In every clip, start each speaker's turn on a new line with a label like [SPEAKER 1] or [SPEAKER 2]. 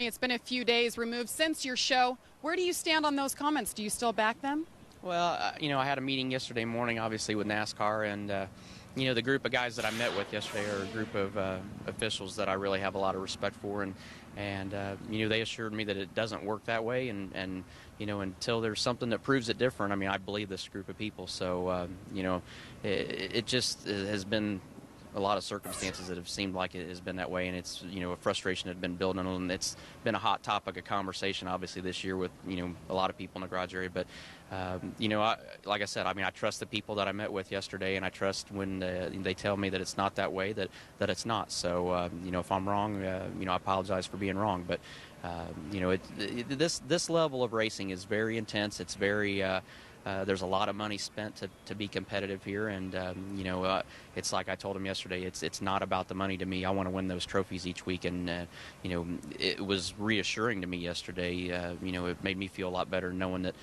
[SPEAKER 1] It's been a few days removed since your show. Where do you stand on those comments? Do you still back them?
[SPEAKER 2] Well, I had a meeting yesterday morning, obviously, with NASCAR, and, the group of guys that I met with yesterday are a group of officials that I really have a lot of respect for, and they assured me that it doesn't work that way, and until there's something that proves it different, I believe this group of people. So, it just has been a lot of circumstances that have seemed like it has been that way, and it's, a frustration that had been building on, and it's been a hot topic of conversation, obviously, this year with, a lot of people in the garage area. But, like I said, I trust the people that I met with yesterday, and I trust when they tell me that it's not that way, that it's not. So, if I'm wrong, I apologize for being wrong. But, this level of racing is very intense. It's very... there's a lot of money spent to be competitive here, and it's like I told him yesterday. It's not about the money to me. I want to win those trophies each week, and it was reassuring to me yesterday. It made me feel a lot better knowing that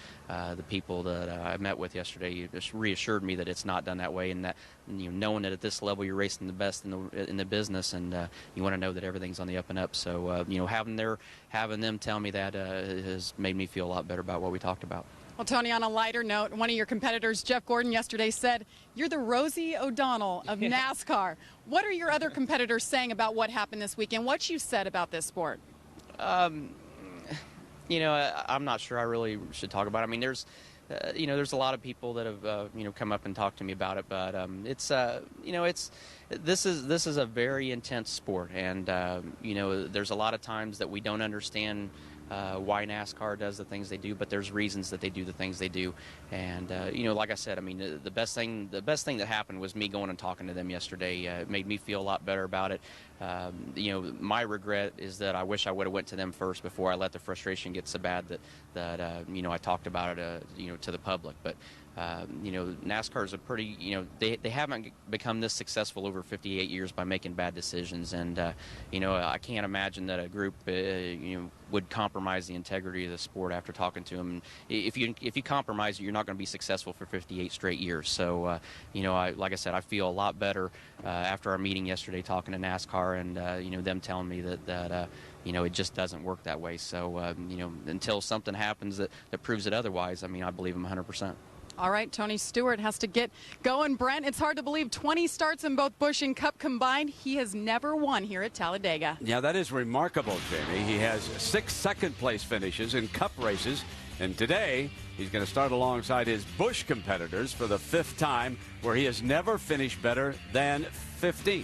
[SPEAKER 2] the people that I met with yesterday just reassured me that it's not done that way, and that knowing that at this level you're racing the best in the business, and you want to know that everything's on the up and up. So having them tell me that has made me feel a lot better about what we talked about.
[SPEAKER 1] Well, Tony, on a lighter note, one of your competitors, Jeff Gordon, yesterday said, "You're the Rosie O'Donnell of NASCAR." What are your other competitors saying about what happened this weekend? What you said about this sport?
[SPEAKER 2] I'm not sure I really should talk about it. There's a lot of people that have, come up and talked to me about it, but this is a very intense sport, and there's a lot of times that we don't understand why NASCAR does the things they do, but there's reasons that they do the things they do. And like I said, the best thing that happened was me going and talking to them yesterday. It made me feel a lot better about it. My regret is that I wish I would have went to them first before I let the frustration get so bad that I talked about it to the public. But NASCAR is a pretty, they haven't become this successful over 58 years by making bad decisions, and I can't imagine that a group would compromise the integrity of the sport after talking to them. If you compromise it, you're not going to be successul for 58 straight years. So like I said, I feel a lot better after our meeting yesterday, talking to NASCAR, and them telling me that it just doesn't work that way. So until something happens that proves it otherwise, I believe them 100%.
[SPEAKER 1] All right, Tony Stewart has to get going. Brent, it's hard to believe 20 starts in both Busch and Cup combined. He has never won here at Talladega.
[SPEAKER 3] Yeah, that is remarkable, Jamie. He has 6 second-place finishes in Cup races, and today he's going to start alongside his Busch competitors for the 5th time, where he has never finished better than 15th.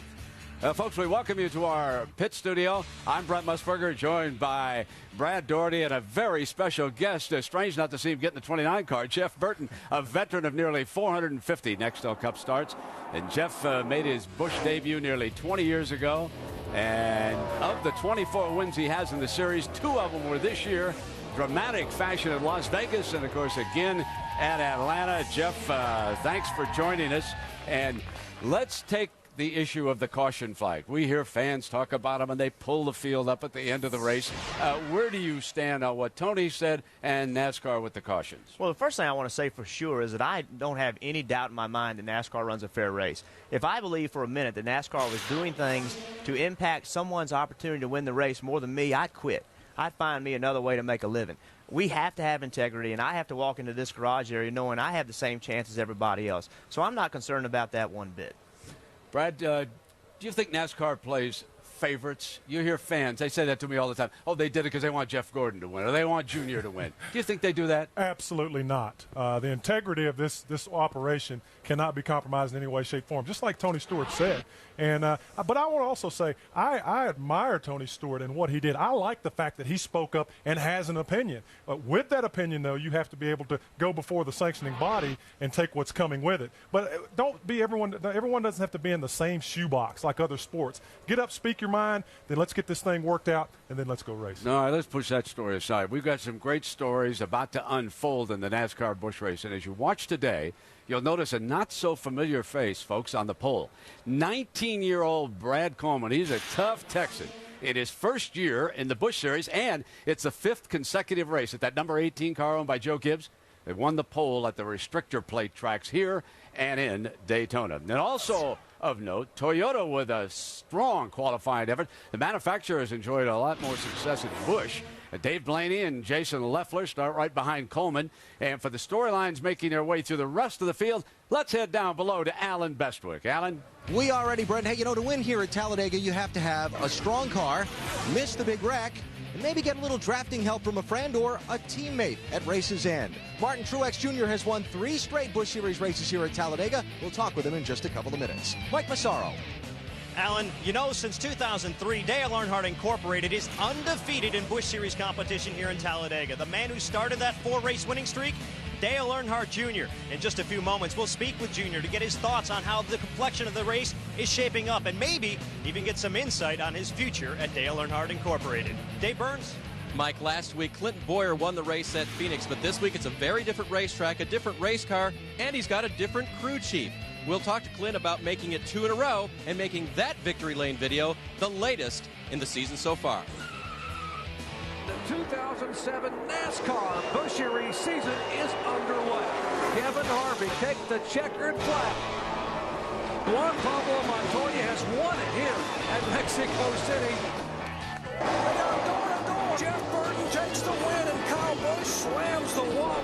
[SPEAKER 3] Folks, we welcome you to our pit studio. I'm Brent Musburger, joined by Brad Doherty and a very special guest. Strange not to see him get in the 29 car, Jeff Burton, a veteran of nearly 450 Nextel Cup starts. And Jeff made his Busch debut nearly 20 years ago. And of the 24 wins he has in the series, 2 of them were this year. Dramatic fashion at Las Vegas, and of course again at Atlanta. Jeff, thanks for joining us. And let's take the issue of the caution flag. We hear fans talk about them, and they pull the field up at the end of the race. Where do you stand on what Tony said and NASCAR with the cautions?
[SPEAKER 4] Well, the first thing I want to say for sure is that I don't have any doubt in my mind that NASCAR runs a fair race. If I believe for a minute that NASCAR was doing things to impact someone's opportunity to win the race more than me, I'd quit. I'd find me another way to make a living. We have to have integrity, and I have to walk into this garage area knowing I have the same chance as everybody else. So I'm not concerned about that one bit.
[SPEAKER 3] Brad, do you think NASCAR plays favorites? You hear fans, they say that to me all the time. Oh, they did it because they want Jeff Gordon to win, or they want Junior to win. Do you think they do that?
[SPEAKER 5] Absolutely not. The integrity of this operation cannot be compromised in any way, shape, form, just like Tony Stewart said. And but I want to also say I admire Tony Stewart and what he did. I like the fact that he spoke up and has an opinion. With that opinion, though, you have to be able to go before the sanctioning body and take what's coming with it. But don't be everyone. Everyone doesn't have to be in the same shoebox like other sports. Get up, speak your mind, then let's get this thing worked out, and then let's go racing.
[SPEAKER 3] All right, let's push that story aside. We've got some great stories about to unfold in the NASCAR Busch race, and as you watch today, you'll notice a not-so-familiar face, folks, on the pole. 19-year-old Brad Coleman. He's a tough Texan in his first year in the Busch Series, and it's the 5th consecutive race at that number 18 car owned by Joe Gibbs. They won the pole at the restrictor plate tracks here and in Daytona. And also of note. Toyota with a strong qualifying effort. The manufacturer has enjoyed a lot more success at Busch. Dave Blaney and Jason Leffler start right behind Coleman. And for the storylines making their way through the rest of the field, let's head down below to Alan Bestwick. Alan?
[SPEAKER 6] We are ready, Brent. Hey, to win here at Talladega, you have to have a strong car, miss the big wreck, and maybe get a little drafting help from a friend or a teammate at race's end. Martin Truex Jr. has won 3 straight Busch Series races here at Talladega. We'll talk with him in just a couple of minutes. Mike Massaro.
[SPEAKER 7] Alan, since 2003, Dale Earnhardt Incorporated is undefeated in Busch Series competition here in Talladega. The man who started that 4-race winning streak, Dale Earnhardt Jr. In just a few moments, we'll speak with Jr. to get his thoughts on how the complexion of the race is shaping up and maybe even get some insight on his future at Dale Earnhardt Incorporated. Dave Burns?
[SPEAKER 8] Mike, last week Clinton Boyer won the race at Phoenix, but this week it's a very different racetrack, a different race car, and he's got a different crew chief. We'll talk to Clint about making it 2 in a row and making that victory lane video the latest in the season so far.
[SPEAKER 9] The 2007 NASCAR Busch Series season is underway. Kevin Harvick takes the checkered flag. Juan Pablo Montoya has won it here at Mexico City. They got door-to-door. Jeff Burton takes the win and Kyle Busch slams the wall.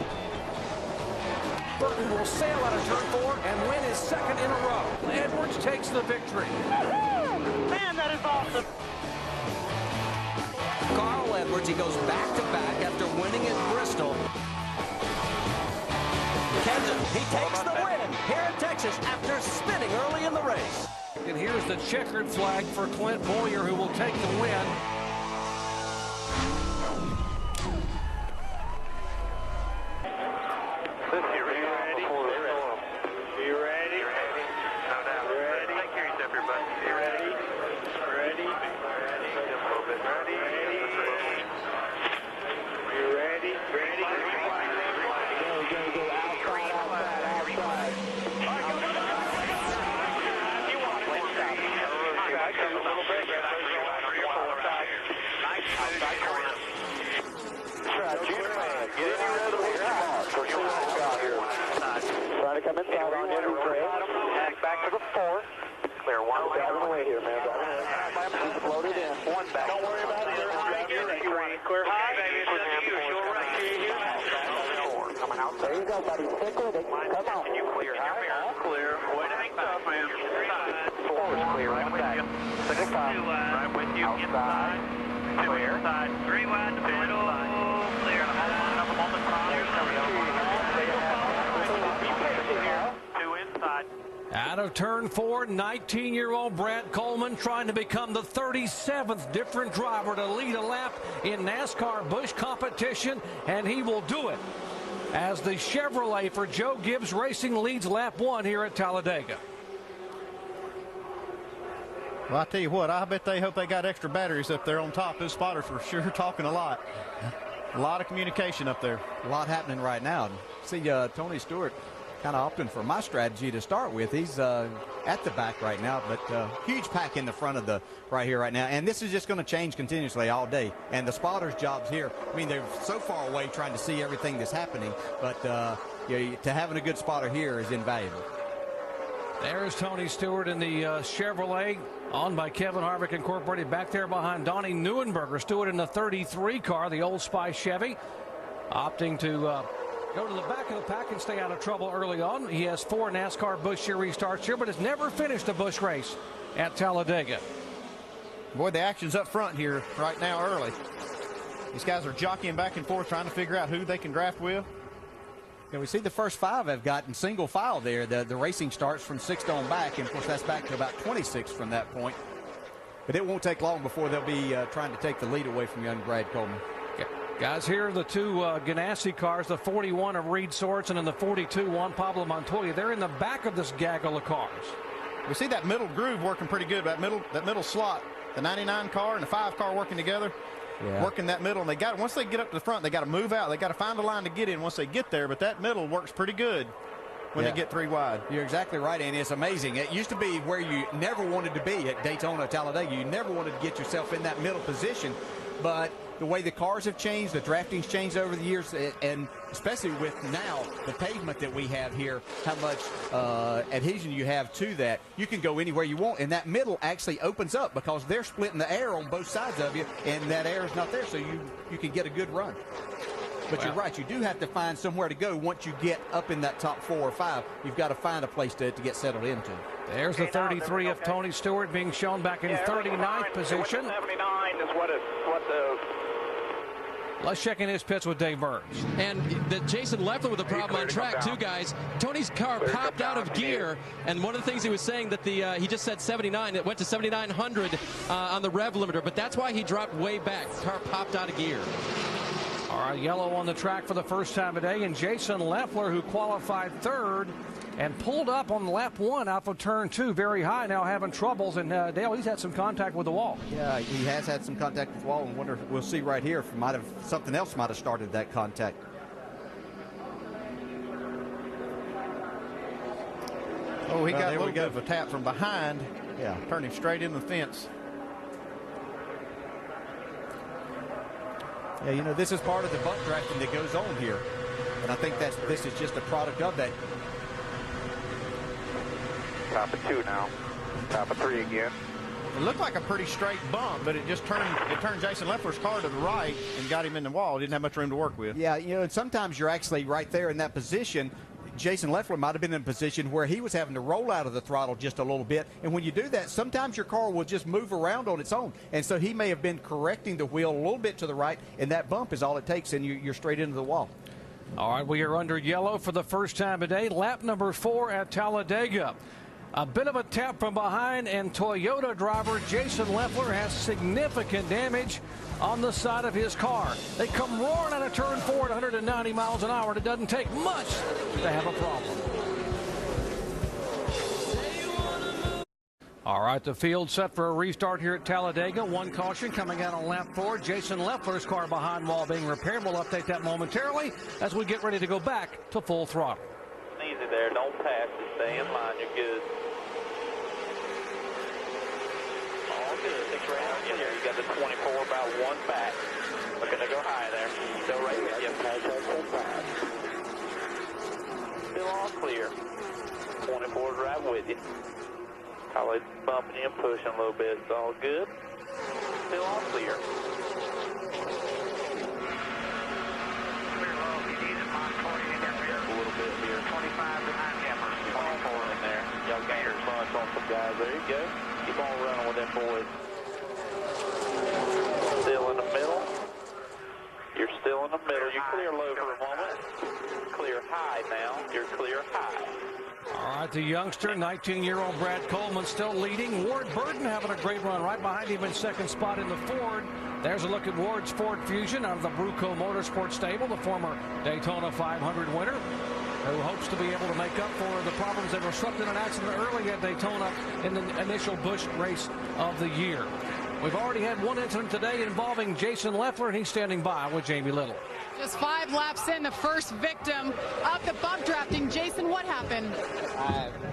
[SPEAKER 9] Burton will sail out of turn 4 and win his 2nd in a row. Edwards takes the victory.
[SPEAKER 10] Man, that is awesome.
[SPEAKER 11] Carl Edwards, he goes back-to-back after winning at Bristol. Kenton, he takes the win here in Texas after spinning early in the race.
[SPEAKER 9] And here's the checkered flag for Clint Boyer, who will take the win.
[SPEAKER 10] Back to the 4. Clear 1 down away here, man. Floated in. 1 back. Don't worry about it. Clear high. Coming out. There you go, buddy. Stick with it. Come on. Can you clear high? All clear. Way to hang tough, man. 4 is clear. Right with you. 6 right with you. Inside. 2 inside. 3 wide to middle. Clear. Up on the front. 2 inside.
[SPEAKER 9] Out of turn 4, 19-year-old Brad Coleman trying to become the 37th different driver to lead a lap in NASCAR Busch competition, and he will do it as the Chevrolet for Joe Gibbs Racing leads lap 1 here at Talladega.
[SPEAKER 12] Well, I tell you what, I bet they hope they got extra batteries up there on top. Those spotters were sure talking a lot. A lot of communication up there.
[SPEAKER 13] A lot happening right now. See, Tony Stewart kind of opting for my strategy to start with. He's at the back right now, but huge pack in the front of the right now. And this is just going to change continuously all day. And the spotters' jobs here, I mean, they're so far away trying to see everything that's happening, but to having a good spotter here is invaluable.
[SPEAKER 9] There's Tony Stewart in the Chevrolet, owned by Kevin Harvick Incorporated, back there behind Donnie Neuenberger. Stewart in the 33 car, the Old Spice Chevy, opting to go to the back of the pack and stay out of trouble early on. He has 4 NASCAR Busch Series starts here, but has never finished a Busch race at Talladega.
[SPEAKER 12] Boy, the action's up front here right now early. These guys are jockeying back and forth trying to figure out who they can draft with.
[SPEAKER 13] Yeah, we see the first 5 have gotten single file there. The racing starts from 6th on back, and of course that's back to about 26 from that point. But it won't take long before they'll be trying to take the lead away from young Brad Coleman.
[SPEAKER 9] Guys, here are the 2 Ganassi cars, the 41 of Reed Sorensen and the 42 Juan Pablo Montoya. They're in the back of this gaggle of cars.
[SPEAKER 12] We see that middle groove working pretty good. That middle slot, the 99 car and the 5 car working together, working that middle. And once they get up to the front, they got to move out. They got to find a line to get in once they get there. But that middle works pretty good when they get 3 wide.
[SPEAKER 13] You're exactly right, and it's amazing. It used to be where you never wanted to be at Daytona, Talladega. You never wanted to get yourself in that middle position, but the way the cars have changed, the drafting's changed over the years, and especially with now the pavement that we have here, how much adhesion you have to that. You can go anywhere you want, and that middle actually opens up because they're splitting the air on both sides of you, and that air is not there, so you can get a good run. But you're right, you do have to find somewhere to go once you get up in that top 4 or 5. You've got to find a place to get settled into.
[SPEAKER 9] There's the 33 of Tony Stewart being shown back in 39th position.
[SPEAKER 10] 79 is what the...
[SPEAKER 9] Let's check in his pits with Dave Burns.
[SPEAKER 8] And Jason Leffler with a problem on track, too, guys. Tony's car popped out of gear, and one of the things he was saying that he just said 79, it went to 7,900 on the rev limiter, but that's why he dropped way back. Car popped out of gear.
[SPEAKER 9] All right, yellow on the track for the first time today, and Jason Leffler, who qualified third and pulled up on lap 1 off of turn 2 very high, now having troubles. And Dale, he's had some contact with the wall.
[SPEAKER 13] Yeah, he has had some contact with the wall, and wonder, we'll see right here if something else might have started that contact.
[SPEAKER 12] Oh, he got a little bit of a tap from behind.
[SPEAKER 13] Yeah,
[SPEAKER 12] turned him straight in the fence.
[SPEAKER 13] Yeah, you know, this is part of the bump drafting that goes on here. And I think this is just a product of that.
[SPEAKER 10] Top of 2 now. Top of 3 again.
[SPEAKER 12] It looked like a pretty straight bump, but it turned Jason Leffler's car to the right and got him in the wall. Didn't have much room to work with.
[SPEAKER 13] Yeah, you know, and sometimes you're actually right there in that position. Jason Leffler might have been in a position where he was having to roll out of the throttle just a little bit. And when you do that, sometimes your car will just move around on its own. And so he may have been correcting the wheel a little bit to the right, and that bump is all it takes, and you're straight into the wall.
[SPEAKER 9] All right, we are under yellow for the first time today. Lap number 4 at Talladega. A bit of a tap from behind, and Toyota driver Jason Leffler has significant damage on the side of his car. They come roaring out of turn 4 at 190 miles an hour, and it doesn't take much to have a problem. All right, the field set for a restart here at Talladega. One caution coming out on lap 4. Jason Leffler's car behind wall being repaired. We'll update that momentarily as we get ready to go back to full throttle.
[SPEAKER 10] Easy there. Don't pass it. Stay in line. You're good. All good. 6 rounds in here. You got the 24 about 1 back. Looking to go high there. Still right with you. Still all clear. 24's right with you. Probably bumping you and pushing a little bit. It's all good. Still all clear. A little bit here. 25 behind Hammer. 24 in there. Y'all gained your punch on some guys. There you go. Keep on running with them boys. Still in the middle. You're still in the middle. You clear low for a moment. Clear high now. You're clear high.
[SPEAKER 9] All right, the youngster, 19-year-old Brad Coleman still leading. Ward Burton having a great run right behind him in second spot in the Ford. There's a look at Ward's Ford Fusion out of the Bruco Motorsports stable, the former Daytona 500 winner, who hopes to be able to make up for the problems that were swept in an accident early at Daytona in the initial Busch race of the year. We've already had one incident today involving Jason Leffler, and he's standing by with Jamie Little.
[SPEAKER 1] Just 5 laps in, the first victim of the bump drafting. Jason, what happened?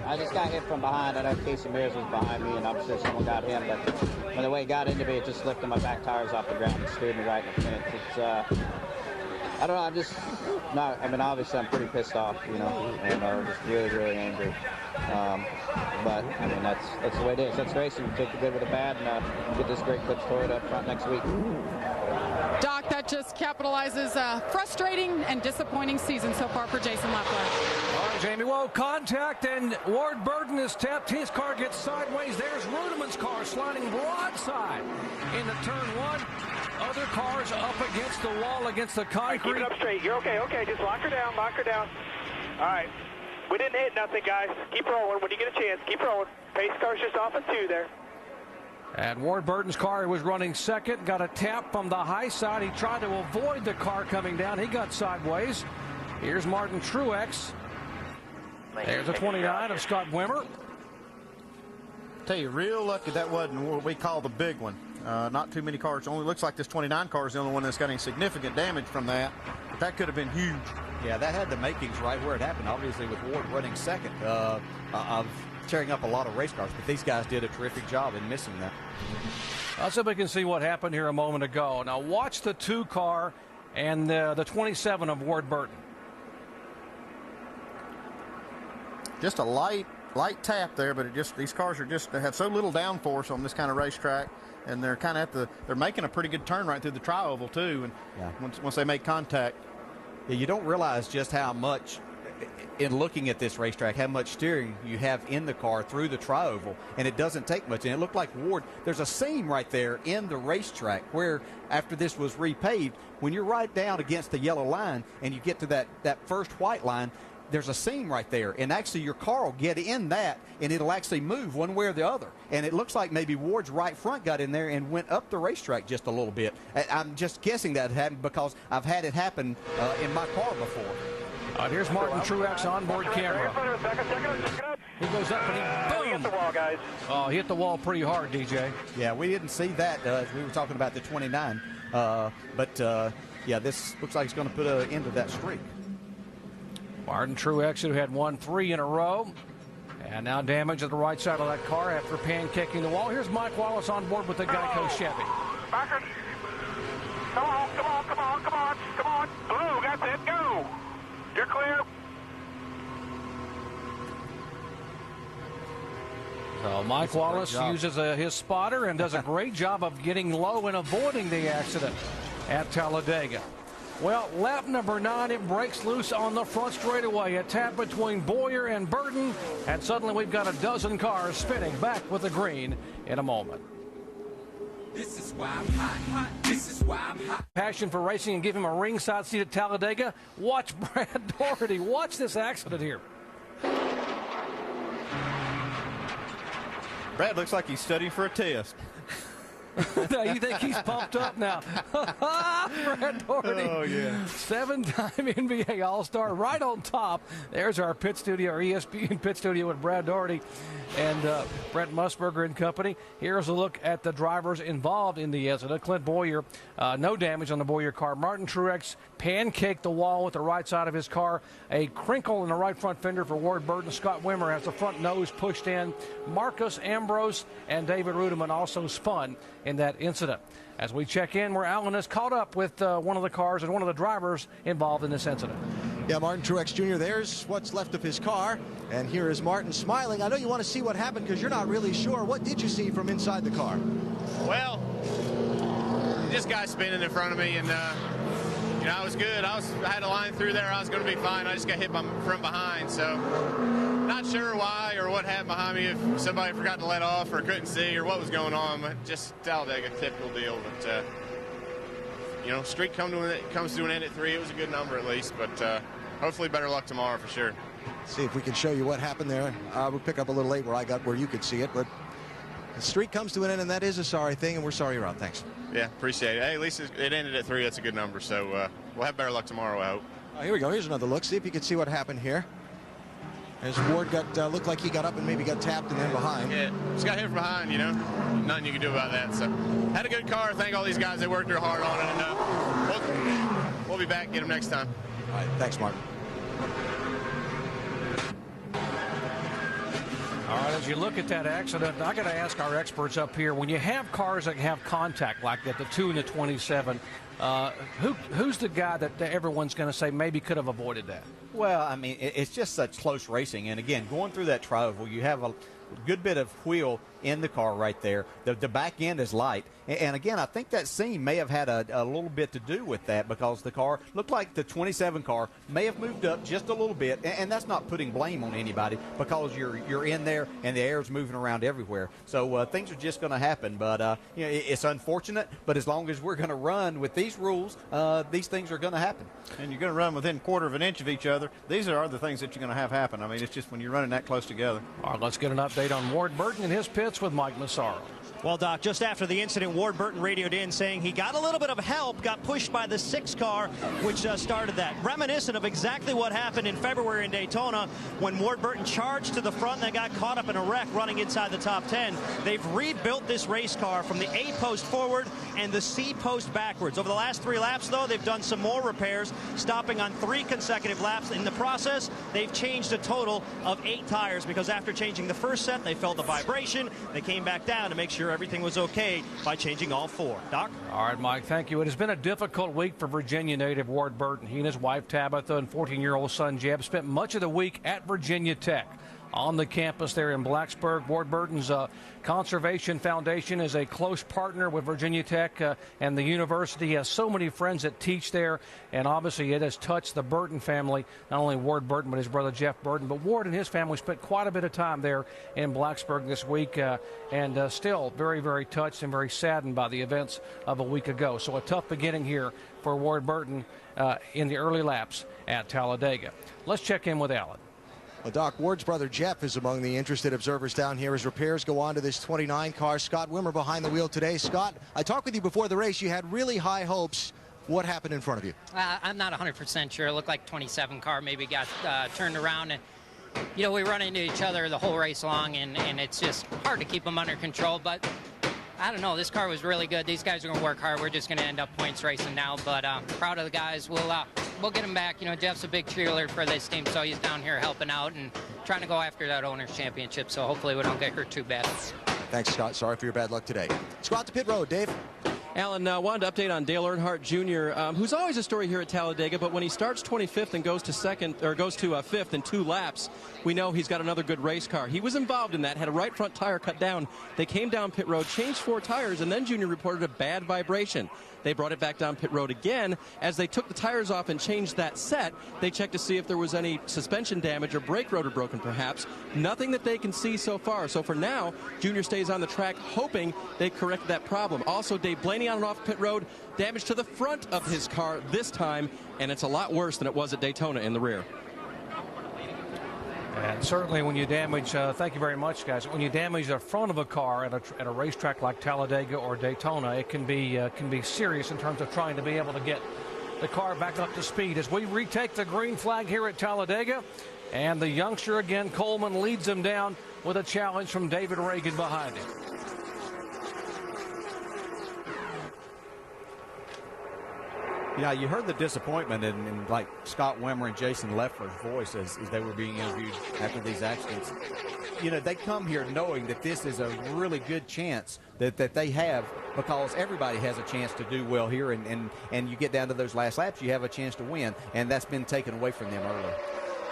[SPEAKER 14] I just got hit from behind. I know Casey Mears was behind me, and I'm sure someone got him. But when the way it got into me, it just lifted my back tires off the ground and screwed me right in the fence. It's, I don't know. I'm just not. I mean, obviously, I'm pretty pissed off, you know, and just really, really angry. But I mean, that's the way it is. That's racing. You take the good with the bad, and get this great Clips Toyota up front next week.
[SPEAKER 1] Doc, that just capitalizes a frustrating and disappointing season so far for Jason Leffler.
[SPEAKER 9] All right, Jamie. Well, contact, and Ward Burton is tapped. His car gets sideways. There's Ruderman's car sliding broadside into turn 1. Other cars up against the wall, against the concrete.
[SPEAKER 10] Keep it up straight. You're okay. Okay, just lock her down. Lock her down. All right. We didn't hit nothing, guys. Keep rolling. When you get a chance, keep rolling. Pace car's just off at 2 there.
[SPEAKER 9] And Ward Burton's car was running second, got a tap from the high side. He tried to avoid the car coming down. He got sideways. Here's Martin Truex. There's a 29 of Scott Wimmer.
[SPEAKER 12] Tell you, real lucky that wasn't what we call the big one. Not too many cars. Only looks like this 29 car is the only one that's got any significant damage from that. But that could have been huge.
[SPEAKER 13] Yeah, that had the makings right where it happened. Obviously, with Ward running second, of tearing up a lot of race cars, but these guys did a terrific job in missing that.
[SPEAKER 9] Let's see if we can see what happened here a moment ago. Now watch the 2 car and the 27 of Ward Burton.
[SPEAKER 12] Just a light tap there, but these cars they have so little downforce on this kind of racetrack, and they're kind of they're making a pretty good turn right through the tri-oval too, and once they make contact.
[SPEAKER 13] Yeah, you don't realize just how much, in looking at this racetrack, how much steering you have in the car through the tri-oval, and it doesn't take much. And it looked like Ward, there's a seam right there in the racetrack where, after this was repaved, when you're right down against the yellow line and you get to that first white line, there's a seam right there, and actually your car will get in that, and it'll actually move one way or the other. And it looks like maybe Ward's right front got in there and went up the racetrack just a little bit. I'm just guessing that happened because I've had it happen in my car before.
[SPEAKER 9] Here's Martin Truex onboard camera. He goes up and he boom!
[SPEAKER 10] Hit the wall, guys.
[SPEAKER 9] Oh, he hit the wall pretty hard, DJ.
[SPEAKER 13] Yeah, we didn't see that as we were talking about the 29. Yeah, this looks like it's going to put an end to that streak.
[SPEAKER 9] Martin Truex, who had won 3 in a row, and now damage at the right side of that car after pancaking the wall. Here's Mike Wallace on board with the Geico Chevy.
[SPEAKER 10] Backers. Come on. Blue, that's it, go. You're clear.
[SPEAKER 9] So Mike Wallace uses his spotter and does a great job of getting low and avoiding the accident at Talladega. Well, lap number 9, it breaks loose on the front straightaway. A tap between Boyer and Burton, and suddenly we've got a dozen cars spinning back with the green in a moment.
[SPEAKER 15] This is why I'm hot. This is why I'm hot.
[SPEAKER 9] Passion for racing and give him a ringside seat at Talladega. Watch Brad Daugherty. Watch this accident here.
[SPEAKER 12] Brad looks like he's studying for a test.
[SPEAKER 9] Now, you think he's pumped up now? Brad Daugherty,
[SPEAKER 12] oh, yeah.
[SPEAKER 9] 7-time NBA All-Star, right on top. There's our pit studio, our ESPN pit studio with Brad Daugherty and Brent Musburger and company. Here's a look at the drivers involved in the incident. Clint Boyer, no damage on the Boyer car. Martin Truex pancaked the wall with the right side of his car. A crinkle in the right front fender for Ward Burton. Scott Wimmer has the front nose pushed in. Marcus Ambrose and David Rudiman also spun in that incident. As we check in, where Alan is caught up with one of the cars and one of the drivers involved in this incident.
[SPEAKER 6] Yeah, Martin Truex Jr., there's what's left of his car. And here is Martin smiling. I know you want to see what happened because you're not really sure. What did you see from inside the car?
[SPEAKER 16] Well, this guy spinning in front of me, and you know, I was good. I had a line through there. I was going to be fine. I just got hit from behind, so not sure why or what happened behind me, if somebody forgot to let off or couldn't see or what was going on. But just Talladega, typical deal. But you know, streak comes to an end at 3. It was a good number at least, but hopefully better luck tomorrow for sure.
[SPEAKER 6] See if we can show you what happened there. We'll pick up a little late where you could see it, but the streak comes to an end, and that is a sorry thing, and we're sorry you're out. Thanks.
[SPEAKER 16] Yeah, appreciate it. Hey, at least it ended at 3. That's a good number, so we'll have better luck tomorrow, I hope.
[SPEAKER 6] Here we go. Here's another look. See if you can see what happened here. As Ward looked like he got up and maybe got tapped and then behind.
[SPEAKER 16] Yeah, just got hit from behind, you know. Nothing you can do about that. So, had a good car. Thank all these guys. They worked real hard on it, and we'll be back and get them next time.
[SPEAKER 6] All right, thanks, Martin.
[SPEAKER 9] All right, as you look at that accident, I got to ask our experts up here, when you have cars that have contact like that, the 2 and the 27, who's the guy that everyone's going to say maybe could have avoided that?
[SPEAKER 13] Well, I mean, it's just such close racing. And, again, going through that tri-oval, you have a good bit of wheel in the car right there. The back end is light. And again, I think that seam may have had a little bit to do with that, because the car looked like the 27 car may have moved up just a little bit. And that's not putting blame on anybody, because you're in there and the air's moving around everywhere. So things are just going to happen. But you know, it's unfortunate. But as long as we're going to run with these rules, these things are going to happen.
[SPEAKER 12] And you're going to run within a quarter of an inch of each other. These are other things that you're going to have happen. I mean, it's just when you're running that close together.
[SPEAKER 9] All right, let's get an update on Ward Burton and his pits with Mike Massaro.
[SPEAKER 7] Well, Doc, just after the incident, Ward Burton radioed in saying he got a little bit of help, got pushed by the 6 car, which started that. Reminiscent of exactly what happened in February in Daytona when Ward Burton charged to the front and got caught up in a wreck running inside the top 10. They've rebuilt this race car from the A post forward and the C post backwards. Over the last 3 laps, though, they've done some more repairs, stopping on 3 consecutive laps. In the process, they've changed a total of 8 tires because after changing the first set, they felt a vibration. They came back down to make sure everything was okay by changing all 4. Doc?
[SPEAKER 17] All right, Mike, thank you. It has been a difficult week for Virginia native Ward Burton. He and his wife Tabitha and 14-year-old son Jeb spent much of the week at Virginia Tech. On the campus there in Blacksburg, Ward Burton's Conservation Foundation is a close partner with Virginia Tech and the university. He has so many friends that teach there, and obviously it has touched the Burton family, not only Ward Burton but his brother Jeff Burton. But Ward and his family spent quite a bit of time there in Blacksburg this week and still very, very touched and very saddened by the events of a week ago. So a tough beginning here for Ward Burton in the early laps at Talladega. Let's check in with Alan.
[SPEAKER 6] Well, Doc, Ward's brother Jeff is among the interested observers down here as repairs go on to this 29 car. Scott Wimmer behind the wheel today. Scott, I talked with you before the race. You had really high hopes. What happened in front of you?
[SPEAKER 18] I'm not 100% sure. It looked like 27 car maybe got turned around. And, you know, we run into each other the whole race long, and it's just hard to keep them under control. But I don't know. This car was really good. These guys are going to work hard. We're just going to end up points racing now. But proud of the guys. We'll get him back. You know, Jeff's a big cheerleader for this team, so he's down here helping out and trying to go after that owner's championship. So hopefully we don't get hurt too bad.
[SPEAKER 6] Thanks, Scott. Sorry for your bad luck today. Let's go out to pit road, Dave.
[SPEAKER 8] Alan, wanted to update on Dale Earnhardt Jr., who's always a story here at Talladega, but when he starts 25th and goes to fifth in 2 laps, we know he's got another good race car. He was involved in that, had a right front tire cut down. They came down pit road, changed 4 tires, and then Jr. reported a bad vibration. They brought it back down pit road again. As they took the tires off and changed that set, they checked to see if there was any suspension damage or brake rotor broken, perhaps. Nothing that they can see so far. So for now, Junior stays on the track, hoping they correct that problem. Also, Dave Blaney on and off pit road, damage to the front of his car this time, and it's a lot worse than it was at Daytona in the rear.
[SPEAKER 17] And certainly when you damage, thank you very much, guys, when you damage the front of a car at a racetrack like Talladega or Daytona, it can be serious in terms of trying to be able to get the car back up to speed. As we retake the green flag here at Talladega, and the youngster again, Coleman, leads him down with a challenge from David Reagan behind him.
[SPEAKER 13] Yeah, you heard the disappointment in like Scott Wimmer and Jason Leffler's voice as they were being interviewed after these accidents. You know, they come here knowing that this is a really good chance that they have, because everybody has a chance to do well here, and you get down to those last laps, you have a chance to win, and that's been taken away from them early.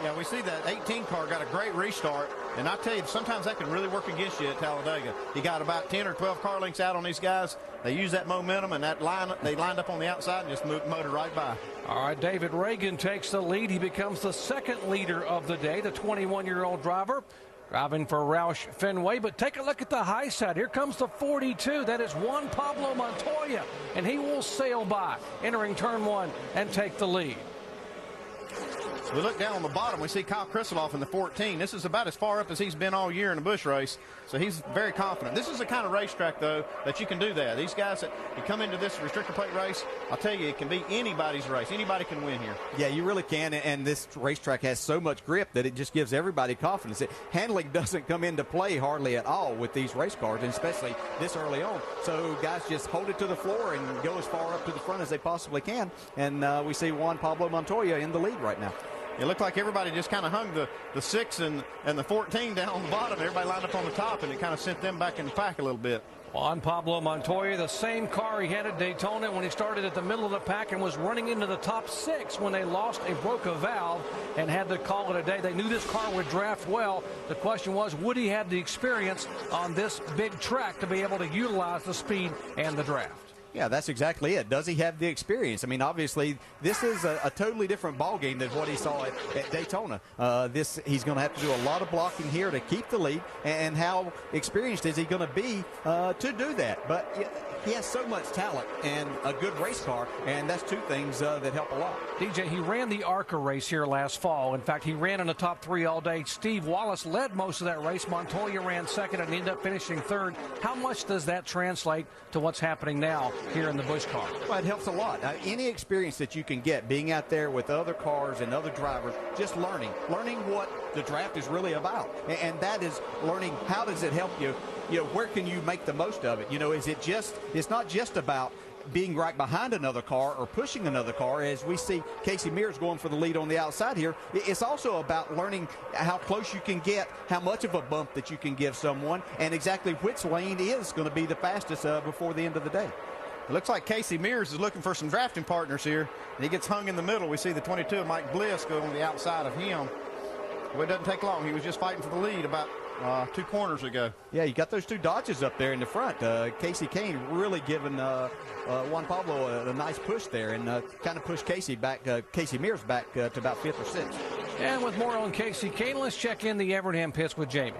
[SPEAKER 12] Yeah, we see that 18 car got a great restart, and I tell you, sometimes that can really work against you at Talladega. He got about 10 or 12 car lengths out on these guys. They used that momentum, and they lined up on the outside and just motored right by.
[SPEAKER 17] All right, David Reagan takes the lead. He becomes the second leader of the day, the 21-year-old driver, driving for Roush Fenway. But take a look at the high side. Here comes the 42. That is Juan Pablo Montoya, and he will sail by, entering turn 1 and take the lead.
[SPEAKER 12] We look down on the bottom, we see Kyle Krisiloff in the 14. This is about as far up as he's been all year in a Busch race, so he's very confident. This is the kind of racetrack, though, that you can do that. These guys that you come into this restrictor plate race, I'll tell you, it can be anybody's race. Anybody can win here.
[SPEAKER 13] Yeah, you really can, and this racetrack has so much grip that it just gives everybody confidence. Handling doesn't come into play hardly at all with these race cars, and especially this early on. So guys just hold it to the floor and go as far up to the front as they possibly can, and we see Juan Pablo Montoya in the lead right now.
[SPEAKER 12] It looked like everybody just kind of hung the 6 and the 14 down on the bottom. Everybody lined up on the top, and it kind of sent them back in the pack a little bit.
[SPEAKER 17] Juan Pablo Montoya, the same car he had at Daytona when he started at the middle of the pack and was running into the top 6 when they broke a valve and had to call it a day. They knew this car would draft well. The question was, would he have the experience on this big track to be able to utilize the speed and the draft?
[SPEAKER 13] Yeah, that's exactly it. Does he have the experience? I mean, obviously, this is a totally different ball game than what he saw at Daytona. He's going to have to do a lot of blocking here to keep the lead, and how experienced is he going to be to do that? But he has so much talent and a good race car, and that's two things that help a lot.
[SPEAKER 17] DJ, he ran the ARCA race here last fall. In fact, he ran in the top 3 all day. Steve Wallace led most of that race. Montoya ran second and ended up finishing third. How much does that translate to what's happening now here in the Busch car?
[SPEAKER 13] Well, it helps a lot. Any experience that you can get being out there with other cars and other drivers, just learning what the draft is really about. And that is learning how does it help you, where can you make the most of it? It's not just about being right behind another car or pushing another car, as we see Casey Mears going for the lead on the outside here. It's also about learning how close you can get, how much of a bump that you can give someone, and exactly which lane is going to be the fastest before the end of the day.
[SPEAKER 12] It looks like Casey Mears is looking for some drafting partners here. And he gets hung in the middle. We see the 22 of Mike Bliss go on the outside of him. Well, it doesn't take long. He was just fighting for the lead about 2 corners ago.
[SPEAKER 13] Yeah, you got those 2 Dodges up there in the front. Casey Kane really giving Juan Pablo a nice push there, and kind of pushed Casey Mears back to about 5th or 6th.
[SPEAKER 17] And with more on Casey Kane, let's check in the Evernham pits with Jamie.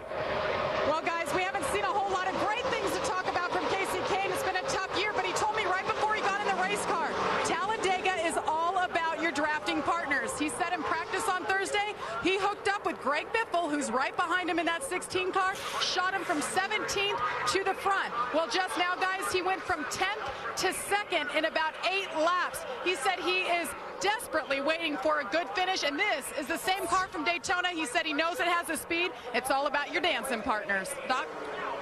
[SPEAKER 1] Well, guys, we haven't seen a whole lot of great things to talk about from Casey Kane. It's been a tough year, but he told me right before he got in the race car, Talladega is all about your drafting partners. He said in practice on Thursday, he hooked up with Greg Biffle, who's right behind him in that 16 car, shot him from 17th to the front. Well, just now, guys, he went from 10th to 2nd in about 8 laps. He said he is desperately waiting for a good finish, and this is the same car from Daytona. He said he knows it has the speed. It's all about your dancing partners. Doc?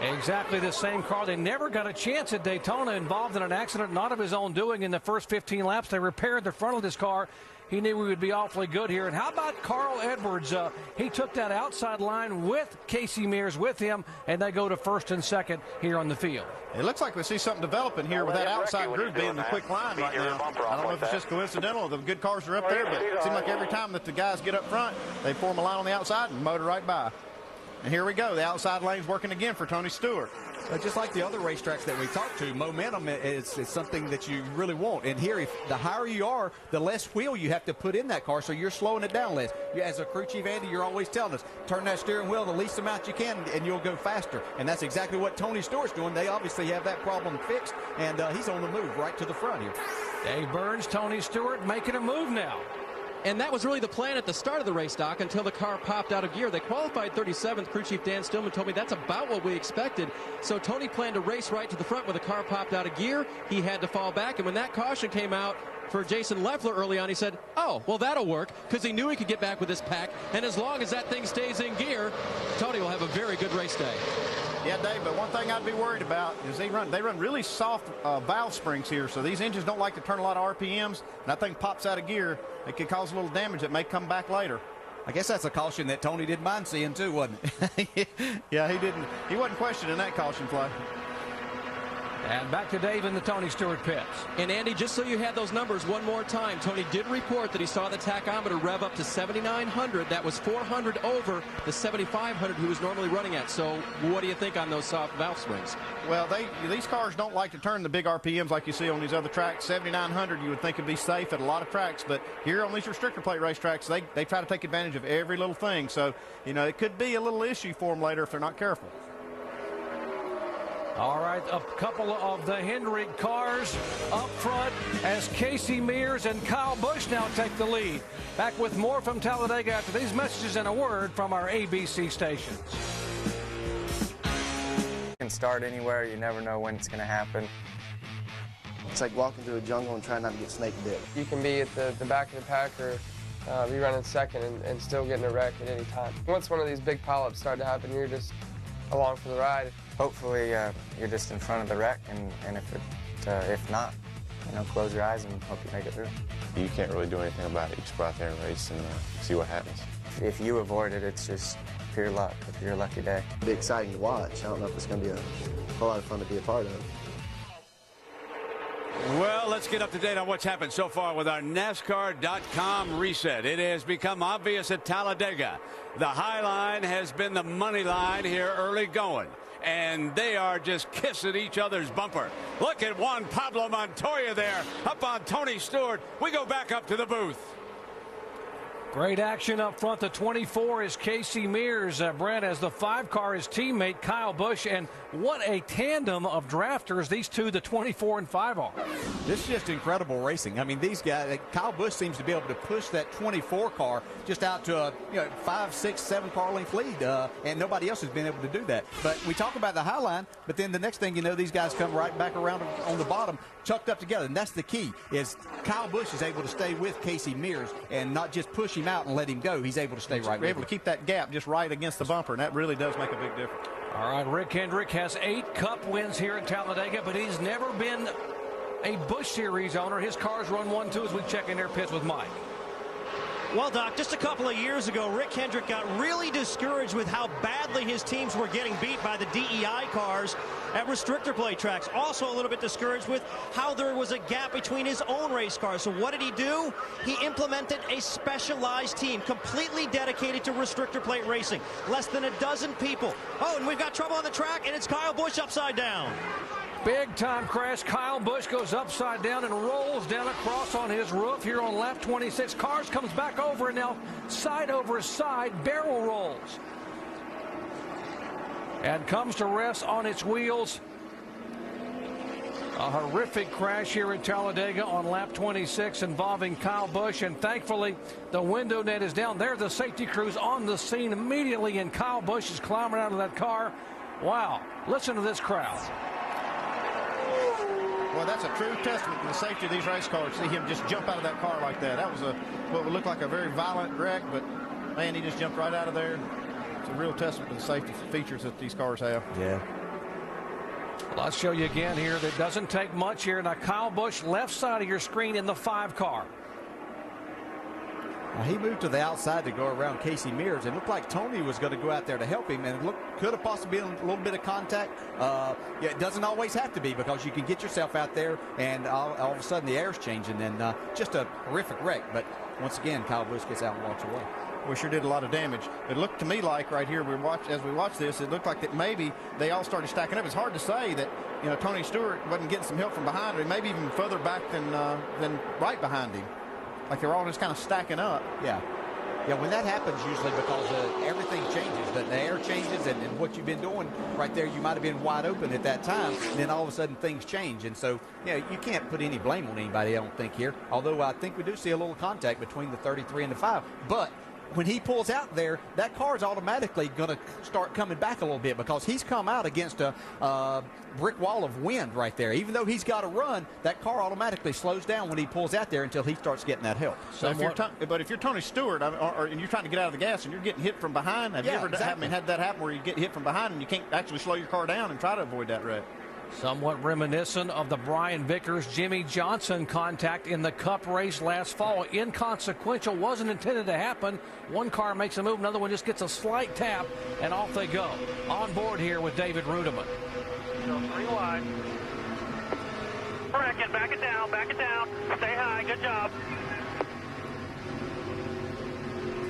[SPEAKER 17] Exactly the same car. They never got a chance at Daytona, involved in an accident not of his own doing in the first 15 laps. They repaired the front of this car. He knew we would be awfully good here. And how about Carl Edwards? He took that outside line with Casey Mears with him, and they go to 1st and 2nd here on the field.
[SPEAKER 12] It looks like we see something developing here with that outside group being the quick line right now. I don't know if it's just coincidental. The good cars are up there, but it seems like every time that the guys get up front, they form a line on the outside and motor right by. And here we go. The outside lane's working again for Tony Stewart.
[SPEAKER 13] Just like the other racetracks that we talked to, momentum is something that you really want. And here, the higher you are, the less wheel you have to put in that car, so you're slowing it down less. As a crew chief, Andy, you're always telling us, turn that steering wheel the least amount you can, and you'll go faster. And that's exactly what Tony Stewart's doing. They obviously have that problem fixed, and he's on the move right to the front here.
[SPEAKER 17] Dave Burns, Tony Stewart making a move now.
[SPEAKER 8] And that was really the plan at the start of the race, Doc, until the car popped out of gear. They qualified 37th. Crew Chief Dan Stillman told me that's about what we expected. So Tony planned to race right to the front. When the car popped out of gear, he had to fall back. And when that caution came out for Jason Leffler early on, he said, oh, well, that'll work, because he knew he could get back with this pack. And as long as that thing stays in gear, Tony will have a very good race day.
[SPEAKER 12] Yeah, Dave, but one thing I'd be worried about is they run really soft valve springs here, so these engines don't like to turn a lot of RPMs, and that thing pops out of gear. It could cause a little damage that may come back later.
[SPEAKER 13] I guess that's a caution that Tony didn't mind seeing too, wasn't it?
[SPEAKER 12] Yeah, he didn't. He wasn't questioning that caution flag.
[SPEAKER 17] And back to Dave in the Tony Stewart pits.
[SPEAKER 8] And Andy, just so you had those numbers one more time, Tony did report that he saw the tachometer rev up to 7,900. That was 400 over the 7,500 he was normally running at. So what do you think on those soft valve springs?
[SPEAKER 12] Well, these cars don't like to turn the big RPMs like you see on these other tracks. 7,900 you would think would be safe at a lot of tracks, but here on these restrictor plate racetracks, they try to take advantage of every little thing. So, it could be a little issue for them later if they're not careful.
[SPEAKER 17] All right, a couple of the Hendrick cars up front as Casey Mears and Kyle Busch now take the lead. Back with more from Talladega after these messages and a word from our ABC stations.
[SPEAKER 19] You can start anywhere. You never know when it's going to happen.
[SPEAKER 20] It's like walking through a jungle and trying not to get snake bit.
[SPEAKER 19] You can be at the back of the pack or be running second and still getting a wreck at any time. Once one of these big pileups start to happen, you're just along for the ride. Hopefully you're just in front of the wreck, and if not, close your eyes and hope you make it through.
[SPEAKER 21] You can't really do anything about it. You just go out there and race and see what happens.
[SPEAKER 19] If you avoid it, it's just pure luck. If you're a lucky day.
[SPEAKER 20] It'll be exciting to watch. I don't know if it's going to be a whole lot of fun to be a part of.
[SPEAKER 3] Well, let's get up to date on what's happened so far with our NASCAR.com reset. It has become obvious at Talladega. The high line has been the money line here early going. and they are just kissing each other's bumper. Look at Juan Pablo Montoya there up on Tony Stewart. We go back up to the booth.
[SPEAKER 17] Great action up front. The 24 is Casey Mears. Brent, as the 5 car, his teammate Kyle Busch, and what a tandem of drafters these two, the 24 and 5 are.
[SPEAKER 13] This is just incredible racing. I mean, these guys, Kyle Busch seems to be able to push that 24 car just out to a 5, 6, 7 car length lead, and nobody else has been able to do that. But we talk about the high line, but then the next thing you know, these guys come right back around on the bottom, chucked up together, and that's the key, is Kyle Busch is able to stay with Casey Mears and not just push him out and let him go. He's able to stay right with him.
[SPEAKER 12] We're able to keep that gap just right against the bumper, and that really does make a big difference.
[SPEAKER 17] All right, Rick Hendrick has 8 Cup wins here at Talladega, but he's never been a Busch Series owner. His cars run 1-2 as we check in their pits with Mike.
[SPEAKER 7] Well, Doc, just a couple of years ago, Rick Hendrick got really discouraged with how badly his teams were getting beat by the DEI cars at restrictor plate tracks. Also a little bit discouraged with how there was a gap between his own race cars. So what did he do? He implemented a specialized team completely dedicated to restrictor plate racing. Less than a dozen people. Oh, and we've got trouble on the track, and it's Kyle Busch upside down.
[SPEAKER 17] Big time crash. Kyle Busch goes upside down and rolls down across on his roof here on lap 26. Cars comes back over, and now side over side barrel rolls and comes to rest on its wheels. A horrific crash here at Talladega on lap 26 involving Kyle Busch, and thankfully the window net is down. There, the safety crews on the scene immediately, and Kyle Busch is climbing out of that car. Wow, listen to this crowd.
[SPEAKER 12] Well, that's a true testament to the safety of these race cars. See him just jump out of that car like that. That was what would look like a very violent wreck, but man, he just jumped right out of there. It's a real testament to the safety features that these cars have.
[SPEAKER 4] Yeah.
[SPEAKER 17] Well, I'll show you again here. That doesn't take much here. Now, Kyle Busch, left side of your screen in the 5 car.
[SPEAKER 13] Now, he moved to the outside to go around Casey Mears. It looked like Tony was going to go out there to help him, and it could have possibly been a little bit of contact. Yeah, it doesn't always have to be, because you can get yourself out there, and all of a sudden the air's changing, and just a horrific wreck. But once again, Kyle Busch gets out and walks away.
[SPEAKER 12] We sure did a lot of damage. It looked to me like right here, as we watch this, it looked like that maybe they all started stacking up. It's hard to say that Tony Stewart wasn't getting some help from behind, or maybe even further back than right behind him. Like they're all just kind of stacking up.
[SPEAKER 13] Yeah. Yeah, when that happens, usually because everything changes. The air changes, and what you've been doing right there, you might have been wide open at that time, and then all of a sudden things change. And so, you can't put any blame on anybody, I don't think, here. Although I think we do see a little contact between the 33 and the 5. But when he pulls out there, that car is automatically going to start coming back a little bit, because he's come out against a brick wall of wind right there. Even though he's got to run, that car automatically slows down when he pulls out there until he starts getting that help.
[SPEAKER 12] So if you're Tony Stewart, and you're trying to get out of the gas and you're getting hit from behind, have you ever had that happen where you get hit from behind and you can't actually slow your car down and try to avoid that wreck?
[SPEAKER 17] Somewhat reminiscent of the Brian Vickers, Jimmy Johnson contact in the Cup race last fall. Inconsequential, wasn't intended to happen. One car makes a move, another one just gets a slight tap, and off they go. On board here with David Rudiman.
[SPEAKER 10] So 3 wide. Bracket, back it down, stay high, good job.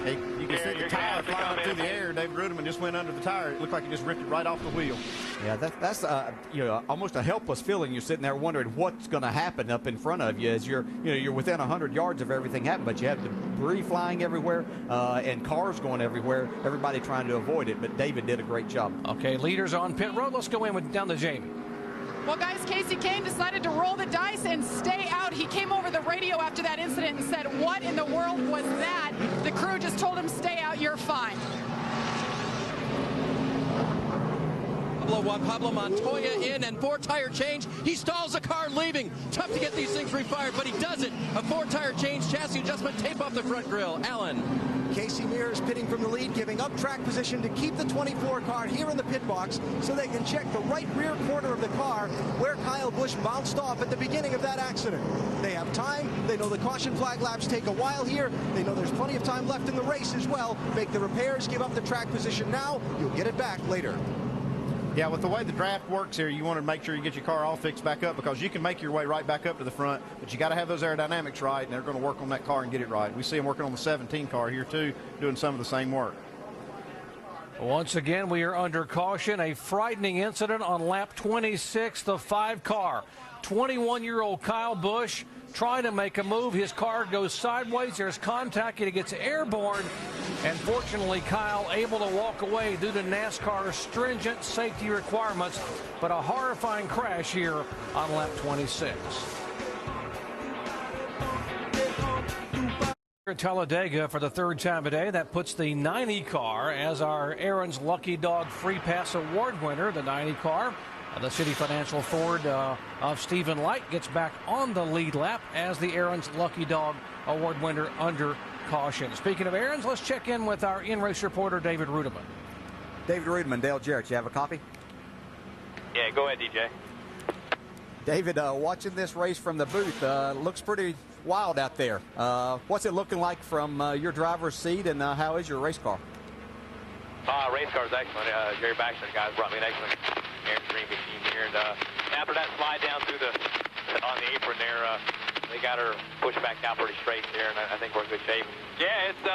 [SPEAKER 12] Hey, you can see the tire flying through the air. David Rudiman just went under the tire. It looked like he just ripped it right off the wheel.
[SPEAKER 13] Yeah, that's almost a helpless feeling. You're sitting there wondering what's going to happen up in front of you as you're within 100 yards of everything happening, but you have debris flying everywhere and cars going everywhere. Everybody trying to avoid it, but David did a great job.
[SPEAKER 17] Okay, leaders on pit road. Let's go in down to Jamie.
[SPEAKER 1] Well, guys, Casey Kane decided to roll the dice and stay out. He came over the radio after that incident and said, "What in the world was that?" The crew just told him, "Stay out, you're fine."
[SPEAKER 8] Juan Pablo Montoya in, and 4-tire change. He stalls the car leaving. Tough to get these things refired, but he does it. A 4-tire change, chassis adjustment, tape off the front grille. Alan.
[SPEAKER 6] Casey Mears pitting from the lead, giving up track position to keep the 24 car here in the pit box so they can check the right rear corner of the car where Kyle Busch bounced off at the beginning of that accident. They have time. They know the caution flag laps take a while here. They know there's plenty of time left in the race as well. Make the repairs, give up the track position now. You'll get it back later.
[SPEAKER 12] Yeah, with the way the draft works here, you want to make sure you get your car all fixed back up, because you can make your way right back up to the front, but you got to have those aerodynamics right, and they're going to work on that car and get it right. We see them working on the 17 car here too, doing some of the same work.
[SPEAKER 17] Once again, we are under caution. A frightening incident on lap 26, the 5-car. 21-year-old Kyle Busch trying to make a move. His car goes sideways. There's contact. It gets airborne. And fortunately, Kyle able to walk away due to NASCAR's stringent safety requirements. But a horrifying crash here on lap 26. At Talladega for the third time today. That puts the 90 car as our Aaron's Lucky Dog Free Pass Award winner. The 90 car, the City Financial Ford of Stephen Light, gets back on the lead lap as the Aaron's Lucky Dog Award winner under caution. Speaking of Aaron's, let's check in with our in-race reporter, David Rudeman.
[SPEAKER 13] David Rudeman, Dale Jarrett, you have a copy?
[SPEAKER 2] Yeah, go ahead, DJ.
[SPEAKER 13] David, watching this race from the booth, looks pretty wild out there. What's it looking like from your driver's seat, and how is your race car?
[SPEAKER 2] Race car's excellent. Jerry Baxter, guys, brought me an excellent Aaron Green machine here. And after that slide down through on the apron there, they got her pushed back down pretty straight there, and I think we're in good shape. Yeah, it's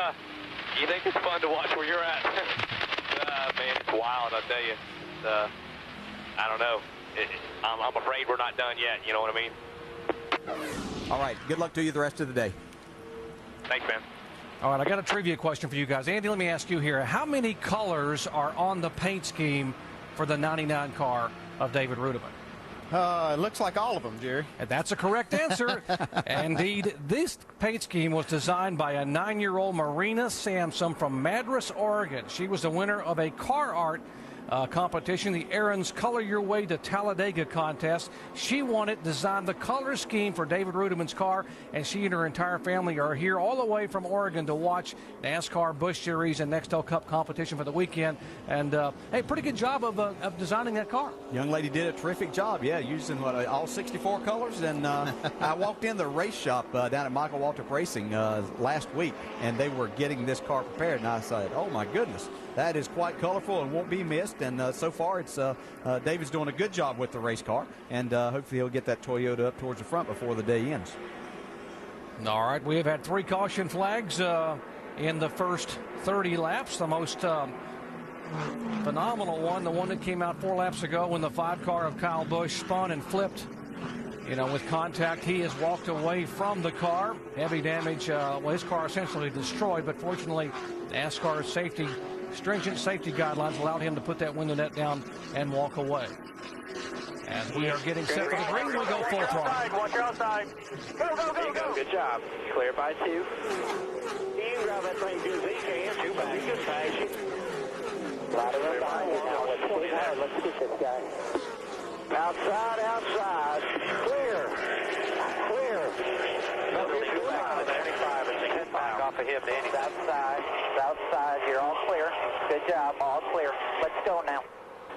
[SPEAKER 2] you think it's fun to watch where you're at? Man, it's wild, I'll tell you. I don't know. I'm afraid we're not done yet. You know what I mean?
[SPEAKER 13] All right. Good luck to you the rest of the day.
[SPEAKER 2] Thanks, man.
[SPEAKER 17] All right, I got a trivia question for you guys. Andy, let me ask you here. How many colors are on the paint scheme for the 99 car of David Rudeman?
[SPEAKER 12] It looks like all of them, Jerry.
[SPEAKER 17] And that's a correct answer. Indeed, this paint scheme was designed by a 9-year-old Marina Sampson from Madras, Oregon. She was the winner of a car art competition, the Aaron's Color Your Way to Talladega contest. She wanted designed the color scheme for David Rudeman's car, and she and her entire family are here all the way from Oregon to watch NASCAR Busch Series and Nextel Cup competition for the weekend. And hey, pretty good job of designing that car.
[SPEAKER 13] Young lady did a terrific job, yeah, using all 64 colors. And I walked in the race shop down at Michael Waltrip Racing last week, and they were getting this car prepared, and I said, oh my goodness, that is quite colorful and won't be missed. And so far, it's David's doing a good job with the race car, and hopefully he'll get that Toyota up towards the front before the day ends.
[SPEAKER 17] All right, we have had 3 caution flags in the first 30 laps. The most phenomenal one, the one that came out 4 laps ago when the 5-car of Kyle Busch spun and flipped. You know, with contact, he has walked away from the car. Heavy damage. Well, his car essentially destroyed, but fortunately, NASCAR's stringent safety guidelines allowed him to put that window net down and walk away. As we are getting set for the green, we go full throttle.
[SPEAKER 10] Watch your outside. Go, go, go, go. Good job. Clear by 2. You grab that thing good as you can. 2 back. Good fashion. Right around behind you now. Let's get this guy. Outside, outside. Clear. Clear. Off of him, Danny. South side, you're all clear. Good job, all clear. Let's go now.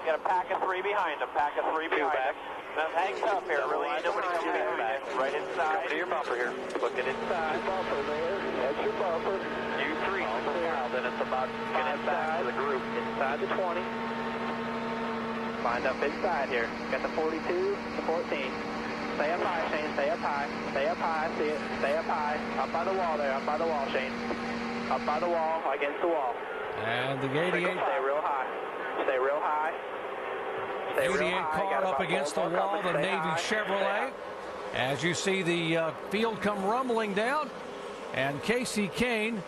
[SPEAKER 10] Got a pack of 3 behind them. Pack of 3 behind them. Now hang tough here. Really, nobody coming back. Right inside. Come to your bumper here. Looking inside. Your bumper there. That's your bumper. You 3. Now then it's about get back to the group. Inside the 20. Find up inside here. Got the 42, the 14. Stay up high, Shane. Stay up high. Stay up high. See it. Stay up high. Up by the wall there. Up by the wall, Shane. Up by the wall. Against the wall.
[SPEAKER 17] And the 88.
[SPEAKER 10] Stay real high. Stay real high. Stay
[SPEAKER 17] 88
[SPEAKER 10] real high.
[SPEAKER 17] car up against the wall, the Navy Chevrolet. As you see the field come rumbling down. And Casey Kane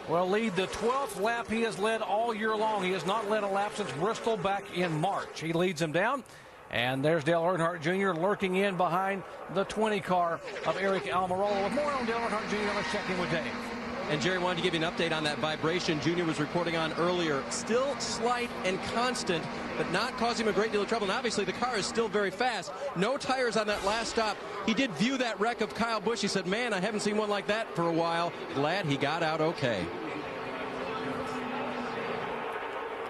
[SPEAKER 17] will lead the 12th lap he has led all year long. He has not led a lap since Bristol back in March. He leads him down. And there's Dale Earnhardt Jr. lurking in behind the 20 car of Eric Almirola. With more on Dale Earnhardt Jr., let's check in with Dave.
[SPEAKER 8] And Jerry wanted to give you an update on that vibration Junior was reporting on earlier. Still slight and constant, but not causing him a great deal of trouble. And obviously the car is still very fast. No tires on that last stop. He did view that wreck of Kyle Busch. He said, man, I haven't seen one like that for a while. Glad he got out okay.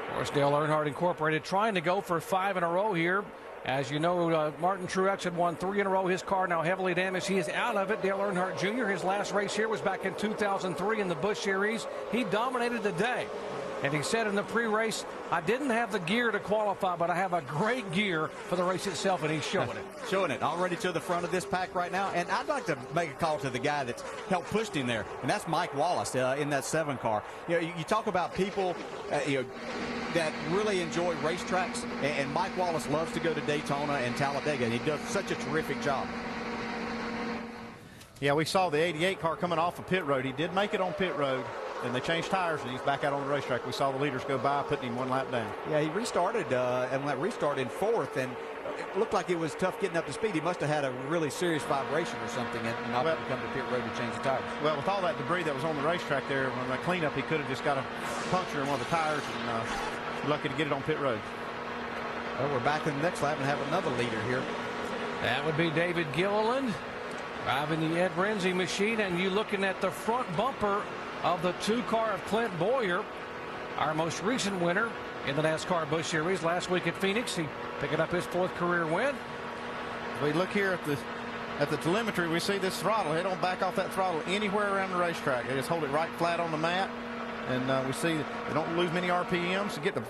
[SPEAKER 17] Of course, Dale Earnhardt Incorporated trying to go for 5 in a row here. As you know, Martin Truex had won 3 in a row. His car now heavily damaged. He is out of it. Dale Earnhardt Jr., his last race here was back in 2003 in the Busch Series. He dominated the day. And he said in the pre-race, I didn't have the gear to qualify, but I have a great gear for the race itself, and he's showing it.
[SPEAKER 13] Showing it already to the front of this pack right now. And I'd like to make a call to the guy that's helped pushed him there, and that's Mike Wallace in that 7 car. You know, you talk about people, that really enjoy racetracks, and Mike Wallace loves to go to Daytona and Talladega, and he does such a terrific job.
[SPEAKER 12] Yeah, we saw the 88 car coming off of pit road. He did make it on pit road, and they changed tires, and he's back out on the racetrack. We saw the leaders go by, putting him one lap down.
[SPEAKER 13] Yeah, he restarted, and that restart in fourth, and it looked like it was tough getting up to speed. He must have had a really serious vibration or something and not come to pit road to change the tires.
[SPEAKER 12] Well, with all that debris that was on the racetrack there, when that cleanup, he could have just got a puncture in one of the tires, and lucky to get it on pit road.
[SPEAKER 13] Well, we're back in the next lap and have another leader here.
[SPEAKER 17] That would be David Gilliland driving the Ed Renzi machine, and you looking at the front bumper of the 2-car of Clint Boyer, our most recent winner in the NASCAR Busch Series last week at Phoenix. He picking up his 4th career win.
[SPEAKER 12] We look here at the telemetry. We see this throttle. They don't back off that throttle anywhere around the racetrack. They just hold it right flat on the mat, and we see they don't lose many RPMs to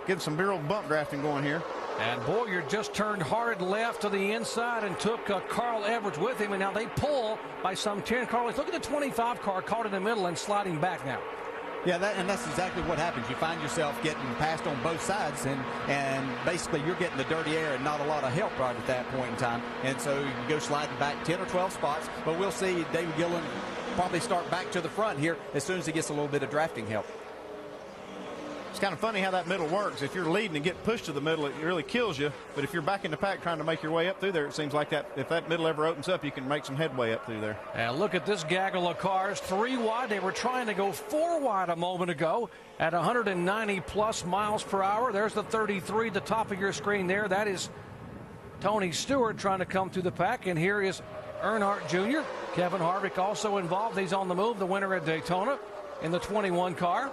[SPEAKER 12] get some real bump drafting going here.
[SPEAKER 17] And Boyer just turned hard left to the inside and took Carl Edwards with him, and now they pull by some 10 car lengths. Look at the 25 car caught in the middle and sliding back now.
[SPEAKER 13] Yeah, that's exactly what happens. You find yourself getting passed on both sides, and basically you're getting the dirty air and not a lot of help right at that point in time. And so you can go sliding back 10 or 12 spots, but we'll see David Gilliland probably start back to the front here as soon as he gets a little bit of drafting help.
[SPEAKER 12] It's kind of funny how that middle works. If you're leading and get pushed to the middle, it really kills you. But if you're back in the pack trying to make your way up through there, it seems like that if that middle ever opens up, you can make some headway up through there.
[SPEAKER 17] And look at this gaggle of cars, 3 wide. They were trying to go 4 wide a moment ago at 190 plus miles per hour. There's the 33 at the top of your screen there. That is Tony Stewart trying to come through the pack. And here is Earnhardt Jr. Kevin Harvick also involved. He's on the move, the winner at Daytona in the 21 car.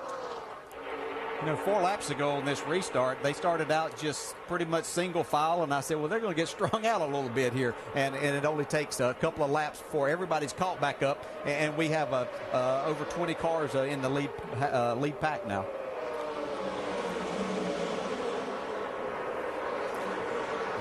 [SPEAKER 13] You know, 4 laps ago on this restart, they started out just pretty much single file, and I said, well, they're going to get strung out a little bit here, and it only takes a couple of laps before everybody's caught back up, and we have over 20 cars in the lead pack now.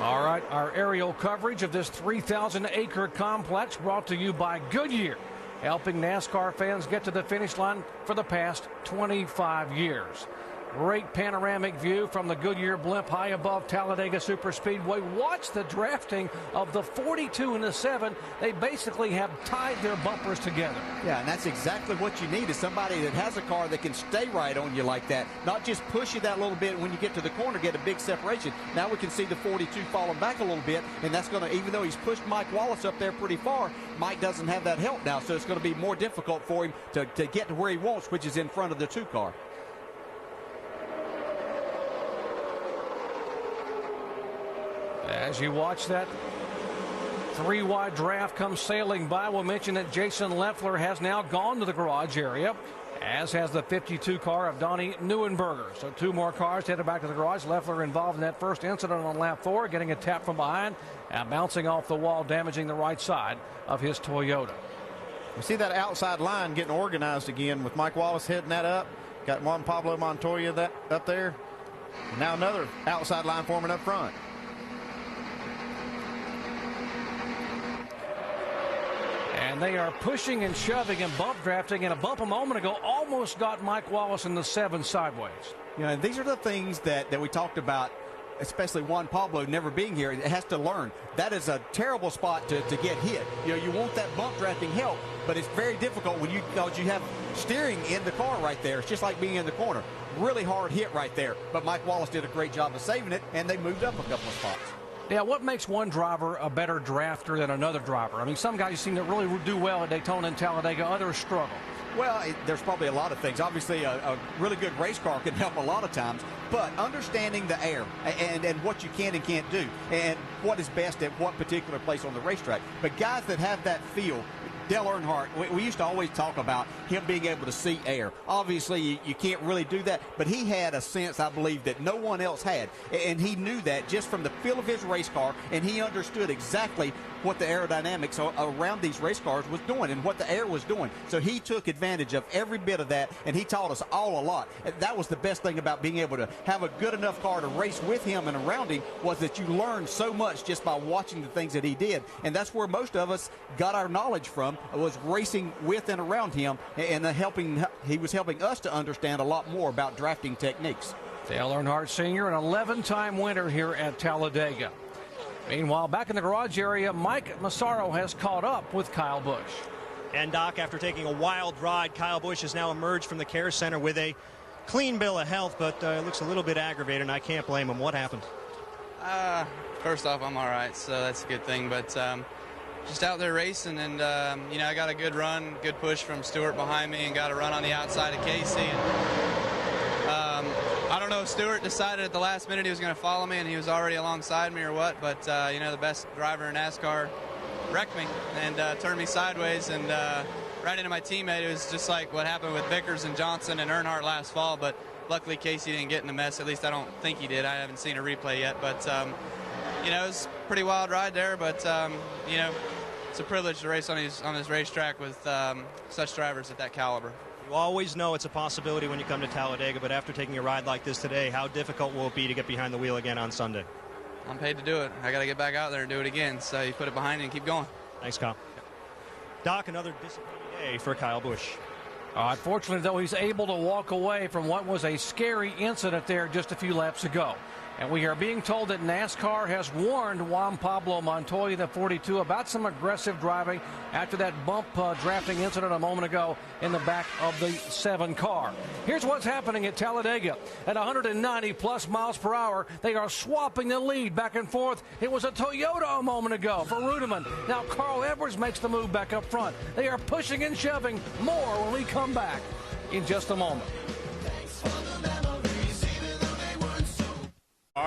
[SPEAKER 17] All right, our aerial coverage of this 3,000-acre complex brought to you by Goodyear, helping NASCAR fans get to the finish line for the past 25 years. Great panoramic view from the Goodyear blimp high above Talladega Superspeedway. Watch the drafting of the 42 and the 7. They basically have tied their bumpers together.
[SPEAKER 13] Yeah, and that's exactly what you need is somebody that has a car that can stay right on you like that, not just push you that little bit when you get to the corner, get a big separation. Now we can see the 42 falling back a little bit, and that's going to, even though he's pushed Mike Wallace up there pretty far, Mike doesn't have that help now, so it's going to be more difficult for him to get to where he wants, which is in front of the 2 car.
[SPEAKER 17] As you watch that 3-wide draft come sailing by, we'll mention that Jason Leffler has now gone to the garage area, as has the 52 car of Donnie Neuenberger. So 2 more cars headed back to the garage. Leffler involved in that first incident on lap 4, getting a tap from behind and bouncing off the wall, damaging the right side of his Toyota.
[SPEAKER 12] We see that outside line getting organized again with Mike Wallace heading that up. Got Juan Pablo Montoya that up there. And now another outside line forming up front.
[SPEAKER 17] And they are pushing and shoving and bump drafting, and a bump a moment ago almost got Mike Wallace in the 7 sideways.
[SPEAKER 13] You know, and these are the things that we talked about, especially Juan Pablo never being here. It has to learn. That is a terrible spot to get hit. You know, you want that bump drafting help, but it's very difficult when you have steering in the car right there. It's just like being in the corner. Really hard hit right there. But Mike Wallace did a great job of saving it, and they moved up a couple of spots.
[SPEAKER 17] Yeah, what makes one driver a better drafter than another driver? I mean, some guys seem to really do well at Daytona and Talladega, others struggle.
[SPEAKER 13] Well, there's probably a lot of things. Obviously, a really good race car can help a lot of times, but understanding the air and what you can and can't do and what is best at what particular place on the racetrack. But guys that have that feel, Dale Earnhardt, we used to always talk about him being able to see air. Obviously, you can't really do that, but he had a sense, I believe, that no one else had. And he knew that just from the feel of his race car, and he understood exactly what the aerodynamics around these race cars was doing and what the air was doing. So he took advantage of every bit of that, and he taught us all a lot. That was the best thing about being able to have a good enough car to race with him and around him, was that you learned so much just by watching the things that he did. And that's where most of us got our knowledge from, was racing with and around him, and he was helping us to understand a lot more about drafting techniques.
[SPEAKER 17] Dale Earnhardt Sr., an 11-time winner here at Talladega. Meanwhile, back in the garage area, Mike Massaro has caught up with Kyle Busch.
[SPEAKER 7] And Doc, after taking a wild ride, Kyle Busch has now emerged from the care center with a clean bill of health, but looks a little bit aggravated, and I can't blame him. What happened?
[SPEAKER 5] First off, I'm all right, so that's a good thing. But just out there racing, and I got a good run, good push from Stewart behind me, and got a run on the outside of Casey. And, I don't know if Stewart decided at the last minute he was going to follow me, and he was already alongside me or what. But the best driver in NASCAR wrecked me and turned me sideways and right into my teammate. It was just like what happened with Vickers and Johnson and Earnhardt last fall, but luckily Casey didn't get in the mess. At least I don't think he did. I haven't seen a replay yet, but it was a pretty wild ride there, but it's a privilege to race on his racetrack with such drivers at that caliber.
[SPEAKER 7] You always know it's a possibility when you come to Talladega, but after taking a ride like this today, how difficult will it be to get behind the wheel again on Sunday?
[SPEAKER 5] I'm paid to do it. I got to get back out there and do it again. So you put it behind you and keep going.
[SPEAKER 7] Thanks, Kyle. Doc, another disappointing day for Kyle Busch.
[SPEAKER 17] Unfortunately, though, he's able to walk away from what was a scary incident there just a few laps ago. And we are being told that NASCAR has warned Juan Pablo Montoya, the 42, about some aggressive driving after that bump drafting incident a moment ago in the back of the 7 car. Here's what's happening at Talladega. At 190-plus miles per hour, they are swapping the lead back and forth. It was a Toyota a moment ago for Ruderman. Now Carl Edwards makes the move back up front. They are pushing and shoving more when we come back in just a moment.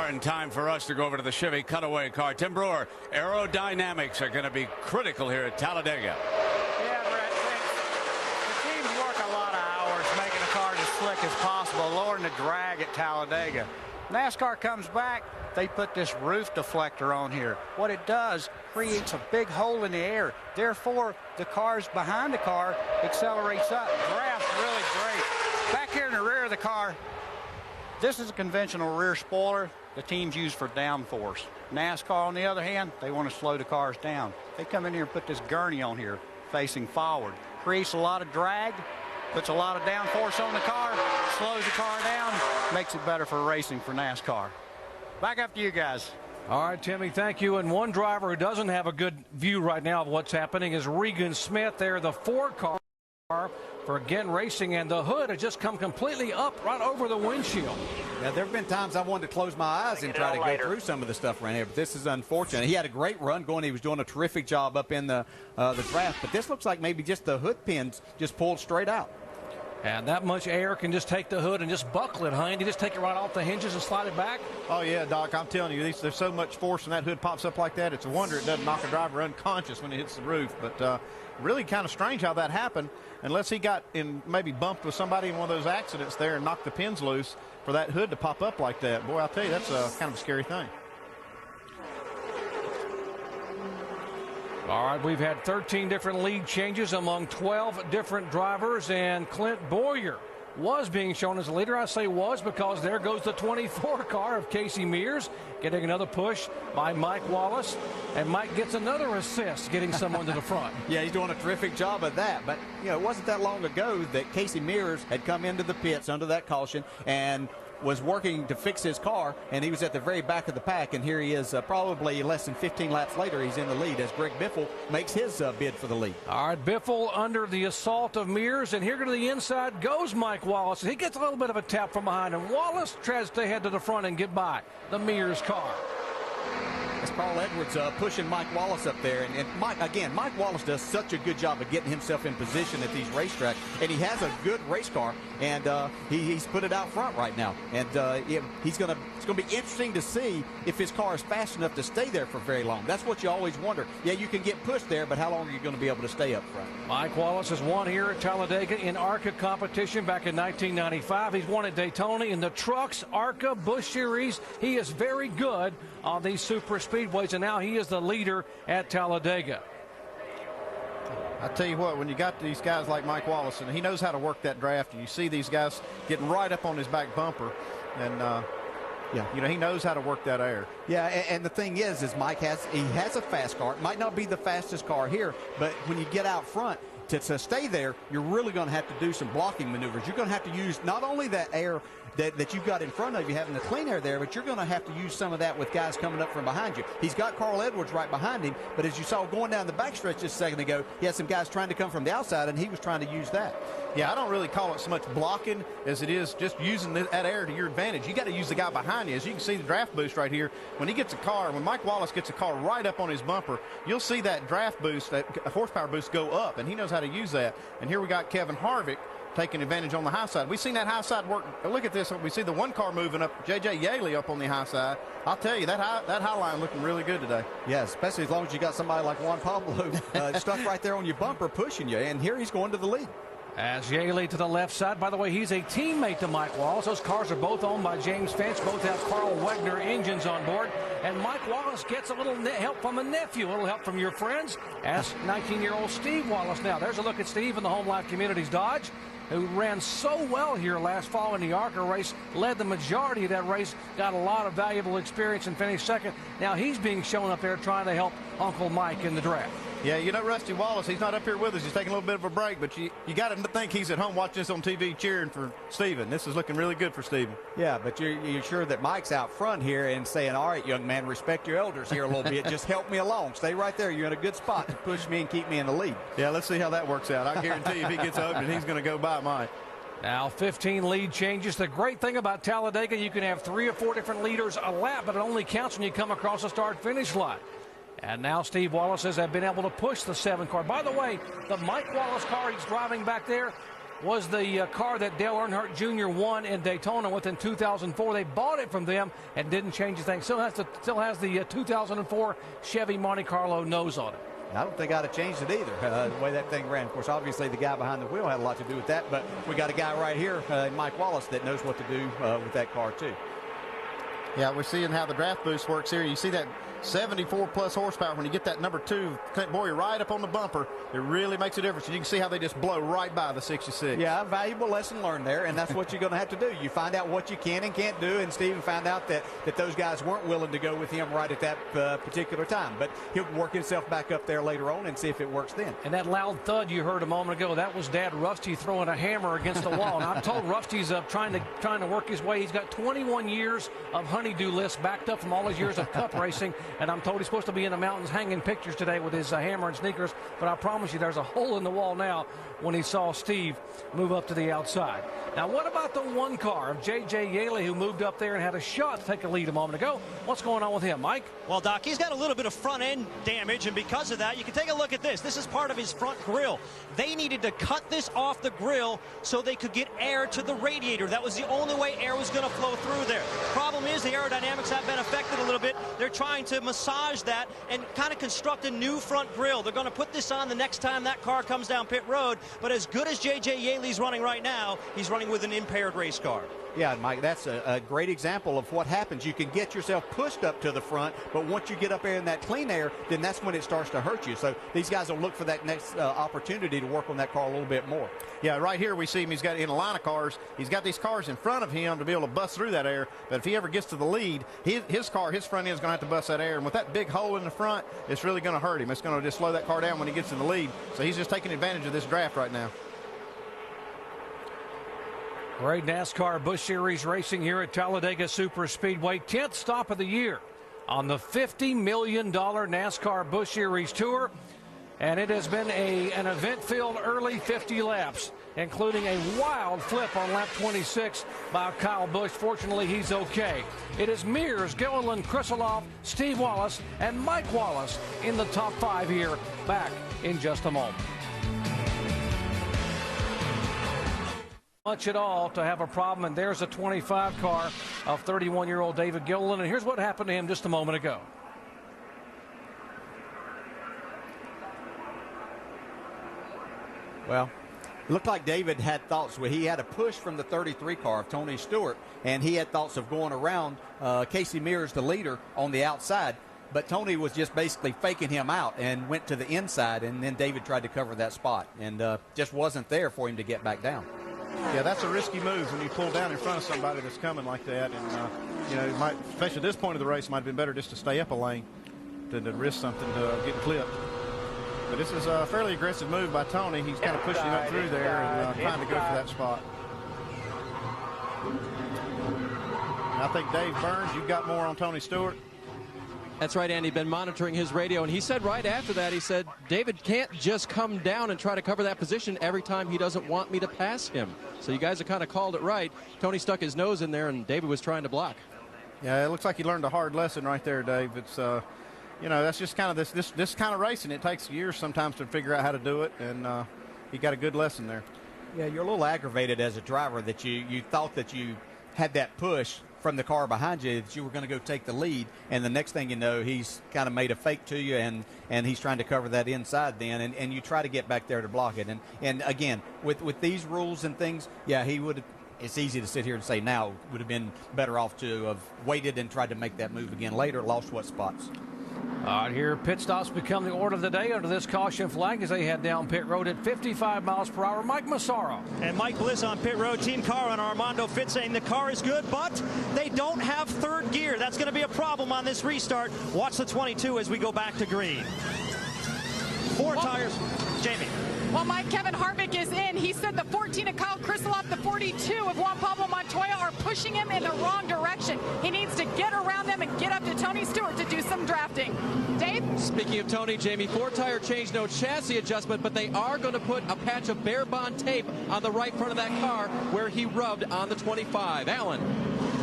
[SPEAKER 3] In time for us to go over to the Chevy cutaway car. Tim Brewer, aerodynamics are going to be critical here at Talladega.
[SPEAKER 22] Yeah, Brett, the teams work a lot of hours making the cars as slick as possible, lowering the drag at Talladega. NASCAR comes back, they put this roof deflector on here. What it does, creates a big hole in the air. Therefore, the cars behind the car accelerates up. Draft's really great. Back here in the rear of the car, this is a conventional rear spoiler the teams use for downforce. NASCAR, on the other hand, they want to slow the cars down. They come in here and put this gurney on here facing forward. Creates a lot of drag, puts a lot of downforce on the car, slows the car down, makes it better for racing for NASCAR. Back up to you guys.
[SPEAKER 17] All right, Timmy, thank you. And one driver who doesn't have a good view right now of what's happening is Regan Smith there, the 4 car for Again Racing, and the hood has just come completely up right over the windshield.
[SPEAKER 13] Yeah, there have been times I wanted to close my eyes and try to go through some of the stuff around here, but this is unfortunate. He had a great run going. He was doing a terrific job up in the draft, but this looks like maybe just the hood pins just pulled straight out.
[SPEAKER 17] And that much air can just take the hood and just buckle it, huh? You just take it right off the hinges and slide it back?
[SPEAKER 12] Oh, yeah, Doc, I'm telling you, there's so much force when that hood pops up like that. It's a wonder it doesn't knock a driver unconscious when it hits the roof. But really kind of strange how that happened, unless he got in, maybe bumped with somebody in one of those accidents there and knocked the pins loose for that hood to pop up like that. Boy, I'll tell you, that's kind of a scary thing.
[SPEAKER 17] All right, we've had 13 different lead changes among 12 different drivers, and Clint Boyer was being shown as a leader. I say was because there goes the 24 car of Casey Mears, getting another push by Mike Wallace, and Mike gets another assist, getting someone to the front.
[SPEAKER 13] Yeah, he's doing a terrific job of that. But, it wasn't that long ago that Casey Mears had come into the pits under that caution and was working to fix his car, and he was at the very back of the pack, and here he is probably less than 15 laps later. He's in the lead as Greg Biffle makes his bid for the lead.
[SPEAKER 17] All right, Biffle under the assault of Mears, and here to the inside goes Mike Wallace. He gets a little bit of a tap from behind, and Wallace tries to head to the front and get by the Mears car.
[SPEAKER 13] That's Carl Edwards pushing Mike Wallace up there. And Mike Wallace does such a good job of getting himself in position at these racetracks. And he has a good race car, and he's put it out front right now. And it's going to be interesting to see if his car is fast enough to stay there for very long. That's what you always wonder. Yeah, you can get pushed there, but how long are you going to be able to stay up front?
[SPEAKER 17] Mike Wallace has won here at Talladega in ARCA competition back in 1995. He's won at Daytona in the Trucks ARCA Busch Series. He is very good on these super speedways, and now he is the leader at Talladega.
[SPEAKER 12] I tell you what, when you got these guys like Mike Wallace, and he knows how to work that draft, and you see these guys getting right up on his back bumper, and he knows how to work that air.
[SPEAKER 13] Yeah, and the thing is Mike has a fast car. It might not be the fastest car here, but when you get out front, to stay there, you're really going to have to do some blocking maneuvers. You're going to have to use not only that air that you've got in front of you, having the clean air there, but you're going to have to use some of that with guys coming up from behind you. He's got Carl Edwards right behind him, but as you saw going down the backstretch just a second ago, he had some guys trying to come from the outside, and he was trying to use that.
[SPEAKER 12] Yeah, I don't really call it so much blocking as it is just using that air to your advantage. You got to use the guy behind you. As you can see, the draft boost right here, when he gets a car, when Mike Wallace gets a car right up on his bumper, you'll see that draft boost, that horsepower boost go up, and he knows how to use that. And here we got Kevin Harvick taking advantage on the high side. We've seen that high side work. Look at this. We see the one car moving up, J.J. Yaley up on the high side. I'll tell you, that high line looking really good today.
[SPEAKER 13] Yeah, especially as long as you got somebody like Juan Pablo stuck right there on your bumper pushing you, and here he's going to the lead.
[SPEAKER 17] As Yaley to the left side. By the way, he's a teammate to Mike Wallace. Those cars are both owned by James Finch. Both have Carl Wegner engines on board. And Mike Wallace gets a little help from a nephew, a little help from your friends. Ask 19-year-old Steve Wallace now. There's a look at Steve in the Home Life Communities Dodge, who ran so well here last fall in the ARCA race, led the majority of that race, got a lot of valuable experience and finished second. Now he's being shown up there trying to help Uncle Mike in the draft.
[SPEAKER 12] Yeah, you know, Rusty Wallace, he's not up here with us. He's taking a little bit of a break, but you got to think he's at home watching this on TV cheering for Steven. This is looking really good for Steven.
[SPEAKER 13] Yeah, but you're sure that Mike's out front here and saying, all right, young man, respect your elders here a little bit. Just help me along. Stay right there. You're in a good spot to push me and keep me in the lead.
[SPEAKER 12] Yeah, let's see how that works out. I guarantee if he gets open, he's going to go by Mike.
[SPEAKER 17] Now 15 lead changes. The great thing about Talladega, you can have 3 or 4 different leaders a lap, but it only counts when you come across the start-finish line. And now Steve Wallace has been able to push the 7 car. By the way, the Mike Wallace car he's driving back there was the car that Dale Earnhardt Jr. won in Daytona with in 2004. They bought it from them and didn't change a thing. Still has the 2004 Chevy Monte Carlo nose on it.
[SPEAKER 13] I don't think I'd have changed it either, the way that thing ran. Of course, obviously the guy behind the wheel had a lot to do with that, but we got a guy right here, Mike Wallace, that knows what to do with that car too.
[SPEAKER 12] Yeah, we're seeing how the draft boost works here. You see that 74-plus horsepower when you get that number 2 Clint Boyer right up on the bumper. It really makes a difference. And you can see how they just blow right by the 66.
[SPEAKER 13] Yeah, valuable lesson learned there, and that's what you're going to have to do. You find out what you can and can't do, and Steven found out that those guys weren't willing to go with him right at that particular time. But he'll work himself back up there later on and see if it works then.
[SPEAKER 17] And that loud thud you heard a moment ago, that was Dad Rusty throwing a hammer against the wall. And I'm told Rusty's trying to work his way. He's got 21 years of honeydew list backed up from all his years of cup racing. And I'm told he's supposed to be in the mountains hanging pictures today with his hammer and sneakers. But I promise you there's a hole in the wall now when he saw Steve move up to the outside. Now, what about the 1 car of J.J. Yaley, who moved up there and had a shot to take a lead a moment ago? What's going on with him, Mike?
[SPEAKER 7] Well, Doc, he's got a little bit of front-end damage, and because of that, you can take a look at this. This is part of his front grille. They needed to cut this off the grille so they could get air to the radiator. That was the only way air was going to flow through there. Problem is, the aerodynamics have been affected a little bit. They're trying to massage that and kind of construct a new front grille. They're going to put this on the next time that car comes down pit road, but as good as J.J. Yaley's running right now, he's running with an impaired race car.
[SPEAKER 13] Yeah, Mike, that's a great example of what happens. You can get yourself pushed up to the front, but once you get up there in that clean air, then that's when it starts to hurt you. So these guys will look for that next opportunity to work on that car a little bit more.
[SPEAKER 12] Yeah, right here we see him. He's got in a line of cars. He's got these cars in front of him to be able to bust through that air. But if he ever gets to the lead, his car, his front end is going to have to bust that air. And with that big hole in the front, it's really going to hurt him. It's going to just slow that car down when he gets in the lead. So he's just taking advantage of this draft right now.
[SPEAKER 17] Great NASCAR Busch Series racing here at Talladega Superspeedway. 10th stop of the year on the $50 million NASCAR Busch Series Tour. And it has been an event-filled early 50 laps, including a wild flip on lap 26 by Kyle Busch. Fortunately, he's okay. It is Mears, Gilliland, Krisolov, Steve Wallace, and Mike Wallace in the top 5 here. Back in just a moment. Much at all to have a problem, and there's a 25 car of 31-year-old David Gilliland, and here's what happened to him just a moment ago.
[SPEAKER 13] Well, it looked like David had thoughts. He had a push from the 33 car of Tony Stewart, and he had thoughts of going around Casey Mears, the leader, on the outside. But Tony was just basically faking him out and went to the inside, and then David tried to cover that spot and just wasn't there for him to get back down.
[SPEAKER 12] Yeah, that's a risky move when you pull down in front of somebody that's coming like that. And, you know, it might, especially at this point of the race, it might have been better just to stay up a lane than to risk something getting clipped. But this is a fairly aggressive move by Tony. He's kind of pushing him up through there and trying to go for that spot. And I think Dave Burns, you've got more on Tony Stewart.
[SPEAKER 8] That's right, Andy. Been monitoring his radio, and he said right after that, he said, David can't just come down and try to cover that position every time he doesn't want me to pass him. So you guys have kind of called it right. Tony stuck his nose in there, and David was trying to block.
[SPEAKER 12] Yeah, it looks like he learned a hard lesson right there, Dave. It's, you know, that's just kind of this kind of racing. It takes years sometimes to figure out how to do it, and he got a good lesson there.
[SPEAKER 13] Yeah, you're a little aggravated as a driver that you thought that you had that push from the car behind you, that you were going to go take the lead, and the next thing you know, he's kind of made a fake to you, and he's trying to cover that inside then, and you try to get back there to block it. And again, with these rules and things, yeah, he would. It's easy to sit here and say now would have been better off to have waited and tried to make that move again later. Lost what spots?
[SPEAKER 17] All right, here pit stops become the order of the day under this caution flag as they head down pit road at 55 miles per hour. Mike Massaro.
[SPEAKER 7] And Mike Bliss on pit road. Team car on Armando Fitz saying the car is good, but they don't have third gear. That's going to be a problem on this restart. Watch the 22 as we go back to green. Four tires. Jamie.
[SPEAKER 1] Well, Mike, Kevin Harvick is in. He said the 14 of Kyle Krisiloff, the 42 of Juan Pablo Montoya are pushing him in the wrong direction. He needs to get around them and get up to Tony Stewart to do some drafting. Dave?
[SPEAKER 8] Speaking of Tony, Jamie, 4-tire change, no chassis adjustment, but they are going to put a patch of bare bond tape on the right front of that car where he rubbed on the 25. Alan.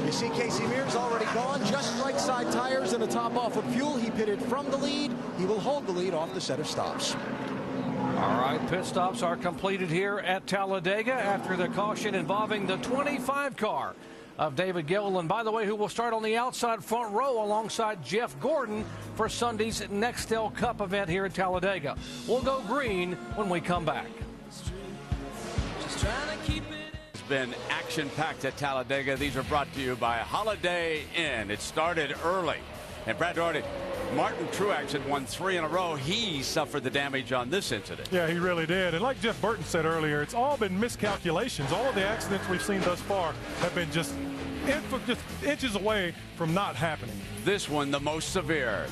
[SPEAKER 6] You see Casey Mears already gone, just right side tires and a top off of fuel. He pitted from the lead. He will hold the lead off the set of stops.
[SPEAKER 17] All right, pit stops are completed here at Talladega after the caution involving the 25 car of David Gill. And by the way, who will start on the outside front row alongside Jeff Gordon for Sunday's Nextel Cup event here at Talladega. We'll go green when we come back.
[SPEAKER 3] It's been action-packed at Talladega. These are brought to you by Holiday Inn. It started early. And Brad Doherty, Martin Truex had won 3 in a row. He suffered the damage on this incident.
[SPEAKER 11] Yeah, he really did. And like Jeff Burton said earlier, it's all been miscalculations. All of the accidents we've seen thus far have been just inches away from not happening.
[SPEAKER 3] This one, the most severe.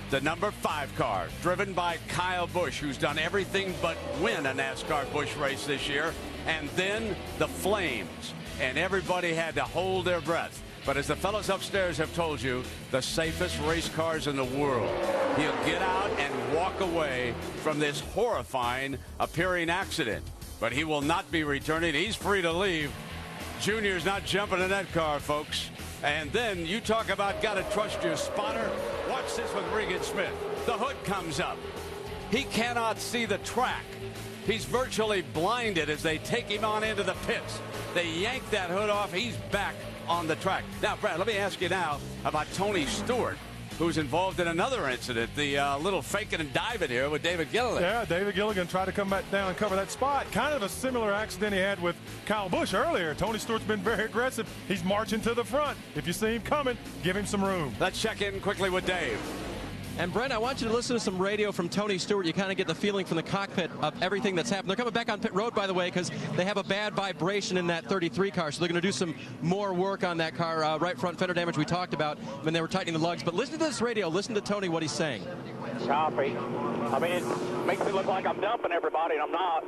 [SPEAKER 3] The number 5 car, driven by Kyle Busch, who's done everything but win a NASCAR Busch race this year. And then the flames. And everybody had to hold their breath. But as the fellows upstairs have told you, the safest race cars in the world. He'll get out and walk away from this horrifying appearing accident. But he will not be returning. He's free to leave. Junior's not jumping in that car, folks. And then you talk about got to trust your spotter. Watch this with Regan Smith. The hood comes up. He cannot see the track. He's virtually blinded as they take him on into the pits. They yank that hood off. He's back on the track. Now, Brad, let me ask you now about Tony Stewart, who's involved in another incident, the little faking and diving here with David Gilligan.
[SPEAKER 11] Yeah, David Gilligan tried to come back down and cover that spot. Kind of a similar accident he had with Kyle Busch earlier. Tony Stewart's been very aggressive. He's marching to the front. If you see him coming, give him some room.
[SPEAKER 3] Let's check in quickly with Dave.
[SPEAKER 8] And Brent, I want you to listen to some radio from Tony Stewart. You kind of get the feeling from the cockpit of everything that's happened. They're coming back on pit road, by the way, because they have a bad vibration in that 33 car. So they're going to do some more work on that car. Right front fender damage we talked about when they were tightening the lugs. But listen to this radio. Listen to Tony, what he's saying.
[SPEAKER 10] Copy. I mean, it makes me look like I'm dumping everybody, and I'm not.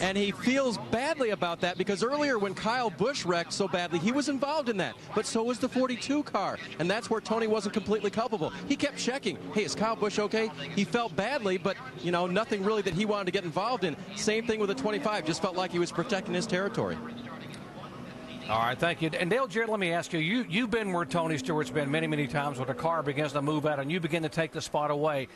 [SPEAKER 8] And he feels badly about that because earlier when Kyle Busch wrecked so badly, he was involved in that. But so was the 42 car. And that's where Tony wasn't completely culpable. He kept checking. Hey, is Kyle Busch okay? He felt badly, but, you know, nothing really that he wanted to get involved in. Same thing with the 25. Just felt like he was protecting his territory.
[SPEAKER 17] All right, thank you. And Dale Jarrett, let me ask you, you've been where Tony Stewart's been many, many times when a car begins to move out and you begin to take the spot away.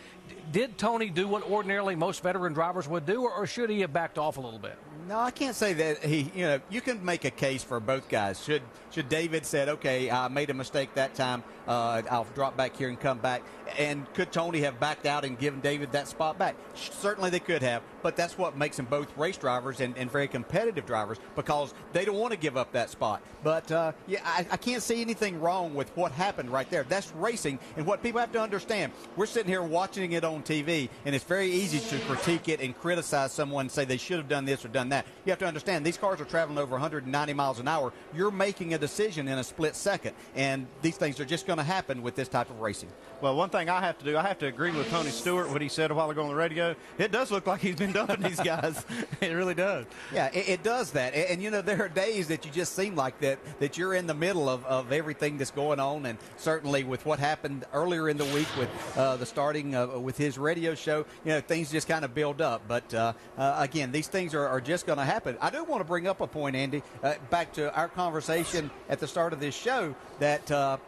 [SPEAKER 17] Did Tony do what ordinarily most veteran drivers would do, or should he have backed off a little bit?
[SPEAKER 13] No, I can't say that he, you know, you can make a case for both guys. Should David said, okay, I made a mistake that time, I'll drop back here and come back. And could Tony have backed out and given David that spot back? Certainly they could have, but that's what makes them both race drivers and very competitive drivers, because they don't want to give up that spot. spot. But, yeah, I can't see anything wrong with what happened right there. That's racing, and what people have to understand, we're sitting here watching it on TV, and it's very easy to critique it and criticize someone and say they should have done this or done that. You have to understand, these cars are traveling over 190 miles an hour. You're making a decision in a split second, and these things are just going to happen with this type of racing.
[SPEAKER 12] Well, one thing I have to do, I have to agree with Tony Stewart, what he said a while ago on the radio. It does look like he's been dumping these guys. It really does.
[SPEAKER 13] Yeah, it does that. And, you know, there are days that you just seem like that you're in the middle of everything that's going on, and certainly with what happened earlier in the week with the starting with his radio show, you know, things just kind of build up. But, again, these things are just going to happen. I do want to bring up a point, Andy, back to our conversation at the start of this show, that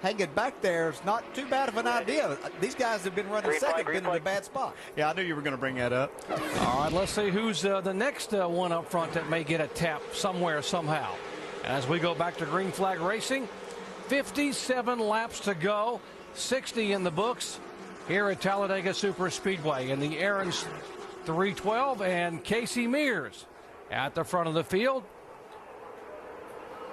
[SPEAKER 13] hanging back there is not too bad of an idea. These guys have been running second, been in a bad spot.
[SPEAKER 12] Yeah, I knew you were going to bring that up.
[SPEAKER 17] All right, let's see who's the next one up front that may get a tap somewhere, somehow. As we go back to green flag racing, 57 laps to go, 60 in the books here at Talladega Superspeedway. In the Aaron's 312 and Casey Mears at the front of the field.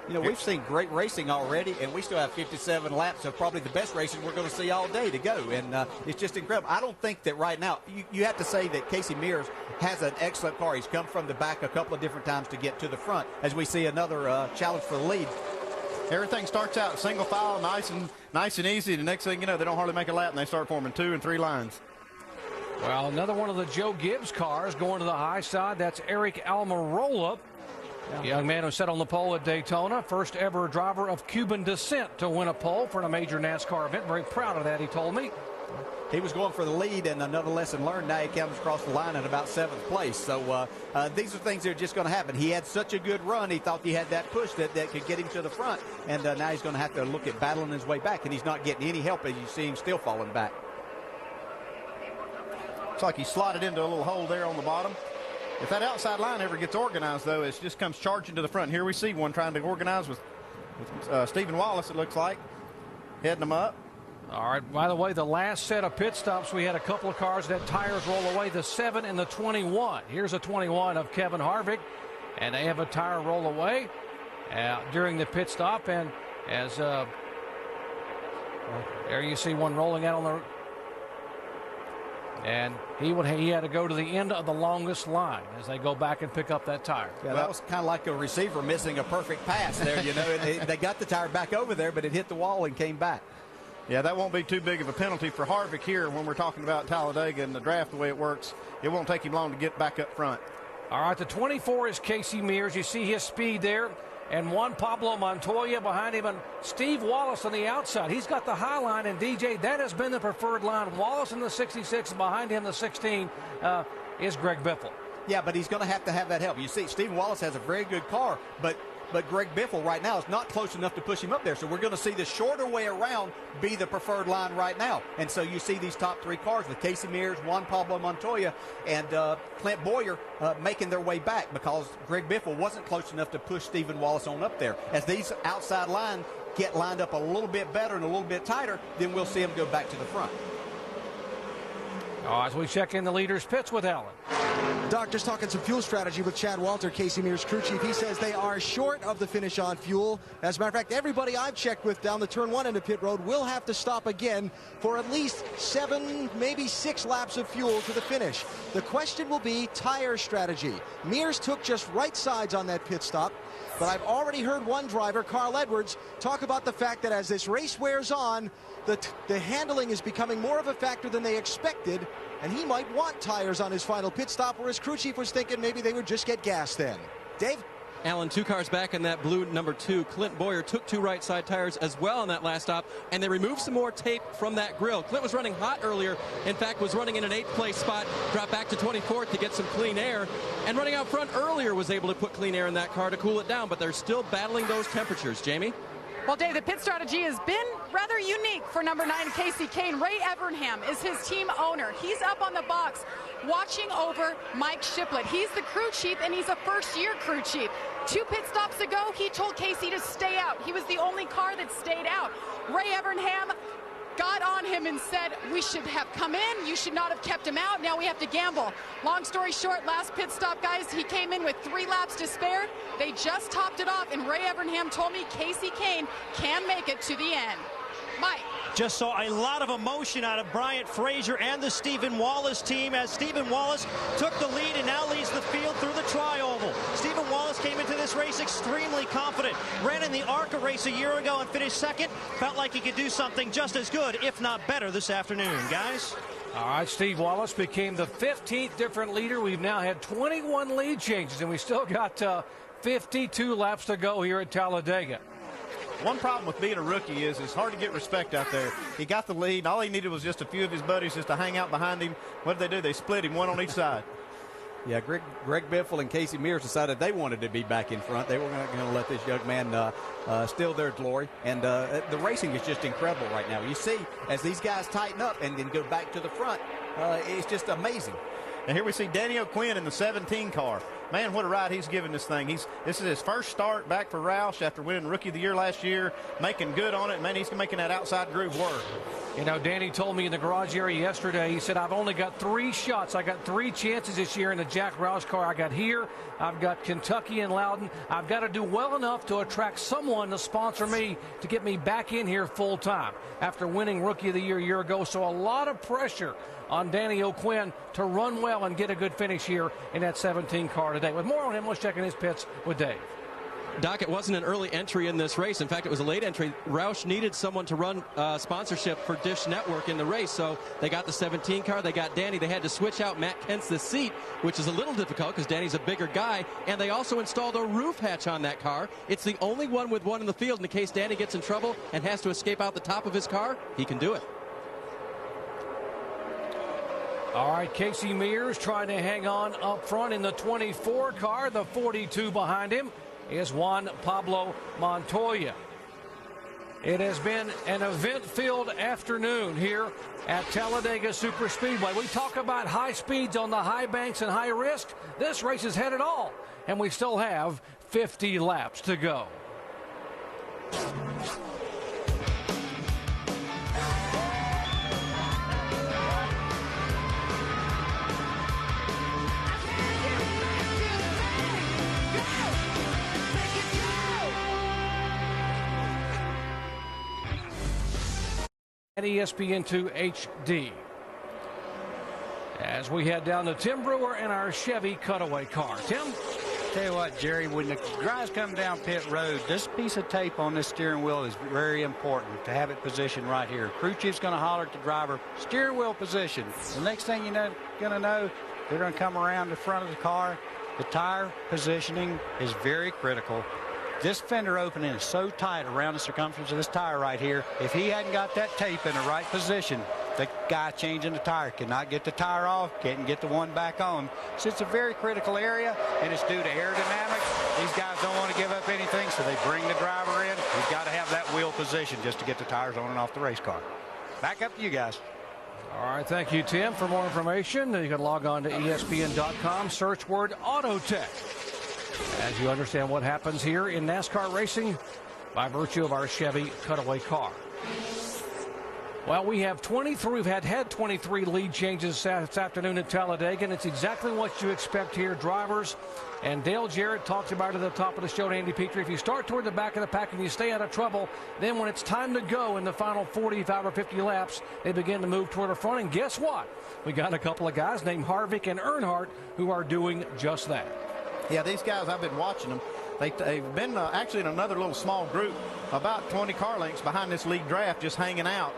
[SPEAKER 13] You know, we've seen great racing already, and we still have 57 laps of probably the best racing we're going to see all day to go. And it's just incredible. I don't think that right now, you have to say that Casey Mears has an excellent car. He's come from the back a couple of different times to get to the front as we see another challenge for the lead.
[SPEAKER 12] Everything starts out single file, nice and easy. The next thing you know, they don't hardly make a lap, and they start forming 2 and 3 lines.
[SPEAKER 17] Well, another one of the Joe Gibbs cars going to the high side. That's Eric Almirola. The young man who sat on the pole at Daytona, first ever driver of Cuban descent to win a pole for a major NASCAR event. Very proud of that, he told me.
[SPEAKER 13] He was going for the lead, and another lesson learned. Now he comes across the line at about 7th place. So these are things that are just going to happen. He had such a good run. He thought he had that push that could get him to the front. And now he's going to have to look at battling his way back, and he's not getting any help as you see him still falling back.
[SPEAKER 12] It's like he slotted into a little hole there on the bottom. If that outside line ever gets organized, though, it just comes charging to the front. Here we see one trying to organize with Stephen Wallace, it looks like, heading them up.
[SPEAKER 17] All right, by the way, the last set of pit stops, we had a couple of cars that tires roll away, the 7 and the 21. Here's a 21 of Kevin Harvick, and they have a tire roll away during the pit stop. And as there you see one rolling out on the... And he had to go to the end of the longest line as they go back and pick up that tire.
[SPEAKER 13] Yeah, that was kind of like a receiver missing a perfect pass there, you know. They got the tire back over there, but it hit the wall and came back.
[SPEAKER 12] Yeah, that won't be too big of a penalty for Harvick here when we're talking about Talladega and the draft the way it works. It won't take him long to get back up front.
[SPEAKER 17] All right, the 24 is Casey Mears. You see his speed there. And Juan Pablo Montoya behind him, and Steve Wallace on the outside. He's got the high line, and DJ, that has been the preferred line. Wallace in the 66, behind him the 16 is Greg Biffle.
[SPEAKER 13] Yeah, but he's going to have that help. You see, Steve Wallace has a very good car, but Greg Biffle right now is not close enough to push him up there. So we're going to see the shorter way around be the preferred line right now. And so you see these top 3 cars with Casey Mears, Juan Pablo Montoya, and Clint Boyer making their way back because Greg Biffle wasn't close enough to push Stephen Wallace on up there. As these outside lines get lined up a little bit better and a little bit tighter, then we'll see them go back to the front.
[SPEAKER 17] As we check in the leaders' pits with Alan.
[SPEAKER 6] Doctor's talking some fuel strategy with Chad Walter, Casey Mears' crew chief. He says they are short of the finish on fuel. As a matter of fact, everybody I've checked with down the turn 1 into pit road will have to stop again for at least 7, maybe 6 laps of fuel to the finish. The question will be tire strategy. Mears took just right sides on that pit stop. But I've already heard one driver, Carl Edwards, talk about the fact that as this race wears on, the handling is becoming more of a factor than they expected, and he might want tires on his final pit stop, where his crew chief was thinking maybe they would just get gas then. Dave?
[SPEAKER 8] Alan, 2 cars back in that blue number 2. Clint Boyer took 2 right side tires as well on that last stop, and they removed some more tape from that grill. Clint was running hot earlier. In fact, was running in an 8th place spot, dropped back to 24th to get some clean air, and running out front earlier was able to put clean air in that car to cool it down, but they're still battling those temperatures. Jamie?
[SPEAKER 1] Well, Dave, the pit strategy has been rather unique for number 9, Casey Kane. Ray Evernham is his team owner. He's up on the box watching over Mike Shiplett. He's the crew chief, and he's a first-year crew chief. 2 pit stops ago, he told Casey to stay out. He was the only car that stayed out. Ray Evernham got on him and said, we should have come in, you should not have kept him out, now we have to gamble. Long story short, last pit stop, guys, he came in with 3 laps to spare. They just topped it off, and Ray Evernham told me Kasey Kahne can make it to the end. Mike.
[SPEAKER 7] Just saw a lot of emotion out of Bryant Frazier and the Stephen Wallace team as Stephen Wallace took the lead and now leads the field through the tri-oval. Stephen Wallace came into this race extremely confident. Ran in the ARCA race a year ago and finished second. Felt like he could do something just as good, if not better, this afternoon. Guys?
[SPEAKER 17] All right, Steve Wallace became the 15th different leader. We've now had 21 lead changes, and we still got 52 laps to go here at Talladega.
[SPEAKER 12] One problem with being a rookie is it's hard to get respect out there. He got the lead. All he needed was just a few of his buddies just to hang out behind him. What did they do? They split him, one on each side.
[SPEAKER 13] Yeah, Greg Biffle and Casey Mears decided they wanted to be back in front. They were not going to let this young man steal their glory. And the racing is just incredible right now. You see, as these guys tighten up and then go back to the front, it's just amazing.
[SPEAKER 12] And here we see Danny O'Quinn in the 17 car. Man, what a ride he's given this thing. This is his first start back for Roush after winning Rookie of the Year last year, making good on it. Man, he's making that outside groove work.
[SPEAKER 17] You know, Danny told me in the garage area yesterday, he said, I've only got 3 shots. I got 3 chances this year in the Jack Roush car. I got here, I've got Kentucky and Loudon. I've got to do well enough to attract someone to sponsor me to get me back in here full time after winning Rookie of the Year a year ago. So a lot of pressure on Danny O'Quinn to run well and get a good finish here in that 17 car today. With more on him, let's check in his pits with Dave.
[SPEAKER 8] Doc, it wasn't an early entry in this race. In fact, it was a late entry. Roush needed someone to run sponsorship for Dish Network in the race, so they got the 17 car. They got Danny. They had to switch out Matt Kentz's seat, which is a little difficult because Danny's a bigger guy, and they also installed a roof hatch on that car. It's the only one with one in the field. In case Danny gets in trouble and has to escape out the top of his car, he can do it.
[SPEAKER 17] All right, Casey Mears trying to hang on up front in the 24 car. The 42 behind him is Juan Pablo Montoya. It has been an event-filled afternoon here at Talladega Superspeedway. We talk about high speeds on the high banks and high risk. This race has had it all, and we still have 50 laps to go. At ESPN2 HD as we head down to Tim Brewer and our Chevy cutaway car. Tim?
[SPEAKER 22] Tell you what, Jerry, when the guys come down pit road, this piece of tape on this steering wheel is very important to have it positioned right here. Crew chief's going to holler at the driver, steering wheel position. The next thing you're going to know, they're going to come around the front of the car. The tire positioning is very critical. This fender opening is so tight around the circumference of this tire right here. If he hadn't got that tape in the right position, the guy changing the tire cannot get the tire off, can't get the one back on. So it's a very critical area, and it's due to aerodynamics. These guys don't want to give up anything, so they bring the driver in. He's got to have that wheel position just to get the tires on and off the race car. Back up to you guys.
[SPEAKER 17] All right, thank you, Tim. For more information, you can log on to ESPN.com, search word Autotech, as you understand what happens here in NASCAR racing by virtue of our Chevy cutaway car. Well, we have 23. We've had 23 lead changes this afternoon at Talladega, and it's exactly what you expect here. Drivers, and Dale Jarrett talked about it at the top of the show, Andy Petrie. If you start toward the back of the pack and you stay out of trouble, then when it's time to go in the final 45 or 50 laps, they begin to move toward the front. And guess what? We got a couple of guys named Harvick and Earnhardt who are doing just that.
[SPEAKER 12] Yeah, these guys, I've been watching them. They've been actually in another little small group, about 20 car lengths behind this league draft, just hanging out.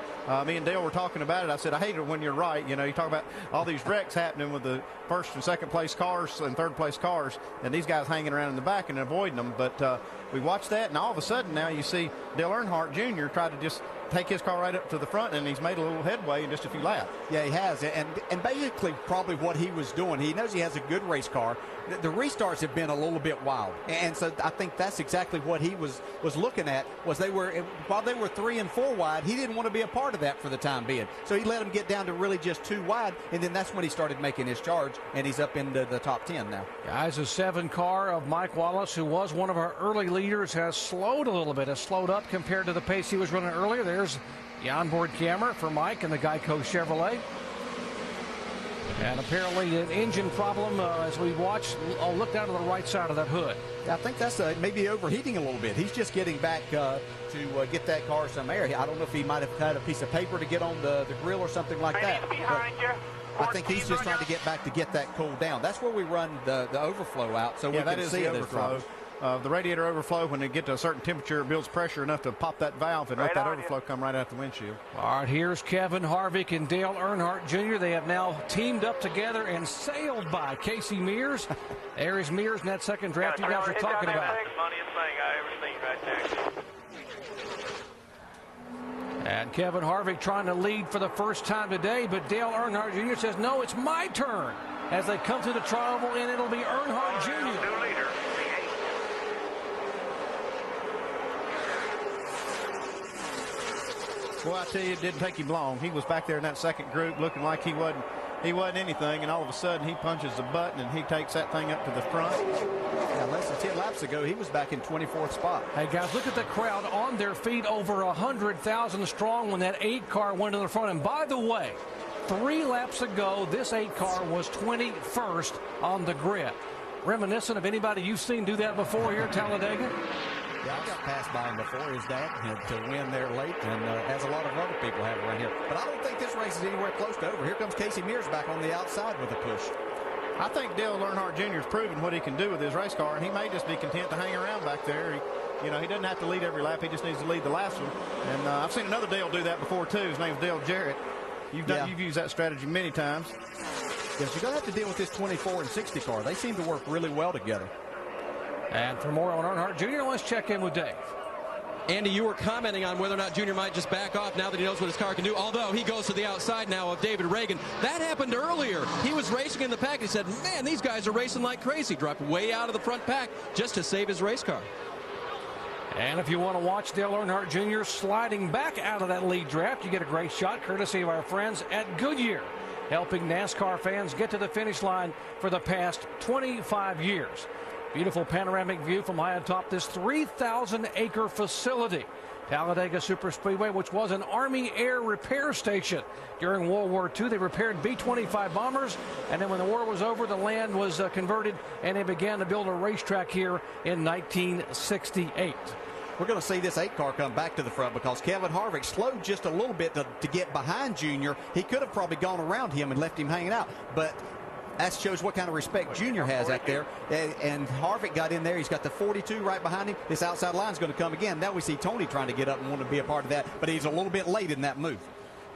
[SPEAKER 12] Me and Dale were talking about it. I said, I hate it when you're right. You know, you talk about all these wrecks happening with the first and second place cars and third place cars, and these guys hanging around in the back and avoiding them. But we watched that, and all of a sudden now you see Dale Earnhardt Jr. try to just take his car right up to the front, and he's made a little headway in just a few laps.
[SPEAKER 13] Yeah, he has, and basically probably what he was doing, he knows he has a good race car. The restarts have been a little bit wild, and so I think that's exactly what he was looking at. Was while they were 3 and 4 wide, he didn't want to be a part of that for the time being. So he let them get down to really just 2 wide, and then that's when he started making his charge, and he's up into the top 10 now.
[SPEAKER 17] Guys, a 7 car of Mike Wallace, who was one of our early leaders, has slowed a little bit, has slowed up compared to the pace he was running earlier. There's the onboard camera for Mike and the Geico Chevrolet. And apparently an engine problem as we watch. I'll look down to the right side of that hood.
[SPEAKER 13] Yeah, I think that's maybe overheating a little bit. He's just getting back to get that car some air. I don't know if he might have had a piece of paper to get on the grill or something like that. I think he's just trying to get back to get that cooled down. That's where we run the overflow out, so we can see
[SPEAKER 12] the overflow. The radiator overflow, when they get to a certain temperature, it builds pressure enough to pop that valve and let that overflow come right out the windshield.
[SPEAKER 17] All right, here's Kevin Harvick and Dale Earnhardt Jr. They have now teamed up together and sailed by Casey Mears. There is Mears in that second draft you guys are talking about.
[SPEAKER 10] Funniest thing I ever seen right there.
[SPEAKER 17] And Kevin Harvick trying to lead for the first time today, but Dale Earnhardt Jr. says, no, it's my turn as they come to the tri-oval, and it'll be Earnhardt Jr.
[SPEAKER 12] Well, I tell you, it didn't take him long. He was back there in that second group looking like he wasn't anything, and all of a sudden he punches the button and he takes that thing up to the front.
[SPEAKER 13] Yeah, less than 10 laps ago, he was back in 24th spot.
[SPEAKER 17] Hey, guys, look at the crowd on their feet, over 100,000 strong when that 8 car went to the front. And by the way, 3 laps ago, this 8 car was 21st on the grid. Reminiscent of anybody you've seen do that before here at Talladega?
[SPEAKER 13] Yeah, I got passed by him before, his dad, to win there late, and as a lot of other people have around here. But I don't think this race is anywhere close to over. Here comes Casey Mears back on the outside with a push.
[SPEAKER 12] I think Dale Earnhardt Jr. has proven what he can do with his race car, and he may just be content to hang around back there. He doesn't have to lead every lap. He just needs to lead the last one. And I've seen another Dale do that before, too. His name's Dale Jarrett. You've used that strategy many times.
[SPEAKER 13] Yes, you're going to have to deal with this 24 and 60 car. They seem to work really well together.
[SPEAKER 17] And for more on Earnhardt Jr., let's check in with Dave.
[SPEAKER 8] Andy, you were commenting on whether or not Junior might just back off now that he knows what his car can do, although he goes to the outside now of David Reagan. That happened earlier. He was racing in the pack. He said, man, these guys are racing like crazy. Dropped way out of the front pack just to save his race car.
[SPEAKER 17] And if you want to watch Dale Earnhardt Jr. sliding back out of that lead draft, you get a great shot courtesy of our friends at Goodyear, helping NASCAR fans get to the finish line for the past 25 years. Beautiful panoramic view from high atop this 3,000-acre facility. Talladega Superspeedway, which was an Army air repair station during World War II. They repaired B-25 bombers, and then when the war was over, the land was converted, and they began to build a racetrack here in 1968.
[SPEAKER 13] We're going to see this 8 car come back to the front because Kevin Harvick slowed just a little bit to get behind Junior. He could have probably gone around him and left him hanging out, but that shows what kind of respect Junior has out there. And Harvick got in there. He's got the 42 right behind him. This outside line is going to come again. Now we see Tony trying to get up and want to be a part of that, but he's a little bit late in that move.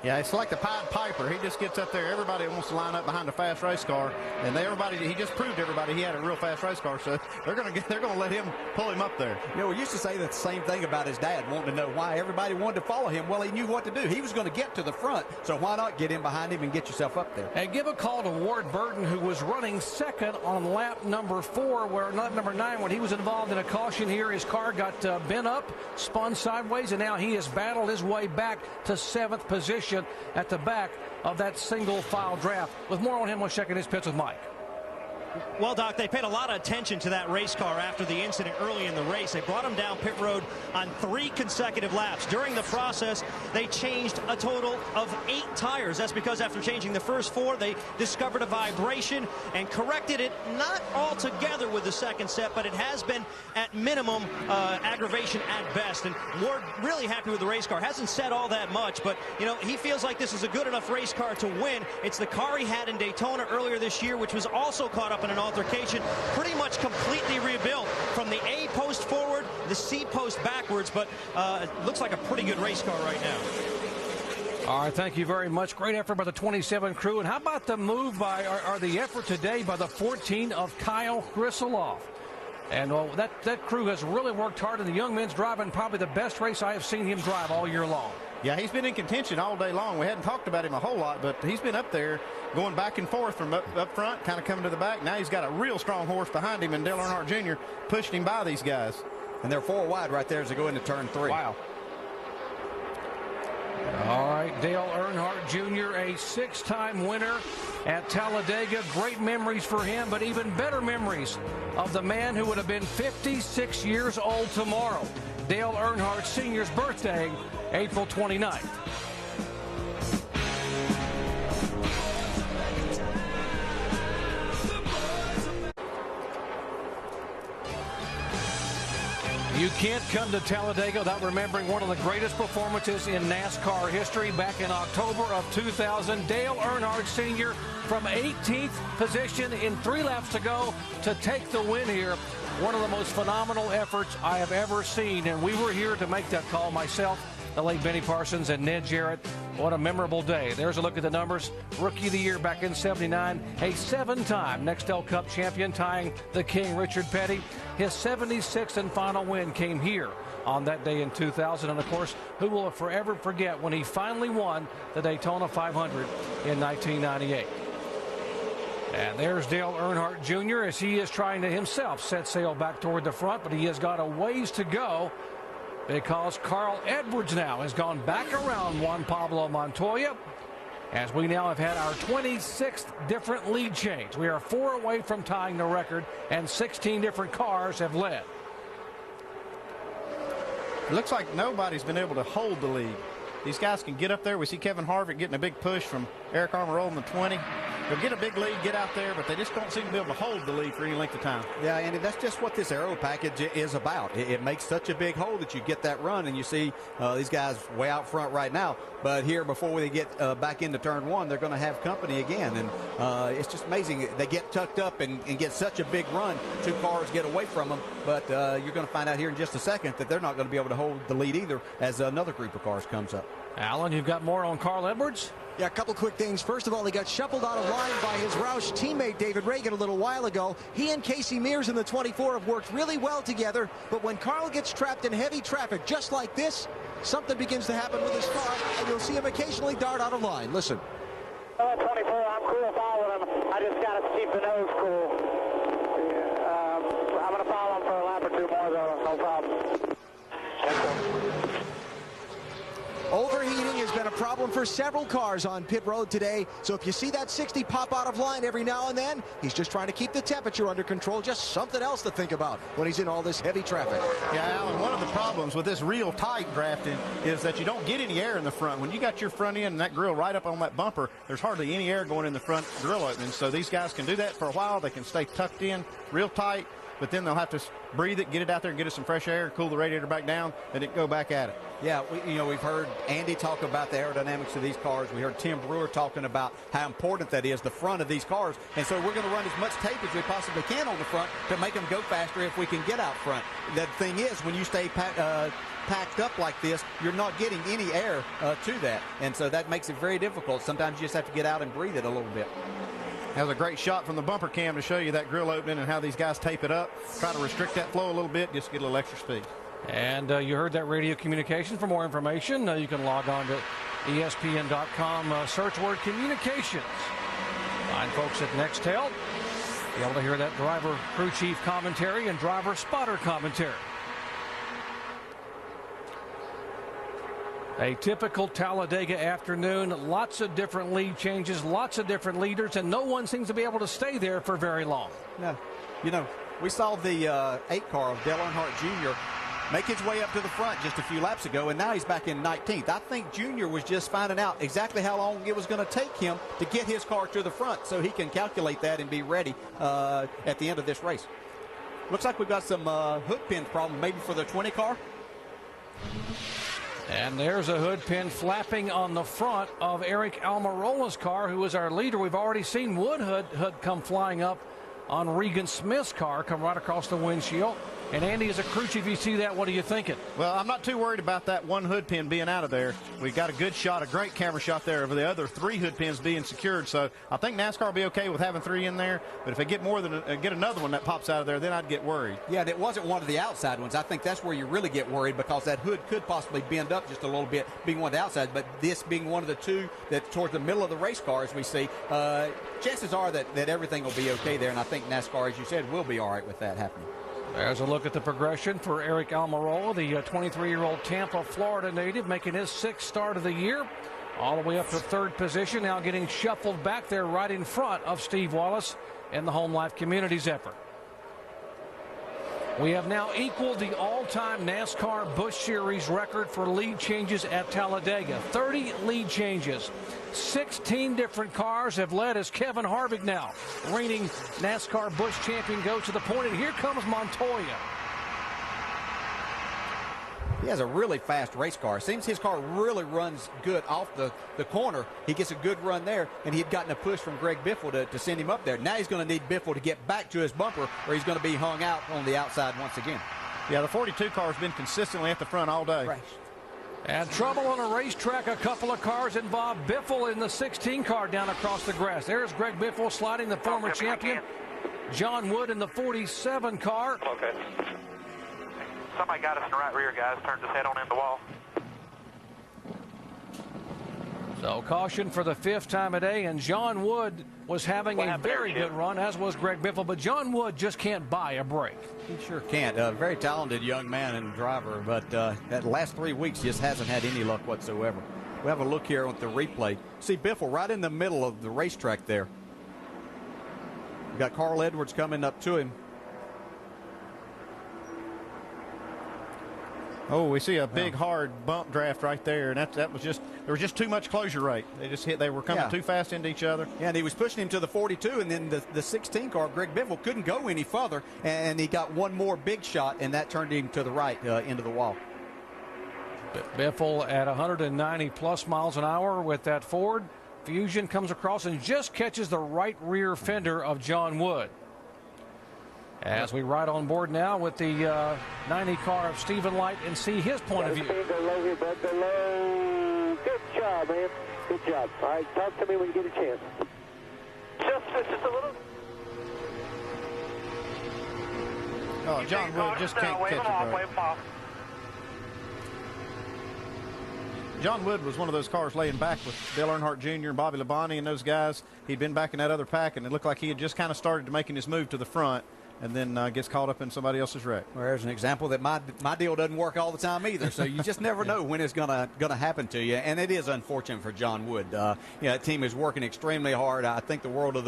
[SPEAKER 12] Yeah, it's like the Pied Piper. He just gets up there. Everybody wants to line up behind a fast race car, and he just proved to everybody he had a real fast race car. So they're going to let him pull him up there.
[SPEAKER 13] You know, we used to say the same thing about his dad, wanting to know why everybody wanted to follow him. Well, he knew what to do. He was going to get to the front, so why not get in behind him and get yourself up there?
[SPEAKER 17] And give a call to Ward Burton, who was running second on lap number 9, when he was involved in a caution here. His car got bent up, spun sideways, and now he has battled his way back to 7th position at the back of that single file draft. With more on him, let's check in his pits with Mike.
[SPEAKER 7] Well, Doc, they paid a lot of attention to that race car after the incident early in the race. They brought him down pit road on 3 consecutive laps. During the process, they changed a total of 8 tires. That's because after changing the first 4, they discovered a vibration and corrected it, not altogether with the second set, but it has been at minimum aggravation at best. And Ward really happy with the race car. Hasn't said all that much, but, you know, he feels like this is a good enough race car to win. It's the car he had in Daytona earlier this year, which was also caught up in an altercation, pretty much completely rebuilt from the A post forward, the C post backwards, but it looks like a pretty good race car right now.
[SPEAKER 17] All right, thank you very much. Great effort by the 27 crew. And how about the move by, or the effort today by the 14 of Kyle Krisiloff? And that crew has really worked hard, and the young man's driving probably the best race I have seen him drive all year long.
[SPEAKER 12] Yeah, he's been in contention all day long. We hadn't talked about him a whole lot, but he's been up there going back and forth from up front, kind of coming to the back. Now he's got a real strong horse behind him, and Dale Earnhardt Jr. pushed him by these guys.
[SPEAKER 13] And they're 4 wide right there as they go into turn 3.
[SPEAKER 12] Wow.
[SPEAKER 17] All right, Dale Earnhardt Jr., a 6-time winner at Talladega. Great memories for him, but even better memories of the man who would have been 56 years old tomorrow. Dale Earnhardt Sr.'s birthday, April 29th. You can't come to Talladega without remembering one of the greatest performances in NASCAR history. Back in October of 2000, Dale Earnhardt Sr. from 18th position in 3 laps to go to take the win here. One of the most phenomenal efforts I have ever seen, and we were here to make that call, myself, the late Benny Parsons, and Ned Jarrett. What a memorable day. There's a look at the numbers. Rookie of the Year back in '79, a 7-time Nextel Cup champion, tying the King, Richard Petty. His 76th and final win came here on that day in 2000. And, of course, who will forever forget when he finally won the Daytona 500 in 1998. And there's Dale Earnhardt Jr. as he is trying to himself set sail back toward the front, but he has got a ways to go, because Carl Edwards now has gone back around Juan Pablo Montoya, as we now have had our 26th different lead change. We are 4 away from tying the record, and 16 different cars have led.
[SPEAKER 12] It looks like nobody's been able to hold the lead. These guys can get up there. We see Kevin Harvick getting a big push from Eric Almirola in the 20. They'll get a big lead, get out there, but they just don't seem to be able to hold the lead for any length of time.
[SPEAKER 13] Yeah, Andy, that's just what this aero package is about. It makes such a big hole that you get that run, and you see these guys way out front right now. But here, before they get back into turn 1, they're going to have company again. And it's just amazing. They get tucked up and get such a big run. 2 cars get away from them. But you're going to find out here in just a second that they're not going to be able to hold the lead either as another group of cars comes up.
[SPEAKER 17] Alan, you've got more on Carl Edwards?
[SPEAKER 6] Yeah, a couple quick things. First of all, he got shuffled out of line by his Roush teammate David Reagan a little while ago. He and Casey Mears in the 24 have worked really well together, but when Carl gets trapped in heavy traffic just like this, something begins to happen with his car, and you'll see him occasionally dart out of line. Listen.
[SPEAKER 10] 24, I'm cool following him. I just got to keep the nose cool. I'm going to follow him for a lap or 2 more, though. No problem.
[SPEAKER 6] Overheating has been a problem for several cars on pit road today, so if you see that 60 pop out of line every now and then, he's just trying to keep the temperature under control. Just something else to think about when he's in all this heavy traffic.
[SPEAKER 12] Yeah, Alan, one of the problems with this real tight drafting is that you don't get any air in the front. When you got your front end and that grill right up on that bumper, there's hardly any air going in the front grill opening. So these guys can do that for a while. They can stay tucked in real tight, but then they'll have to breathe it, get it out there and get it some fresh air, cool the radiator back down, and it go back at it.
[SPEAKER 13] Yeah, we've heard Andy talk about the aerodynamics of these cars. We heard Tim Brewer talking about how important that is, the front of these cars. And so we're going to run as much tape as we possibly can on the front to make them go faster if we can get out front. The thing is, when you stay packed up like this, you're not getting any air to that. And so that makes it very difficult. Sometimes you just have to get out and breathe it a little bit.
[SPEAKER 12] That was a great shot from the bumper cam to show you that grill opening and how these guys tape it up. Try to restrict that flow a little bit, just get a little extra speed.
[SPEAKER 17] And you heard that radio communication. For more information, you can log on to ESPN.com, search word communications. Find folks at Nextel. Be able to hear that driver crew chief commentary and driver spotter commentary. A typical Talladega afternoon, lots of different lead changes, lots of different leaders, and no one seems to be able to stay there for very long.
[SPEAKER 13] No. You know, we saw the 8 car of Dale Earnhardt Jr. make his way up to the front just a few laps ago, and now he's back in 19th. I think Jr. was just finding out exactly how long it was going to take him to get his car to the front so he can calculate that and be ready at the end of this race. Looks like we've got some hood pin problem maybe for the 20 car.
[SPEAKER 17] And there's a hood pin flapping on the front of Eric Almirola's car, who is our leader. We've already seen one hood come flying up on Regan Smith's car, come right across the windshield. And Andy, as a crew chief, you see that, what are you thinking?
[SPEAKER 12] Well, I'm not too worried about that one hood pin being out of there. We got a good shot, a great camera shot there of the other 3 hood pins being secured. So I think NASCAR will be okay with having 3 in there. But if they get more than get another one that pops out of there, then I'd get worried.
[SPEAKER 13] Yeah, and it wasn't one of the outside ones. I think that's where you really get worried, because that hood could possibly bend up just a little bit, being one of the outsides. But this being one of the 2 that towards the middle of the race car, as we see, chances are that everything will be okay there. And I think NASCAR, as you said, will be all right with that happening.
[SPEAKER 17] There's a look at the progression for Eric Almirola, the 23-year-old Tampa, Florida native, making his 6th start of the year. all the way up to third position, now getting shuffled back there right in front of Steve Wallace in the Home Life Communities effort. We have now equaled the all-time NASCAR Busch Series record for lead changes at Talladega. 30 lead changes. 16 different cars have led as Kevin Harvick, now reigning NASCAR Busch champion, goes to the point, and here comes Montoya.
[SPEAKER 13] He has a really fast race car. Seems his car really runs good off the corner. He gets a good run there, and he'd gotten a push from Greg Biffle to send him up there. Now he's going to need Biffle to get back to his bumper, or he's going to be hung out on the outside once again.
[SPEAKER 12] Yeah, the 42 car has been consistently at the front all day.
[SPEAKER 13] Right.
[SPEAKER 17] And trouble on a racetrack. A couple of cars involved. Biffle in the 16 car down across the grass. There's Greg Biffle sliding, the former champion. John Wood in the 47 car.
[SPEAKER 10] Okay. Somebody got us in the right rear, guys. Turned his head on in the wall.
[SPEAKER 17] So caution for the 5th time a day, and John Wood was having a very good run, as was Greg Biffle, but John Wood just can't buy a break.
[SPEAKER 13] He sure can't. A very talented young man and driver, but that last 3 weeks just hasn't had any luck whatsoever. We have a look here at the replay. See Biffle right in the middle of the racetrack there. We've got Carl Edwards coming up to him.
[SPEAKER 12] Oh, we see a big, hard bump draft right there, and that was just, there was just too much closure rate. They were coming too fast into each other.
[SPEAKER 13] Yeah, and he was pushing him to the 42, and then the 16 car, Greg Biffle, couldn't go any further, and he got one more big shot, and that turned him to the right into the wall.
[SPEAKER 17] Biffle at 190 plus miles an hour with that Ford Fusion comes across and just catches the right rear fender of John Wood. As we ride on board now with the 90 car of Stephen Light and see his point of view.
[SPEAKER 10] Go low here, bud. Go low. Good job, man. Good job. All right, talk to me when you get a chance. Just a little.
[SPEAKER 12] Oh, John Wood just can't catch it,
[SPEAKER 10] Wave him off.
[SPEAKER 12] John Wood was one of those cars laying back with Dale Earnhardt Jr. and Bobby Labonte and those guys. He'd been back in that other pack, and it looked like he had just kind of started making his move to the front, and then gets caught up in somebody else's wreck.
[SPEAKER 13] Well, there's an example that my deal doesn't work all the time either, so you just never know when it's gonna happen to you, and it is unfortunate for John Wood. That team is working extremely hard. I think the world of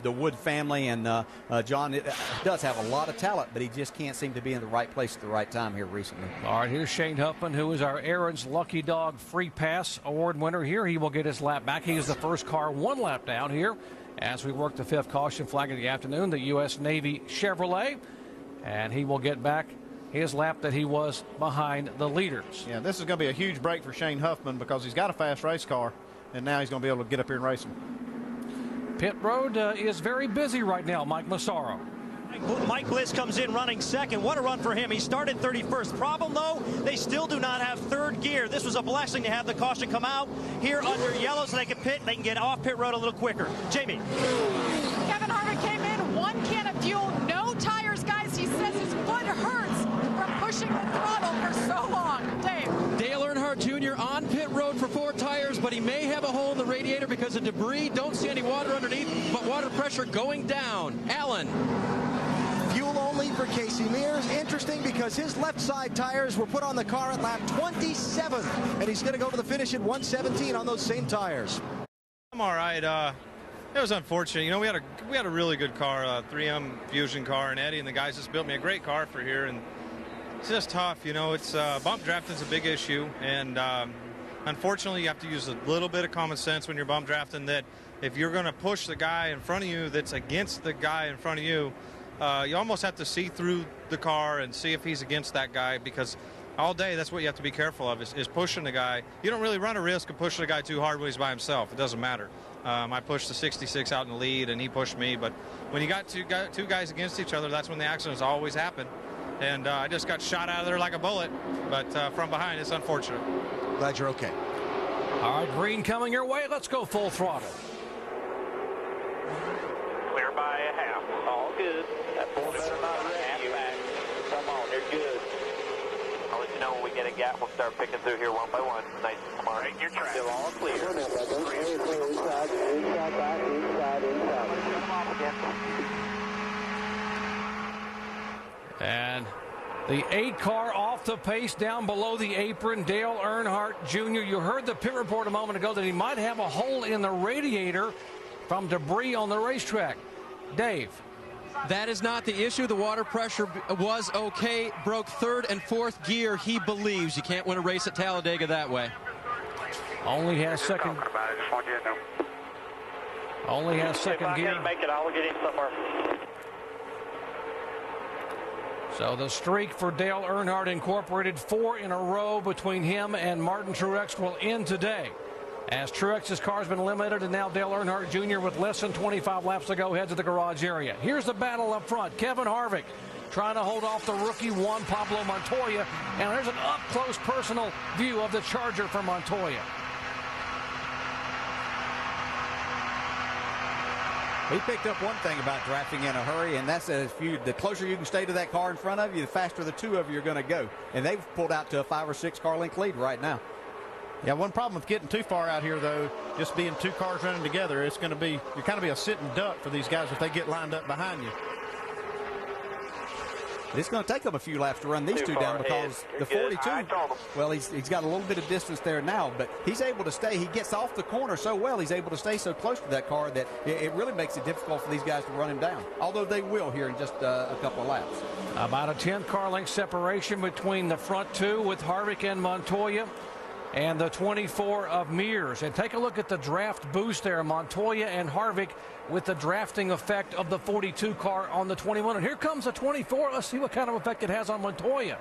[SPEAKER 13] the Wood family, and John does have a lot of talent, but he just can't seem to be in the right place at the right time here recently.
[SPEAKER 17] All right, here's Shane Huffman, who is our Aaron's Lucky Dog Free Pass Award winner here. He will get his lap back. He is the first car one lap down here as we work the 5th caution flag of the afternoon, the U.S. Navy Chevrolet, and he will get back his lap that he was behind the leaders.
[SPEAKER 12] Yeah, this is going to be a huge break for Shane Huffman because he's got a fast race car, and now he's going to be able to get up here and race him.
[SPEAKER 17] Pit road is very busy right now, Mike Massaro.
[SPEAKER 7] Mike Bliss comes in running second. What a run for him. He started 31st. Problem, though, they still do not have third gear. This was a blessing to have the caution come out here under yellow so they can pit. They can get off pit road a little quicker. Jamie.
[SPEAKER 1] Kevin Harvick came in, 1 can of fuel, no tires, guys. He says his foot hurts from pushing the throttle for so long. Dave.
[SPEAKER 8] Dale Earnhardt Jr. on pit road for 4 tires, but he may have a hole in the radiator because of debris. Don't see any water underneath, but water pressure going down. Alan.
[SPEAKER 6] Fuel only for Casey Mears. Interesting because his left side tires were put on the car at lap 27, and he's going to go to the finish at 117 on those same tires.
[SPEAKER 14] I'm all right. It was unfortunate. You know, we had a really good car, 3M Fusion car, and Eddie and the guys just built me a great car for here, and it's just tough. You know, it's bump drafting's a big issue, and unfortunately, you have to use a little bit of common sense when you're bump drafting. That if you're going to push the guy in front of you that's against the guy in front of you. You almost have to see through the car and see if he's against that guy, because all day that's what you have to be careful of is pushing the guy. You don't really run a risk of pushing the guy too hard when he's by himself. It doesn't matter. I pushed the 66 out in the lead and he pushed me, but when you got two guys against each other, that's when the accidents always happen. And I just got shot out of there like a bullet, but from behind it's unfortunate.
[SPEAKER 6] Glad you're okay.
[SPEAKER 17] All right, green coming your way. Let's go full throttle.
[SPEAKER 10] Clear by a half. All good. That bull better not wreck you. Come on, they're good. I'll let you know when we get a gap. We'll start picking through here one by one. Nice and smart. Right, your track. Still all clear. Inside, back, inside.
[SPEAKER 17] And The 8 car off the pace down below the apron, Dale Earnhardt Jr. You heard the pit report a moment ago that he might have a hole in the radiator from debris on the racetrack. Dave.
[SPEAKER 8] That is not the issue. The water pressure was okay. Broke 3rd and 4th gear, he believes. You can't win a race at Talladega that way.
[SPEAKER 17] Only has second. Only has second gear.
[SPEAKER 10] If I can make it, I will get him somewhere.
[SPEAKER 17] So the streak for Dale Earnhardt Incorporated, 4 in a row between him and Martin Truex, will end today, as Truex's car has been eliminated, and now Dale Earnhardt Jr. with less than 25 laps to go heads to the garage area. Here's the battle up front. Kevin Harvick trying to hold off the rookie Juan Pablo Montoya, and there's an up-close personal view of the Charger for Montoya.
[SPEAKER 13] He picked up one thing about drafting in a hurry, and that's the closer you can stay to that car in front of you, the faster the two of you are going to go. And they've pulled out to a 5 or 6 car length lead right now.
[SPEAKER 12] Yeah, one problem with getting too far out here, though, just being 2 cars running together, it's going to be, you're kind of be a sitting duck for these guys if they get lined up behind you.
[SPEAKER 13] It's going to take him a few laps to run these two down, because the 42, well, he's got a little bit of distance there now, but he's able to stay. He gets off the corner so well, he's able to stay so close to that car that it really makes it difficult for these guys to run him down, although they will here in just a couple of laps.
[SPEAKER 17] About a 10 car length separation between the front 2 with Harvick and Montoya, and the 24 of Mears. And take a look at the draft boost there, Montoya and Harvick, with the drafting effect of the 42 car on the 21. And here comes the 24. Let's see what kind of effect it has on Montoya.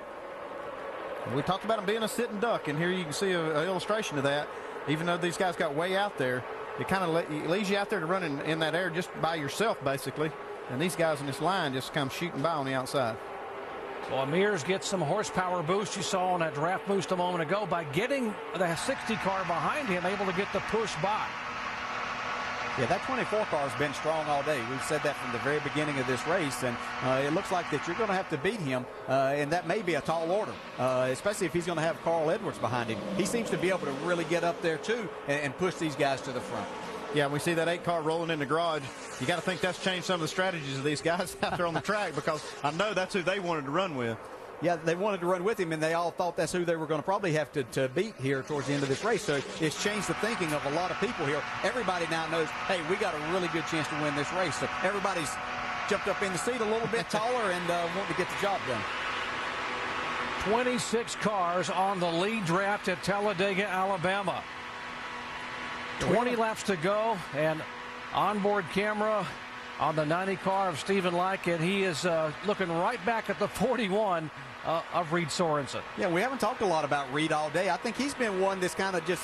[SPEAKER 12] We talked about him being a sitting duck, and here you can see an illustration of that. Even though these guys got way out there, it kind of leaves you out there to run in that air just by yourself, basically. And these guys in this line just come shooting by on the outside.
[SPEAKER 17] Well, Mears gets some horsepower boost you saw on that draft boost a moment ago by getting the 60 car behind him, able to get the push by.
[SPEAKER 13] Yeah, that 24 car has been strong all day. We've said that from the very beginning of this race, and it looks like that you're going to have to beat him, and that may be a tall order, especially if he's going to have Carl Edwards behind him. He seems to be able to really get up there, too, and push these guys to the front.
[SPEAKER 12] Yeah, we see that 8 car rolling in the garage. You got to think that's changed some of the strategies of these guys out there on the track, because I know that's who they wanted to run with.
[SPEAKER 13] Yeah, they wanted to run with him, and they all thought that's who they were going to probably have to beat here towards the end of this race. So it's changed the thinking of a lot of people here. Everybody now knows, hey, we got a really good chance to win this race. So everybody's jumped up in the seat a little bit taller and wanting to get the job done.
[SPEAKER 17] 26 cars on the lead draft at Talladega, Alabama. 20 laps to go, and onboard camera on the 90 car of Stephen Lyke, and he is looking right back at the 41 of Reed Sorensen.
[SPEAKER 13] Yeah, we haven't talked a lot about Reed all day. I think he's been one that's kind of just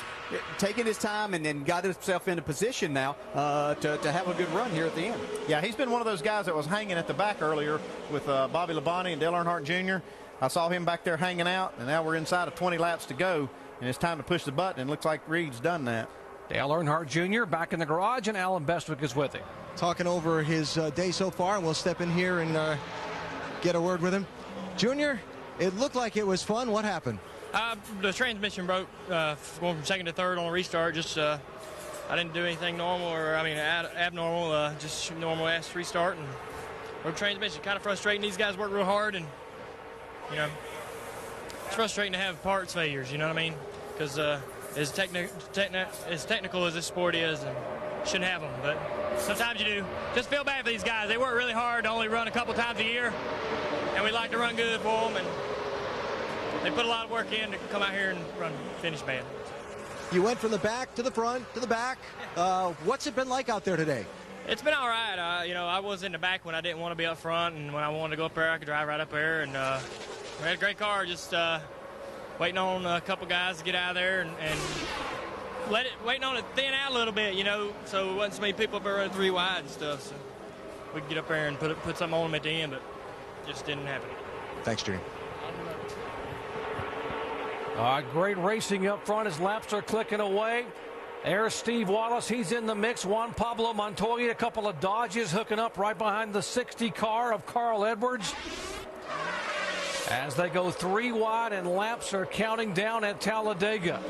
[SPEAKER 13] taking his time and then got himself into position now to have a good run here at the end.
[SPEAKER 12] Yeah, he's been one of those guys that was hanging at the back earlier with Bobby Labonte and Dale Earnhardt Jr. I saw him back there hanging out, and now we're inside of 20 laps to go, and it's time to push the button, and it looks like Reed's done that.
[SPEAKER 17] Dale Earnhardt Jr. back in the garage, and Alan Bestwick is with him.
[SPEAKER 6] Talking over his day so far, and we'll step in here and get a word with him. Junior, it looked like it was fun. What happened?
[SPEAKER 15] The transmission broke going from second to third on a restart. Just I didn't do anything normal, or I mean abnormal. Just normal ass restart, and broke transmission. Kind of frustrating. These guys work real hard, and you know it's frustrating to have parts failures. You know what I mean? Because as technical as this sport is, and shouldn't have them, but sometimes you do. Just feel bad for these guys. They work really hard to only run a couple times a year, and we like to run good for them, and they put a lot of work in to come out here and finish bad.
[SPEAKER 6] You went from the back to the front to the back. What's it been like out there today?
[SPEAKER 15] It's been all right. You know, I was in the back when I didn't want to be up front, and when I wanted to go up there, I could drive right up there, and we had a great car. Just waiting on a couple guys to get out of there and waiting on it to thin out a little bit, you know, so it wasn't so many people up there running 3 wide and stuff, so we could get up there and put something on them at the end, but just didn't happen.
[SPEAKER 6] Thanks, Junior.
[SPEAKER 17] Great racing up front as laps are clicking away. There's Steve Wallace. He's in the mix. Juan Pablo Montoya, a couple of Dodges hooking up right behind the 60 car of Carl Edwards. As they go 3 wide and laps are counting down at Talladega.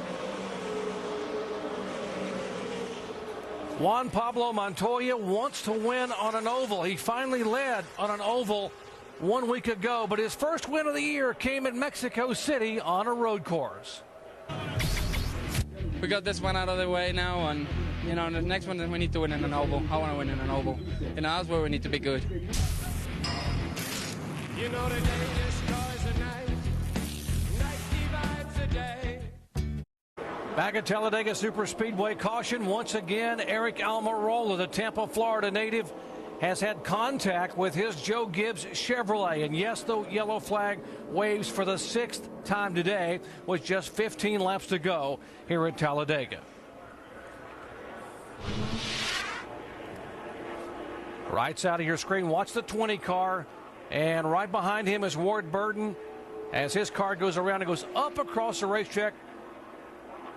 [SPEAKER 17] Juan Pablo Montoya wants to win on an oval. He finally led on an oval 1 week ago, but his first win of the year came in Mexico City on a road course.
[SPEAKER 9] We got this one out of the way now, and you know, the next one we need to win in an oval. I want to win in an oval. You know, that's where we need to be good.
[SPEAKER 10] You know the day destroys the night, night divides the day.
[SPEAKER 17] Back at Talladega Superspeedway, caution once again. Eric Almirola, the Tampa, Florida native, has had contact with his Joe Gibbs Chevrolet. And yes, the yellow flag waves for the 6th time today with just 15 laps to go here at Talladega. Right side of your screen, watch the 20 car. And right behind him is Ward Burton as his car goes around and goes up across the racetrack.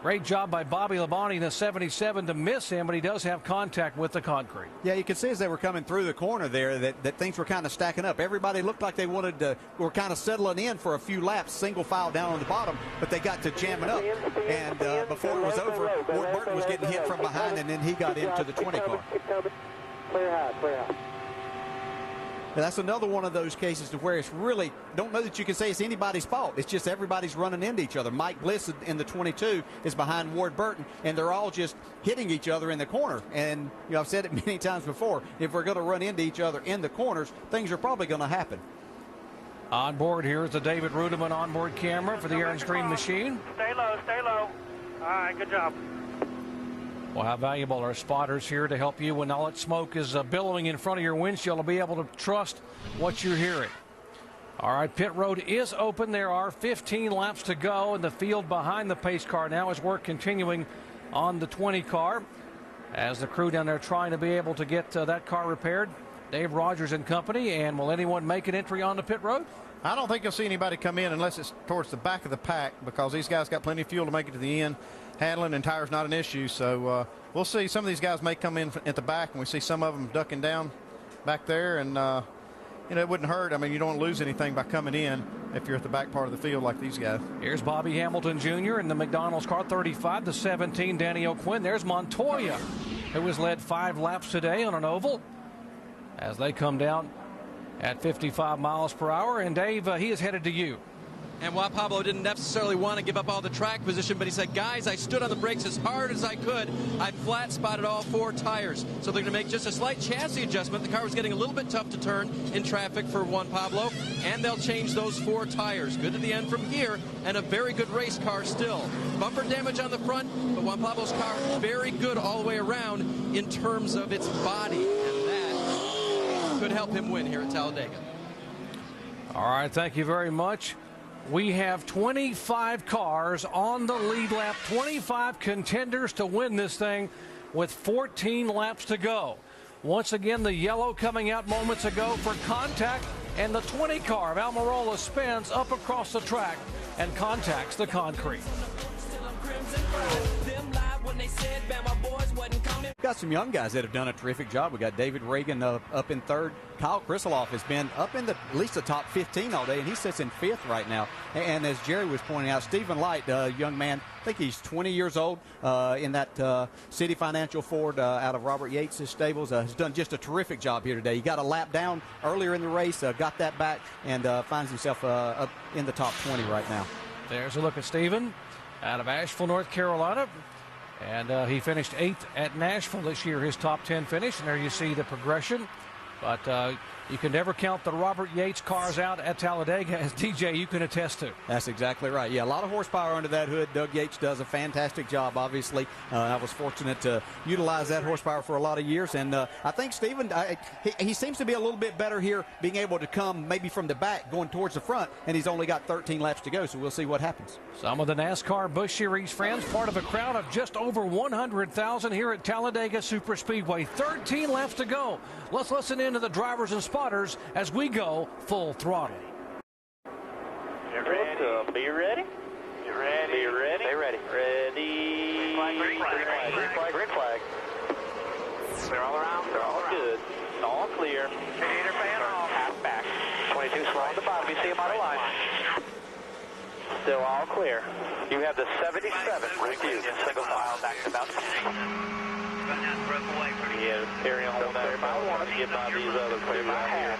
[SPEAKER 17] Great job by Bobby Labonte in the 77 to miss him, but he does have contact with the concrete.
[SPEAKER 13] Yeah, you could see as they were coming through the corner there that things were kind of stacking up. Everybody looked like they were kind of settling in for a few laps, single file down on the bottom, but they got to jamming up. And before it was over, Ward Burton was getting hit from behind, and then he got into the 20 car.
[SPEAKER 10] Clear high, clear high.
[SPEAKER 13] And that's another one of those cases to where it's really, don't know that you can say it's anybody's fault. It's just everybody's running into each other. Mike Bliss in the 22 is behind Ward Burton, and they're all just hitting each other in the corner. And you know, I've said it many times before, if we're going to run into each other in the corners, things are probably going to happen.
[SPEAKER 17] On board here is the David Rudeman onboard camera for the Aaron's Dream machine.
[SPEAKER 10] Stay low, stay low. All right, good job.
[SPEAKER 17] Well, how valuable are spotters here to help you when all that smoke is billowing in front of your windshield to be able to trust what you're hearing. All right, pit road is open. There are 15 laps to go in the field behind the pace car now as work continuing on the 20 car as the crew down there trying to be able to get that car repaired. Dave Rogers and company. And will anyone make an entry on the pit road?
[SPEAKER 12] I don't think you'll see anybody come in unless it's towards the back of the pack, because these guys got plenty of fuel to make it to the end. Handling and tires not an issue, so we'll see. Some of these guys may come in at the back, and we see some of them ducking down back there, and you know, it wouldn't hurt. I mean, you don't lose anything by coming in if you're at the back part of the field like these guys.
[SPEAKER 17] Here's Bobby Hamilton Jr. in the McDonald's car, 35 to 17. Danny O'Quinn. There's Montoya, who has led 5 laps today on an oval as they come down at 55 miles per hour. And Dave, he is headed to you.
[SPEAKER 8] And Juan Pablo didn't necessarily want to give up all the track position, but he said, guys, I stood on the brakes as hard as I could. I flat spotted all 4 tires. So they're going to make just a slight chassis adjustment. The car was getting a little bit tough to turn in traffic for Juan Pablo, and they'll change those 4 tires. Good to the end from here, and a very good race car still. Bumper damage on the front, but Juan Pablo's car very good all the way around in terms of its body, and that could help him win here at Talladega.
[SPEAKER 17] All right, thank you very much. We have 25 cars on the lead lap, 25 contenders to win this thing with 14 laps to go. Once again, the yellow coming out moments ago for contact, and the 20 car of Almirola spins up across the track and contacts the concrete.
[SPEAKER 13] Got some young guys that have done a terrific job. We got David Reagan up in 3rd. Kyle Krisaloff has been up in at least the top 15 all day, and he sits in 5th right now. And as Jerry was pointing out, Stephen Light, young man, I think he's 20 years old, in that City Financial Ford out of Robert Yates' stables, has done just a terrific job here today. He got a lap down earlier in the race, got that back, and finds himself up in the top 20 right now.
[SPEAKER 17] There's a look at Stephen out of Asheville, North Carolina. And he finished 8th at Nashville this year, his top 10 finish. And there you see the progression. But you can never count the Robert Yates cars out at Talladega, as TJ, you can attest to.
[SPEAKER 13] That's exactly right. Yeah, a lot of horsepower under that hood. Doug Yates does a fantastic job, obviously. I was fortunate to utilize that horsepower for a lot of years. And I think Stephen, he seems to be a little bit better here, being able to come maybe from the back, going towards the front. And he's only got 13 laps to go, so we'll see what happens.
[SPEAKER 17] Some of the NASCAR Busch Series friends, part of a crowd of just over 100,000 here at Talladega Superspeedway. 13 laps to go. Let's listen in to the drivers and spotters as we go full throttle.
[SPEAKER 10] Get ready. Be ready. Get ready. Be ready. Stay ready. Ready. Green flag. Green flag. Green flag. Green flag. They're all around. They're all good. All clear. Radiator fan off. Half back. 22 slow on the bottom. You see him on the line. Still all clear. You have the 77 with you. Single file back to about 60. Yeah, carry on that. Clear by 1. Get by these other clear by half.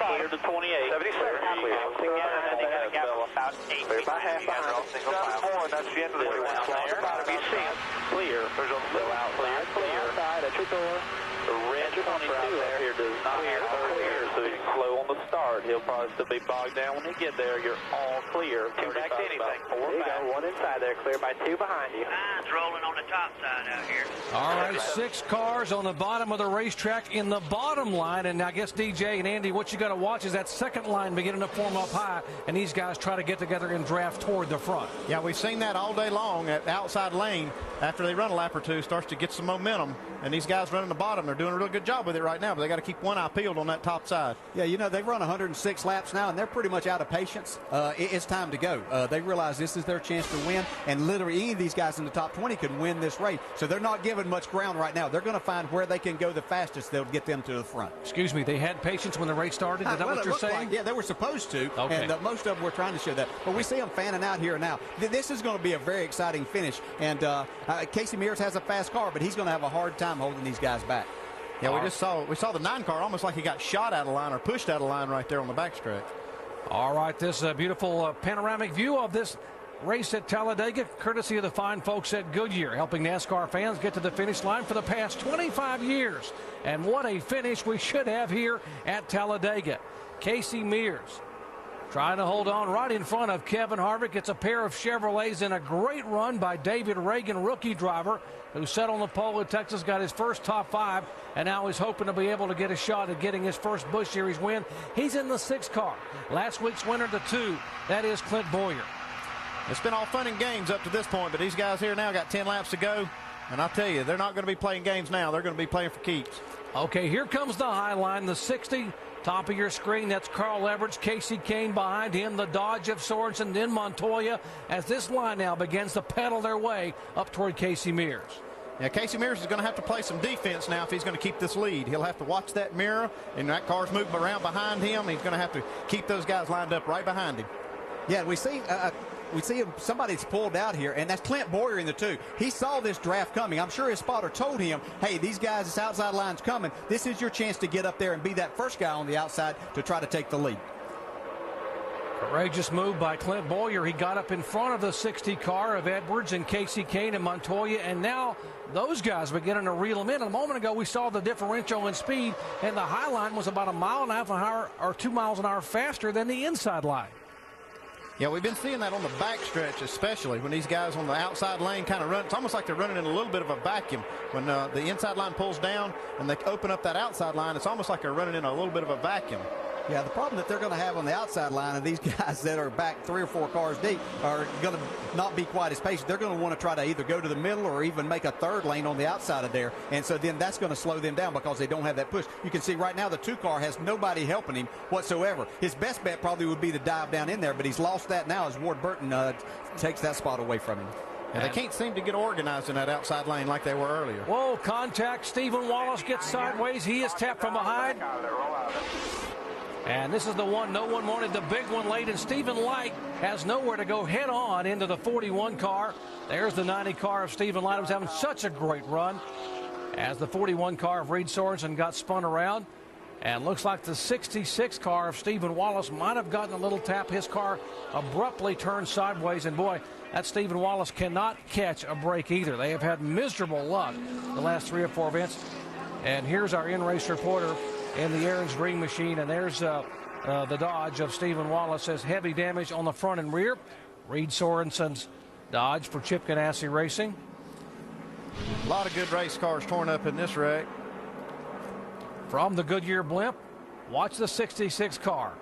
[SPEAKER 10] Clear to 28. 77 clear. About 8 feet by half behind. 7-4, that's the end of the way. Bottom you see it. Clear. There's a little out clear. Outside at your door. The red 22 out here does not clear, so he's slow on the start. He'll probably still be bogged down when he get there. You're all clear. Two back to anything. Four back. One inside there, clear by 2 behind you.
[SPEAKER 16] Mine's rolling on the top side out here.
[SPEAKER 17] All right, 6 cars on the bottom of the racetrack in the bottom line, and I guess DJ and Andy, what you got to watch is that second line beginning to form up high, and these guys try to get together and draft toward the front.
[SPEAKER 12] Yeah, we've seen that all day long at the outside lane. After they run a lap or two, starts to get some momentum, and these guys running the bottom, they're doing a real good job with it right now, but they got to keep one eye peeled on that top side.
[SPEAKER 13] Yeah, you know, they've run 106 laps now, and they're pretty much out of patience. It's time to go. They realize this is their chance to win, and literally any of these guys in the top 20 could win this race, so they're not giving much ground right now. They're going to find where they can go the fastest. They'll get them to the front.
[SPEAKER 17] Excuse me, they had patience when the race started? Is that what you're saying?
[SPEAKER 13] Like, yeah, they were supposed to,
[SPEAKER 17] okay.
[SPEAKER 13] And most of them were trying to show that. But we see them fanning out here now. This is going to be a very exciting finish, and Casey Mears has a fast car, but he's going to have a hard time holding these guys back.
[SPEAKER 12] Yeah, we saw the 9 car almost like he got shot out of line or pushed out of line right there on the backstretch.
[SPEAKER 17] All right, this beautiful panoramic view of this race at Talladega, courtesy of the fine folks at Goodyear, helping NASCAR fans get to the finish line for the past 25 years. And what a finish we should have here at Talladega. Casey Mears trying to hold on right in front of Kevin Harvick. It's a pair of Chevrolets in a great run by David Reagan, rookie driver, who set on the pole at Texas, got his first top 5, and now he's hoping to be able to get a shot at getting his first Busch Series win. He's in the 6 car. Last week's winner, the 2, that is Clint Boyer.
[SPEAKER 12] It's been all fun and games up to this point, but these guys here now got 10 laps to go, and I'll tell you, they're not going to be playing games now. They're going to be playing for keeps.
[SPEAKER 17] Okay, here comes the high line, the 60. Top of your screen, that's Carl Everett, Casey Kane behind him, the Dodge of Sorensen, then Montoya, as this line now begins to pedal their way up toward Casey Mears.
[SPEAKER 12] Yeah, Casey Mears is going to have to play some defense now if he's going to keep this lead. He'll have to watch that mirror, and that car's moving around behind him. He's going to have to keep those guys lined up right behind him.
[SPEAKER 13] Yeah, we see him, somebody's pulled out here, and that's Clint Boyer in the 2. He saw this draft coming. I'm sure his spotter told him, hey, these guys, this outside line's coming. This is your chance to get up there and be that first guy on the outside to try to take the lead.
[SPEAKER 17] Courageous move by Clint Boyer. He got up in front of the 60 car of Edwards and Casey Kane and Montoya, and now those guys beginning to reel them in. A moment ago, we saw the differential in speed, and the high line was about 1.5 miles an hour or 2 miles an hour faster than the inside line.
[SPEAKER 12] Yeah, we've been seeing that on the backstretch, especially when these guys on the outside lane kind of run. It's almost like they're running in a little bit of a vacuum. When the inside line pulls down and they open up that outside line, it's almost like they're running in a little bit of a vacuum.
[SPEAKER 13] Yeah, the problem that they're going to have on the outside line, and these guys that are back 3 or 4 cars deep are going to not be quite as patient. They're going to want to try to either go to the middle or even make a third lane on the outside of there. And so then that's going to slow them down because they don't have that push. You can see right now the 2 car has nobody helping him whatsoever. His best bet probably would be to dive down in there, but he's lost that now as Ward Burton takes that spot away from him.
[SPEAKER 12] And they can't seem to get organized in that outside lane like they were earlier.
[SPEAKER 17] Whoa, contact. Stephen Wallace gets sideways. He is tapped from behind. And this is the one no one wanted, the big one late, and Stephen Light has nowhere to go head on into the 41 car. There's the 90 car of Stephen Light, who's having such a great run, as the 41 car of Reed Sorensen got spun around. And looks like the 66 car of Stephen Wallace might have gotten a little tap. His car abruptly turned sideways, and boy, that Stephen Wallace cannot catch a break either. They have had miserable luck the last 3 or 4 events. And here's our in-race reporter in the Aaron's Green Machine, and there's the Dodge of Stephen Wallace. Says heavy damage on the front and rear. Reed Sorensen's Dodge for Chip Ganassi Racing.
[SPEAKER 12] A lot of good race cars torn up in this wreck.
[SPEAKER 17] From the Goodyear blimp, watch the 66 car.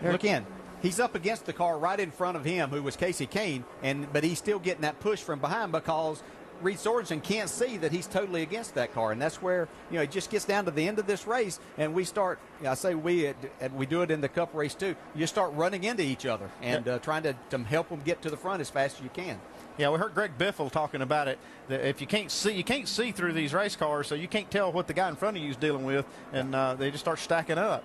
[SPEAKER 13] There again, he's up against the car right in front of him, who was Casey Kane, but he's still getting that push from behind because Reed Sorensen can't see that he's totally against that car, and that's where it just gets down to the end of this race, and we start. I say we do it in the Cup race too. You start running into each other and trying to help them get to the front as fast as you can.
[SPEAKER 12] Yeah, we heard Greg Biffle talking about it. That if you can't see through these race cars, so you can't tell what the guy in front of you is dealing with, and they just start stacking up.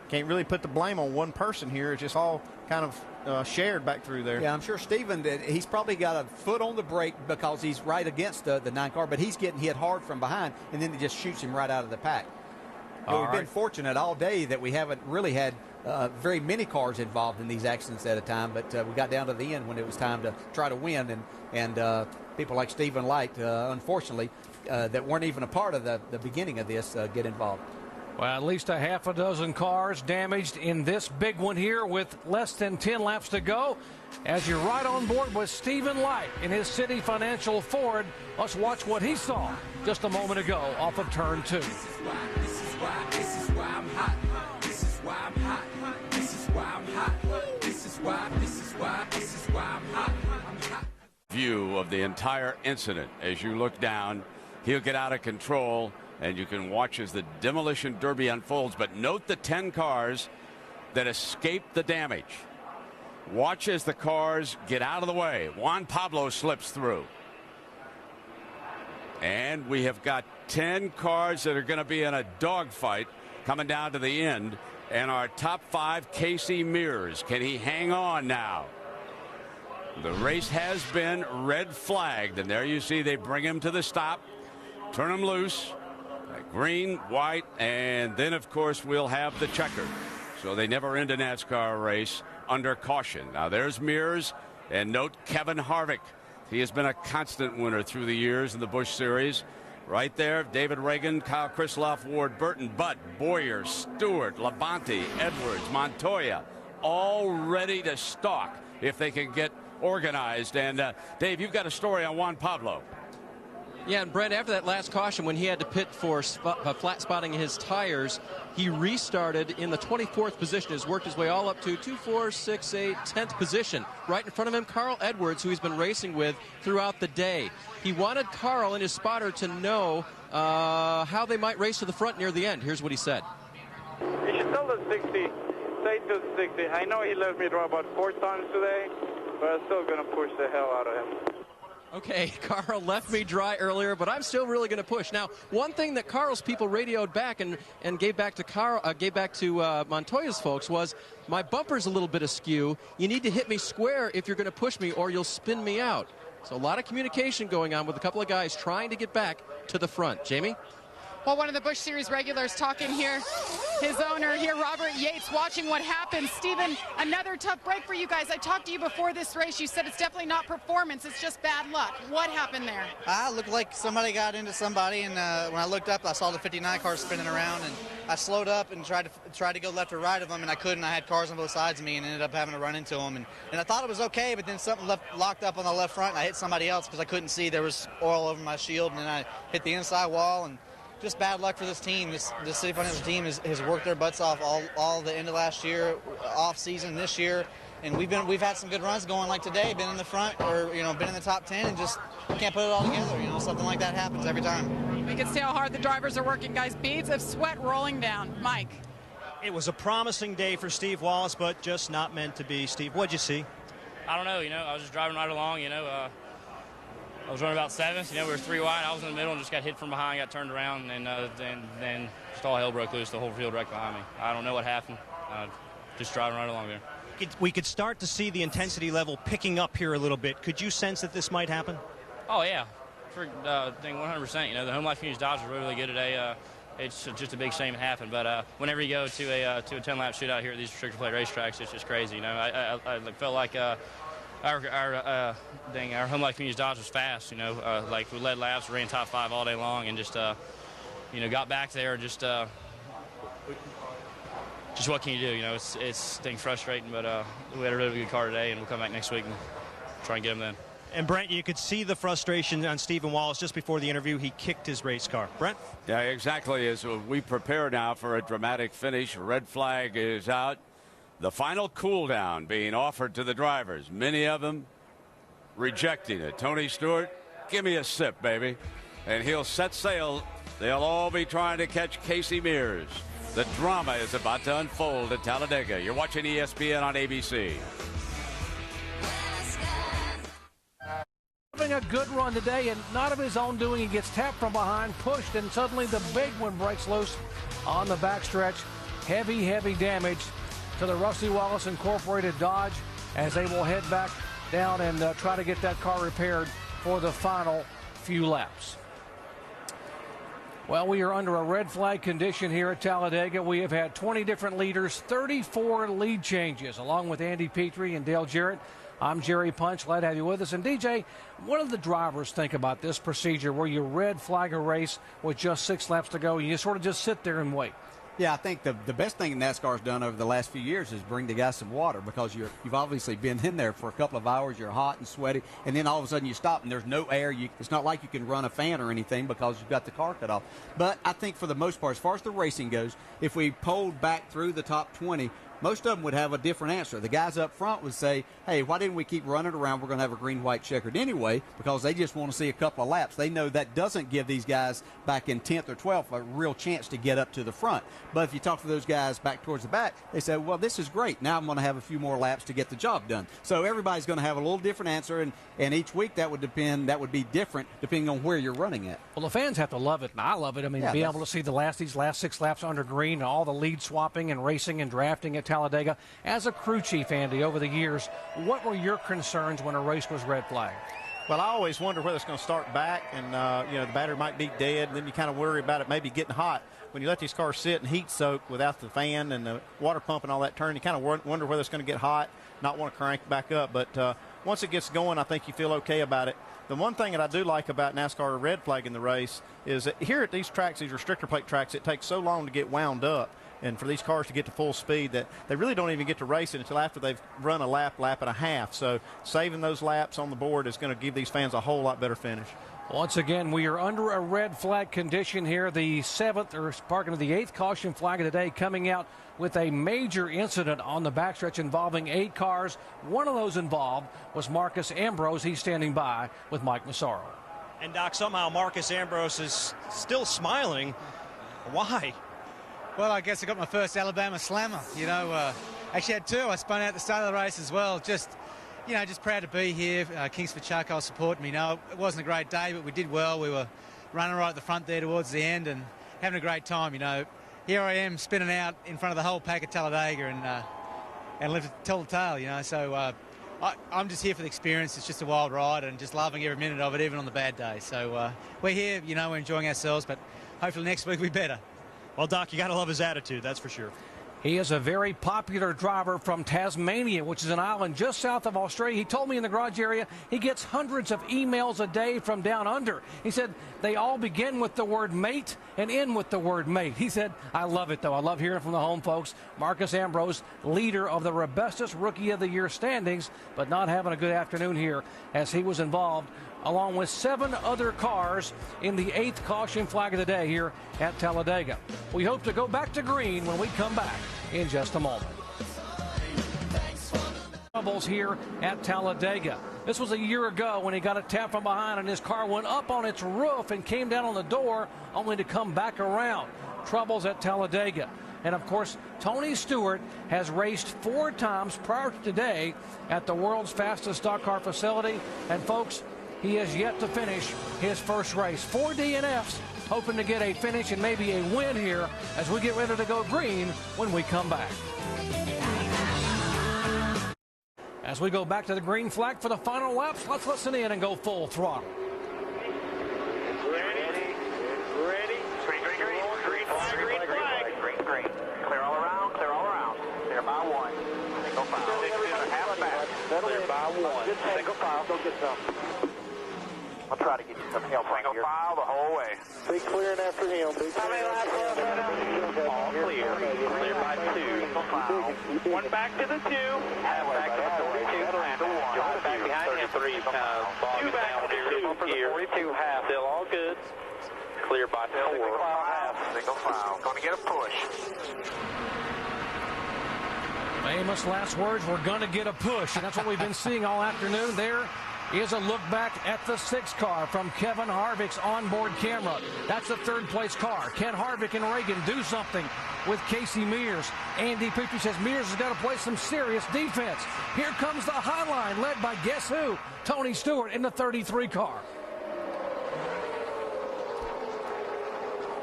[SPEAKER 12] Can't really put the blame on one person here. It's just all kind of shared back through there.
[SPEAKER 13] Yeah, I'm sure Steven, he's probably got a foot on the brake because he's right against the 9 car, but he's getting hit hard from behind, and then it just shoots him right out of the pack. But we've been fortunate all day that we haven't really had very many cars involved in these accidents at a time, but we got down to the end when it was time to try to win, and people like Stephen Light, unfortunately, that weren't even a part of the beginning of this get involved.
[SPEAKER 17] Well, at least a half a dozen cars damaged in this big one here with less than 10 laps to go. As you're right on board with Stephen Light in his City Financial Ford, let's watch what he saw just a moment ago off of turn 2.
[SPEAKER 18] This is why I'm hot. This is why I'm hot. This is why I'm hot. This is why I'm hot. I'm hot.
[SPEAKER 3] View of the entire incident as you look down. He'll get out of control, and you can watch as the demolition derby unfolds. But note the 10 cars that escaped the damage. Watch as the cars get out of the way. Juan Pablo slips through. And we have got 10 cars that are going to be in a dogfight coming down to the end. And our top 5, Casey Mears. Can he hang on now? The race has been red flagged, and there you see they bring him to the stop, turn him loose, green, white, and then, of course, we'll have the checker. So they never end a NASCAR race under caution. Now, there's Mears, and note Kevin Harvick. He has been a constant winner through the years in the Busch Series. Right there, David Reagan, Kyle Krisloff, Ward Burton, Butt, Boyer, Stewart, Labonte, Edwards, Montoya, all ready to stalk if they can get organized. And Dave, you've got a story on Juan Pablo.
[SPEAKER 8] Yeah, and Brent, after that last caution when he had to pit for flat spotting his tires, he restarted in the 24th position, has worked his way all up to 2, 4, 6, 8, 10th position. Right in front of him, Carl Edwards, who he's been racing with throughout the day. He wanted Carl and his spotter to know how they might race to the front near the end. Here's what he said.
[SPEAKER 21] You should tell the 60, say to the 60. I know he let me draw about 4 times today, but I'm still going to push the hell out of him.
[SPEAKER 8] Okay, Carl left me dry earlier, but I'm still really going to push. Now, one thing that Carl's people radioed back and gave back to Montoya's folks was, my bumper's a little bit askew. You need to hit me square if you're going to push me, or you'll spin me out. So a lot of communication going on with a couple of guys trying to get back to the front. Jamie?
[SPEAKER 1] Well, one of the Busch Series regulars talking here, his owner here, Robert Yates, watching what happens. Stephen, another tough break for you guys. I talked to you before this race. You said it's definitely not performance, it's just bad luck. What happened there?
[SPEAKER 23] It looked like somebody got into somebody, and when I looked up, I saw the 59 car spinning around, and I slowed up and tried to go left or right of them, and I couldn't. I had cars on both sides of me and ended up having to run into them. And I thought it was okay, but then something locked up on the left front, and I hit somebody else because I couldn't see. There was oil over my shield, and then I hit the inside wall, and just bad luck for this team. This City Financial team has worked their butts off all the end of last year, off season this year, and we've had some good runs going like today, been in the front or been in the top 10, and just can't put it all together. Something like that happens every time.
[SPEAKER 1] We can see how hard the drivers are working, guys. Beads of sweat rolling down. Mike.
[SPEAKER 7] It was a promising day for Steve Wallace, but just not meant to be. Steve, what'd you see?
[SPEAKER 9] I don't know. I was just driving right along. I was running about 7th. We were 3 wide. I was in the middle and just got hit from behind, got turned around, and then just all hell broke loose. The whole field wrecked behind me. I don't know what happened. Just driving right along there.
[SPEAKER 7] We could start to see the intensity level picking up here a little bit. Could you sense that this might happen?
[SPEAKER 9] Oh, yeah. 100%. The Home Life Communities Dodgers were really good today. It's just a big shame it happened. But whenever you go to a 10-lap shootout here at these restricted plate racetracks, it's just crazy. I felt like our Home Life Communities Dodge was fast. Like we led laps, ran top 5 all day long, and just got back there. Just what can you do? It's things frustrating, but we had a really good car today, and we'll come back next week and try and get them then.
[SPEAKER 7] And Brent, you could see the frustration on Stephen Wallace just before the interview. He kicked his race car. Brent?
[SPEAKER 3] Yeah, exactly. As we prepare now for a dramatic finish, red flag is out. The final cool down being offered to the drivers. Many of them rejecting it. Tony Stewart, give me a sip, baby. And he'll set sail. They'll all be trying to catch Casey Mears. The drama is about to unfold at Talladega. You're watching ESPN on ABC.
[SPEAKER 17] Having a good run today, and not of his own doing. He gets tapped from behind, pushed, and suddenly the big one breaks loose on the backstretch. Heavy damage to the Rusty Wallace Incorporated Dodge as they will head back down and try to get that car repaired for the final few laps. Well, we are under a red flag condition here at Talladega. We have had 20 different leaders, 34 lead changes, along with Andy Petrie and Dale Jarrett. I'm Jerry Punch. Glad to have you with us. And DJ, what do the drivers think about this procedure where you red flag a race with just 6 laps to go and you sort of just sit there and wait?
[SPEAKER 13] Yeah, I think the best thing NASCAR's done over the last few years is bring the guys some water, because you've obviously been in there for a couple of hours, you're hot and sweaty, and then all of a sudden you stop and there's no air. It's not like you can run a fan or anything because you've got the car cut off. But I think for the most part, as far as the racing goes, if we polled back through the top 20, most of them would have a different answer. The guys up front would say, hey, why didn't we keep running around? We're going to have a green-white checkered anyway, because they just want to see a couple of laps. They know that doesn't give these guys back in 10th or 12th a real chance to get up to the front. But if you talk to those guys back towards the back, they say, well, this is great. Now I'm going to have a few more laps to get the job done. So everybody's going to have a little different answer, and each week that would be different depending on where you're running at.
[SPEAKER 17] Well, the fans have to love it, and I love it. I mean, being able to see these last 6 laps under green, and all the lead swapping and racing and drafting at Talladega. As a crew chief, Andy, over the years, what were your concerns when a race was red flagged?
[SPEAKER 12] Well, I always wonder whether it's going to start back and, the battery might be dead, and then you kind of worry about it maybe getting hot. When you let these cars sit and heat soak without the fan and the water pump and all that turn, you kind of wonder whether it's going to get hot, not want to crank back up. But once it gets going, I think you feel okay about it. The one thing that I do like about NASCAR red flagging the race is that here at these tracks, these restrictor plate tracks, it takes so long to get wound up and for these cars to get to full speed that they really don't even get to race it until after they've run a lap and a half. So saving those laps on the board is going to give these fans a whole lot better finish.
[SPEAKER 17] Once again, we are under a red flag condition here. The 8th caution flag of the day, coming out with a major incident on the backstretch involving 8 cars. One of those involved was Marcus Ambrose. He's standing by with Mike Massaro.
[SPEAKER 7] And Doc, somehow Marcus Ambrose is still smiling. Why?
[SPEAKER 4] Well, I guess I got my first Alabama Slammer. Actually had 2. I spun out at the start of the race as well. Just proud to be here. Kingsford Charcoal supporting me. It wasn't a great day, but we did well. We were running right at the front there towards the end and having a great time. Here I am spinning out in front of the whole pack at Talladega and live to tell the tale. So I'm just here for the experience. It's just a wild ride and just loving every minute of it, even on the bad day. So we're here. We're enjoying ourselves, but hopefully next week we'll be better.
[SPEAKER 7] Well, Doc, you got to love his attitude, that's for sure.
[SPEAKER 17] He is a very popular driver from Tasmania, which is an island just south of Australia. He told me in the garage area he gets hundreds of emails a day from down under. He said they all begin with the word mate and end with the word mate. He said, I love it, though. I love hearing from the home folks. Marcus Ambrose, leader of the Robustus Rookie of the Year standings, but not having a good afternoon here as he was involved along with 7 other cars in the 8th caution flag of the day here at Talladega. We hope to go back to green when we come back in just a moment. Troubles here at Talladega. This was a year ago when he got a tap from behind and his car went up on its roof and came down on the door only to come back around. Troubles at Talladega. And, of course, Tony Stewart has raced 4 times prior to today at the world's fastest stock car facility. And, folks, he has yet to finish his first race. 4 DNFs, hoping to get a finish and maybe a win here as we get ready to go green when we come back. As we go back to the green flag for the final laps, let's listen in and go full throttle.
[SPEAKER 10] Ready. Green. Clear all around. Clear by 1. Single file. Half back. Clear by 1. Single file. Go get some. I'll try to get you some help right here. Single file the whole way. Be clearing after him. How many laps left right now? All clear. Clear by 2. Single file. 1 back to the 2. Half back to the 42. After 1. Back behind him. 3 times. 2 back to the 2 here. 42 half. Still all good. Clear by 4. Single file half. Single file. Going to get a push.
[SPEAKER 17] Famous last words, we're going to get a push, and that's what we've been seeing all afternoon. There is a look back at the 6th car from Kevin Harvick's onboard camera. That's the 3rd place car. Can Harvick and Reagan do something with Casey Mears? Andy Petrie says Mears has got to play some serious defense. Here comes the high line led by guess who? Tony Stewart in the 33 car.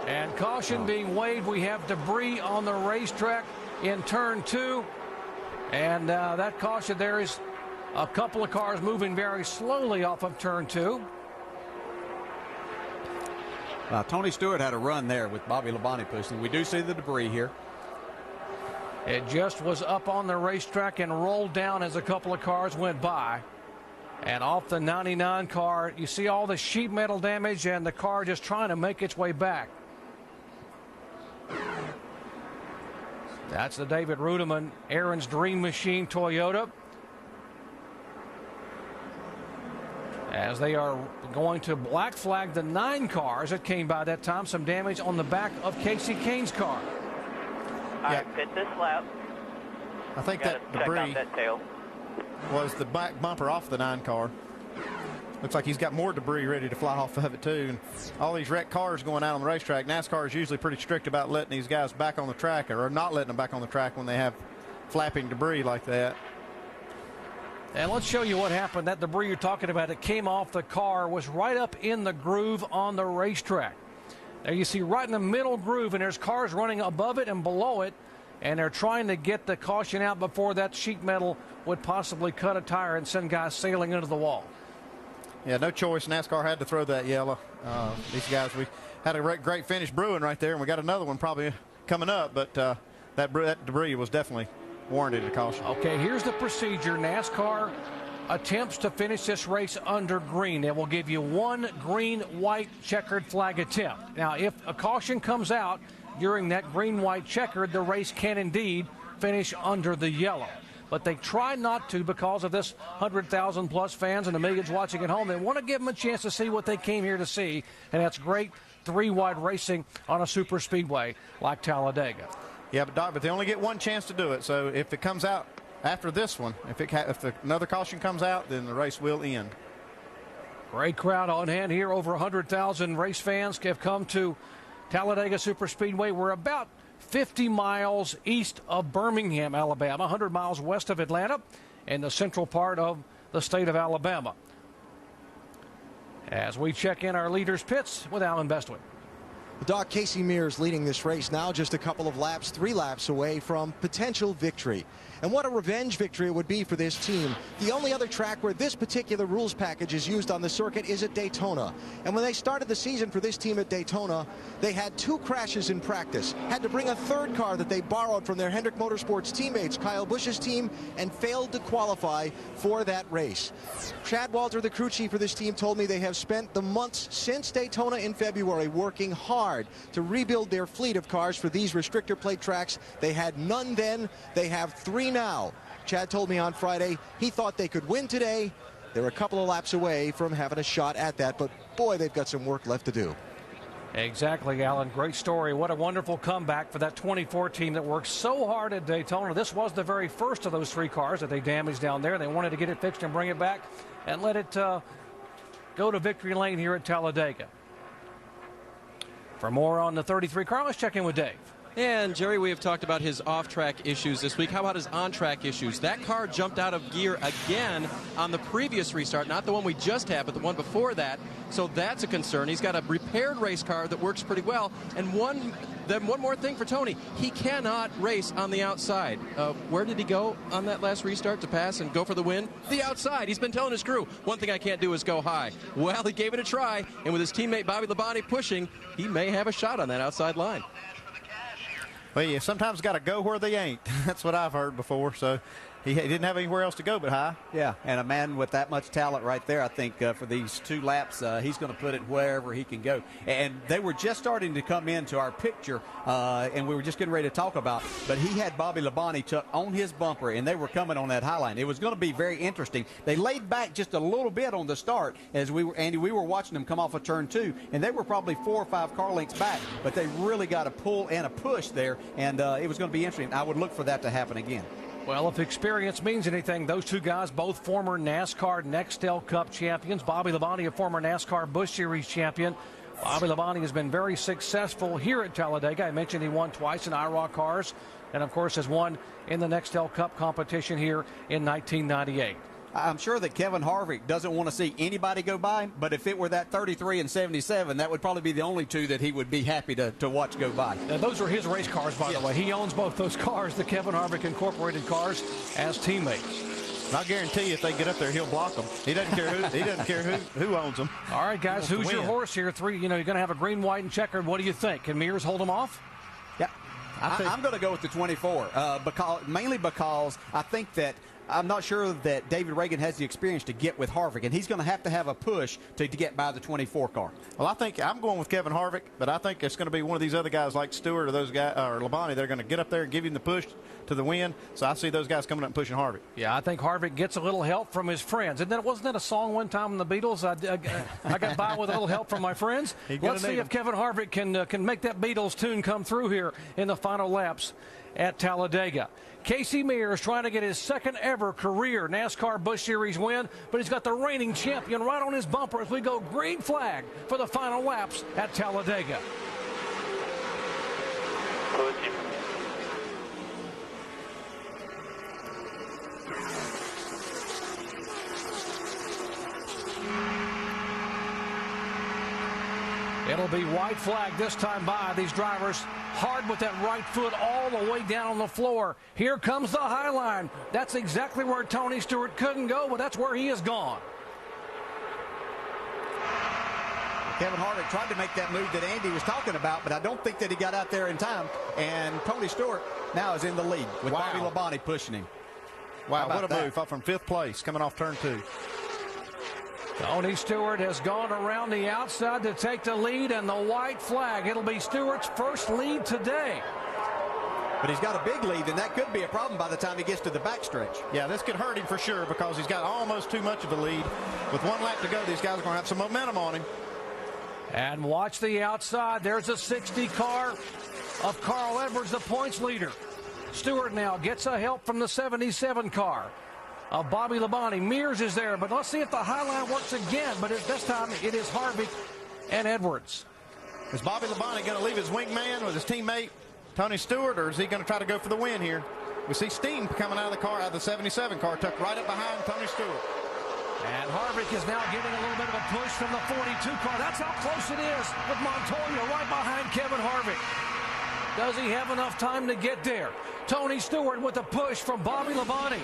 [SPEAKER 17] And caution being waved. We have debris on the racetrack in turn 2. And that caution there is a couple of cars moving very slowly off of turn 2.
[SPEAKER 13] Tony Stewart had a run there with Bobby Labonte pushing. We do see the debris here.
[SPEAKER 17] It just was up on the racetrack and rolled down as a couple of cars went by. And off the 99 car, you see all the sheet metal damage and the car just trying to make its way back. That's the David Rudeman, Aaron's Dream Machine Toyota. As they are going to black flag the 9 cars that came by that time. Some damage on the back of Casey Kane's car.
[SPEAKER 10] All right, pit this lap.
[SPEAKER 12] I think that debris was the back bumper off the 9 car. Looks like he's got more debris ready to fly off of it too. And all these wrecked cars going out on the racetrack. NASCAR is usually pretty strict about letting these guys back on the track, or not letting them back on the track when they have flapping debris like that.
[SPEAKER 17] And let's show you what happened. That debris you're talking about, it came off the car, was right up in the groove on the racetrack. There you see right in the middle groove, and there's cars running above it and below it, and they're trying to get the caution out before that sheet metal would possibly cut a tire and send guys sailing into the wall.
[SPEAKER 12] Yeah, no choice. NASCAR had to throw that yellow. These guys, we had a great finish brewing right there, and we got another one probably coming up, but that debris was definitely warranted a caution.
[SPEAKER 17] Okay, here's the procedure. NASCAR attempts to finish this race under green. They will give you one green-white checkered flag attempt. Now, if a caution comes out during that green-white checkered, the race can indeed finish under the yellow. But they try not to because of this 100,000-plus fans and the millions watching at home. They want to give them a chance to see what they came here to see, and that's great 3-wide racing on a super speedway like Talladega.
[SPEAKER 12] Yeah, but they only get one chance to do it. So if it comes out after this one, if another caution comes out, then the race will end.
[SPEAKER 17] Great crowd on hand here. Over 100,000 race fans have come to Talladega Superspeedway. We're about 50 miles east of Birmingham, Alabama, 100 miles west of Atlanta, in the central part of the state of Alabama. As we check in our leaders' pits with Alan Bestwick.
[SPEAKER 6] Doc, Casey Mears leading this race now, just a couple of laps, 3 laps away from potential victory. And what a revenge victory it would be for this team. The only other track where this particular rules package is used on the circuit is at Daytona. And when they started the season for this team at Daytona, they had 2 crashes in practice, had to bring a 3rd car that they borrowed from their Hendrick Motorsports teammates, Kyle Busch's team, and failed to qualify for that race. Chad Walter, the crew chief for this team, told me they have spent the months since Daytona in February working hard to rebuild their fleet of cars for these restrictor plate tracks. They had none then. They have 3 now. Chad told me on Friday he thought they could win today. They're a couple of laps away from having a shot at that, but boy, they've got some work left to do.
[SPEAKER 17] Exactly, Alan. Great story. What a wonderful comeback for that 24 team that worked so hard at Daytona. This was the very first of those 3 cars that they damaged down there. They wanted to get it fixed and bring it back and let it go to victory lane here at Talladega. For more on the 33 car, let's check in with Dave.
[SPEAKER 8] And, Jerry, we have talked about his off-track issues this week. How about his on-track issues? That car jumped out of gear again on the previous restart, not the one we just had, but the one before that. So that's a concern. He's got a repaired race car that works pretty well. And one more thing for Tony. He cannot race on the outside. Where did he go on that last restart to pass and go for the win? The outside. He's been telling his crew, one thing I can't do is go high. Well, he gave it a try, and with his teammate Bobby Labonte pushing, he may have a shot on that outside line.
[SPEAKER 12] Well, you sometimes got to go where they ain't. That's what I've heard before. So he didn't have anywhere else to go but high.
[SPEAKER 13] Yeah, and a man with that much talent right there, I think for these 2 laps, he's going to put it wherever he can go. And they were just starting to come into our picture, and we were just getting ready to talk about, but he had Bobby Labonte on his bumper, and they were coming on that high line. It was going to be very interesting. They laid back just a little bit on the start as we were watching them come off of turn 2, and they were probably 4 or 5 car lengths back, but they really got a pull and a push there, and it was going to be interesting. I would look for that to happen again.
[SPEAKER 17] Well, if experience means anything, those 2 guys, both former NASCAR Nextel Cup champions. Bobby Labonte, a former NASCAR Busch Series champion. Bobby Labonte has been very successful here at Talladega. I mentioned he won twice in IROC cars, and of course has won in the Nextel Cup competition here in 1998.
[SPEAKER 13] I'm sure that Kevin Harvick doesn't want to see anybody go by, but if it were that 33 and 77, that would probably be the only two that he would be happy to watch go by.
[SPEAKER 17] Now, those are his race cars, by the way. He owns both those cars, the Kevin Harvick Incorporated cars, as teammates.
[SPEAKER 12] I guarantee you, if they get up there, he'll block them. He doesn't care who. He doesn't care who owns them.
[SPEAKER 17] All right, guys, who's your horse here? Three. You're going to have a green, white, and checkered. What do you think? Can Mears hold them off?
[SPEAKER 13] Yeah, I'm going to go with the 24, mainly because I think that I'm not sure that David Reagan has the experience to get with Harvick, and he's going to have a push to get by the 24 car.
[SPEAKER 12] Well, I think I'm going with Kevin Harvick, but I think it's going to be one of these other guys like Stewart or those guys or Labonte. They're going to get up there and give him the push to the win. So I see those guys coming up and pushing Harvick.
[SPEAKER 17] Yeah, I think Harvick gets a little help from his friends. And then wasn't that a song one time in the Beatles? I got by with a little help from my friends. Let's see if Kevin Harvick can make that Beatles tune come through here in the final laps at Talladega. Casey Mears trying to get his second ever career NASCAR Busch Series win, but he's got the reigning champion right on his bumper as we go green flag for the final laps at Talladega. It'll be white flag this time by these drivers. Hard with that right foot all the way down on the floor. Here comes the high line. That's exactly where Tony Stewart couldn't go, but that's where he is gone.
[SPEAKER 13] Kevin Harvick tried to make that move that Andy was talking about, but I don't think that he got out there in time. And Tony Stewart now is in the lead with Bobby Labonte pushing him.
[SPEAKER 12] Wow, what a move up from 5th place coming off turn 2.
[SPEAKER 17] Tony Stewart has gone around the outside to take the lead, and the white flag. It'll be Stewart's first lead today.
[SPEAKER 13] But he's got a big lead, and that could be a problem by the time he gets to the backstretch.
[SPEAKER 12] Yeah, this could hurt him for sure because he's got almost too much of a lead. With 1 lap to go, these guys are going to have some momentum on him.
[SPEAKER 17] And watch the outside. There's a 60 car of Carl Edwards, the points leader. Stewart now gets a help from the 77 car of Bobby Labonte. Mears is there, but let's see if the high line works again. But this time it is Harvick and Edwards.
[SPEAKER 12] Is Bobby Labonte going to leave his wingman with his teammate Tony Stewart, or is he going to try to go for the win here? We see Steen coming out of the car, out of the 77 car, tucked right up behind Tony Stewart.
[SPEAKER 17] And Harvick is now getting a little bit of a push from the 42 car. That's how close it is with Montoya right behind Kevin Harvick. Does he have enough time to get there? Tony Stewart with a push from Bobby Labonte.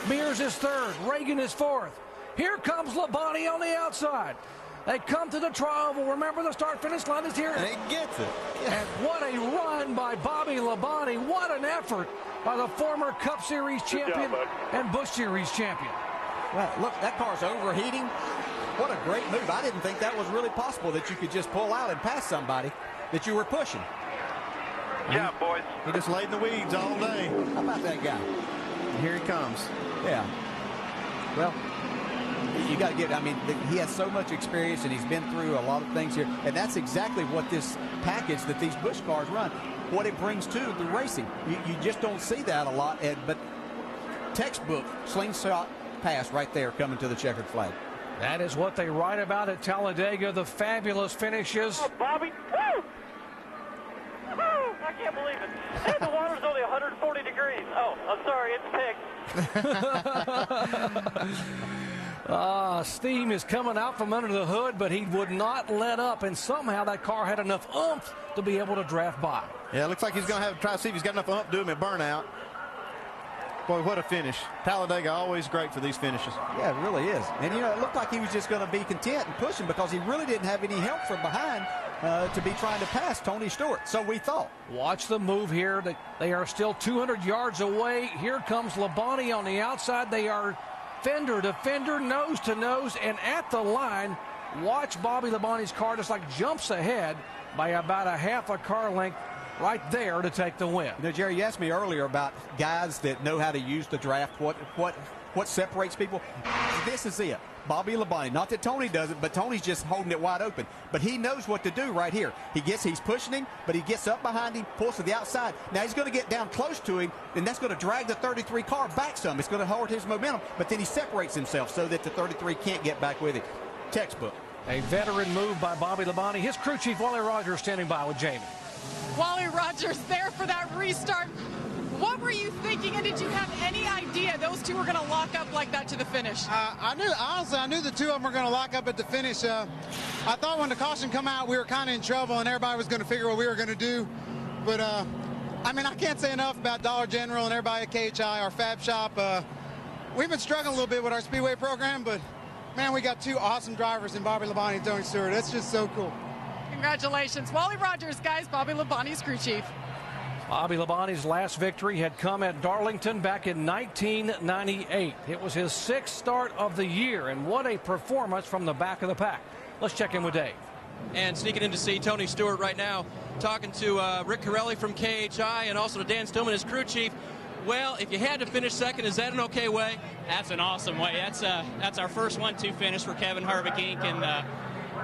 [SPEAKER 17] Mears is 3rd. Reagan is 4th. Here comes Labonte on the outside. They come to the tri-oval. Remember, the start-finish line is here.
[SPEAKER 12] And he gets it.
[SPEAKER 17] And what a run by Bobby Labonte. What an effort by the former Cup Series champion and Busch Series champion.
[SPEAKER 13] Well, look, that car's overheating. What a great move. I didn't think that was really possible, that you could just pull out and pass somebody that you were pushing.
[SPEAKER 21] Yeah, boys.
[SPEAKER 12] He just laid in the weeds all day.
[SPEAKER 13] How about that guy?
[SPEAKER 12] And here he comes.
[SPEAKER 13] Yeah. Well, you got to get, I mean, he has so much experience and he's been through a lot of things here. And that's exactly what this package that these Busch cars run, what it brings to the racing. You just don't see that a lot, Ed, but textbook slingshot pass right there coming to the checkered flag.
[SPEAKER 17] That is what they write about at Talladega, the fabulous finishes.
[SPEAKER 21] Oh, Bobby. Woo! Woo! I can't believe it. And the water's only 140 degrees. Oh, I'm sorry, it's picked.
[SPEAKER 17] Steam is coming out from under the hood, but he would not let up, and somehow that car had enough oomph to be able to draft by.
[SPEAKER 12] Yeah, it looks like he's going to have to try to see if he's got enough oomph to do him at burnout. Boy, what a finish. Talladega always great for these finishes.
[SPEAKER 13] Yeah, it really is. And, you know, it looked like he was just going to be content and pushing because he really didn't have any help from behind to be trying to pass Tony Stewart. So we thought.
[SPEAKER 17] Watch the move here. They are still 200 yards away. Here comes Labonte on the outside. They are fender to fender, nose to nose, and at the line, watch Bobby Labonte's car just like jumps ahead by about a half a car length right there to take the win.
[SPEAKER 13] You know, Jerry, you asked me earlier about guys that know how to use the draft, what separates people. This is it. Bobby Labonte. Not that Tony doesn't, but Tony's just holding it wide open. But he knows what to do right here. He's pushing him, but he gets up behind him, pulls to the outside. Now he's going to get down close to him, and that's going to drag the 33 car back some. It's going to hold his momentum, but then he separates himself so that the 33 can't get back with him. Textbook.
[SPEAKER 17] A veteran move by Bobby Labonte. His crew chief, Wally Rogers, standing by with Jamie.
[SPEAKER 1] Wally Rogers there for that restart. What were you thinking, and did you have any idea those two were going to lock up like that to the finish?
[SPEAKER 2] Honestly, I knew the two of them were going to lock up at the finish. I thought when the caution come out, we were kind of in trouble, and everybody was going to figure what we were going to do. But, I mean, I can't say enough about Dollar General and everybody at KHI, our fab shop. We've been struggling a little bit with our Speedway program, but, man, we got two awesome drivers in Bobby Labonte and Tony Stewart. That's just so cool.
[SPEAKER 1] Congratulations. Wally Rogers, guys, Bobby Labonte's crew chief.
[SPEAKER 17] Bobby Labonte's last victory had come at Darlington back in 1998. It was his 6th start of the year, and what a performance from the back of the pack. Let's check in with Dave.
[SPEAKER 8] And sneaking in to see Tony Stewart right now, talking to Rick Corelli from KHI and also to Dan Stillman, his crew chief. Well, if you had to finish second, is that an okay way?
[SPEAKER 19] That's an awesome way. That's our first 1-2 finish for Kevin Harvick, Inc. And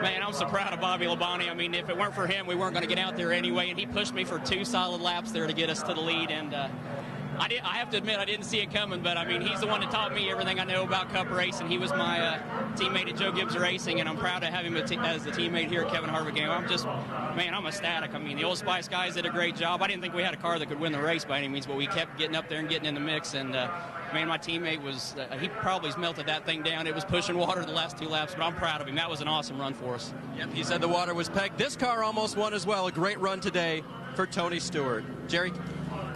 [SPEAKER 19] man, I'm so proud of Bobby Labonte. I mean, if it weren't for him, we weren't going to get out there anyway. And he pushed me for 2 solid laps there to get us to the lead. And I have to admit, I didn't see it coming, but I mean, he's the one that taught me everything I know about Cup racing. He was my teammate at Joe Gibbs Racing, and I'm proud to have him as the teammate here at Kevin Harvick. I'm ecstatic. I mean, the Old Spice guys did a great job. I didn't think we had a car that could win the race by any means, but we kept getting up there and getting in the mix. And man, my teammate was, he probably melted that thing down. It was pushing water the last 2 laps, but I'm proud of him. That was an awesome run for us.
[SPEAKER 8] Yep, he said the water was pegged. This car almost won as well. A great run today for Tony Stewart. Jerry?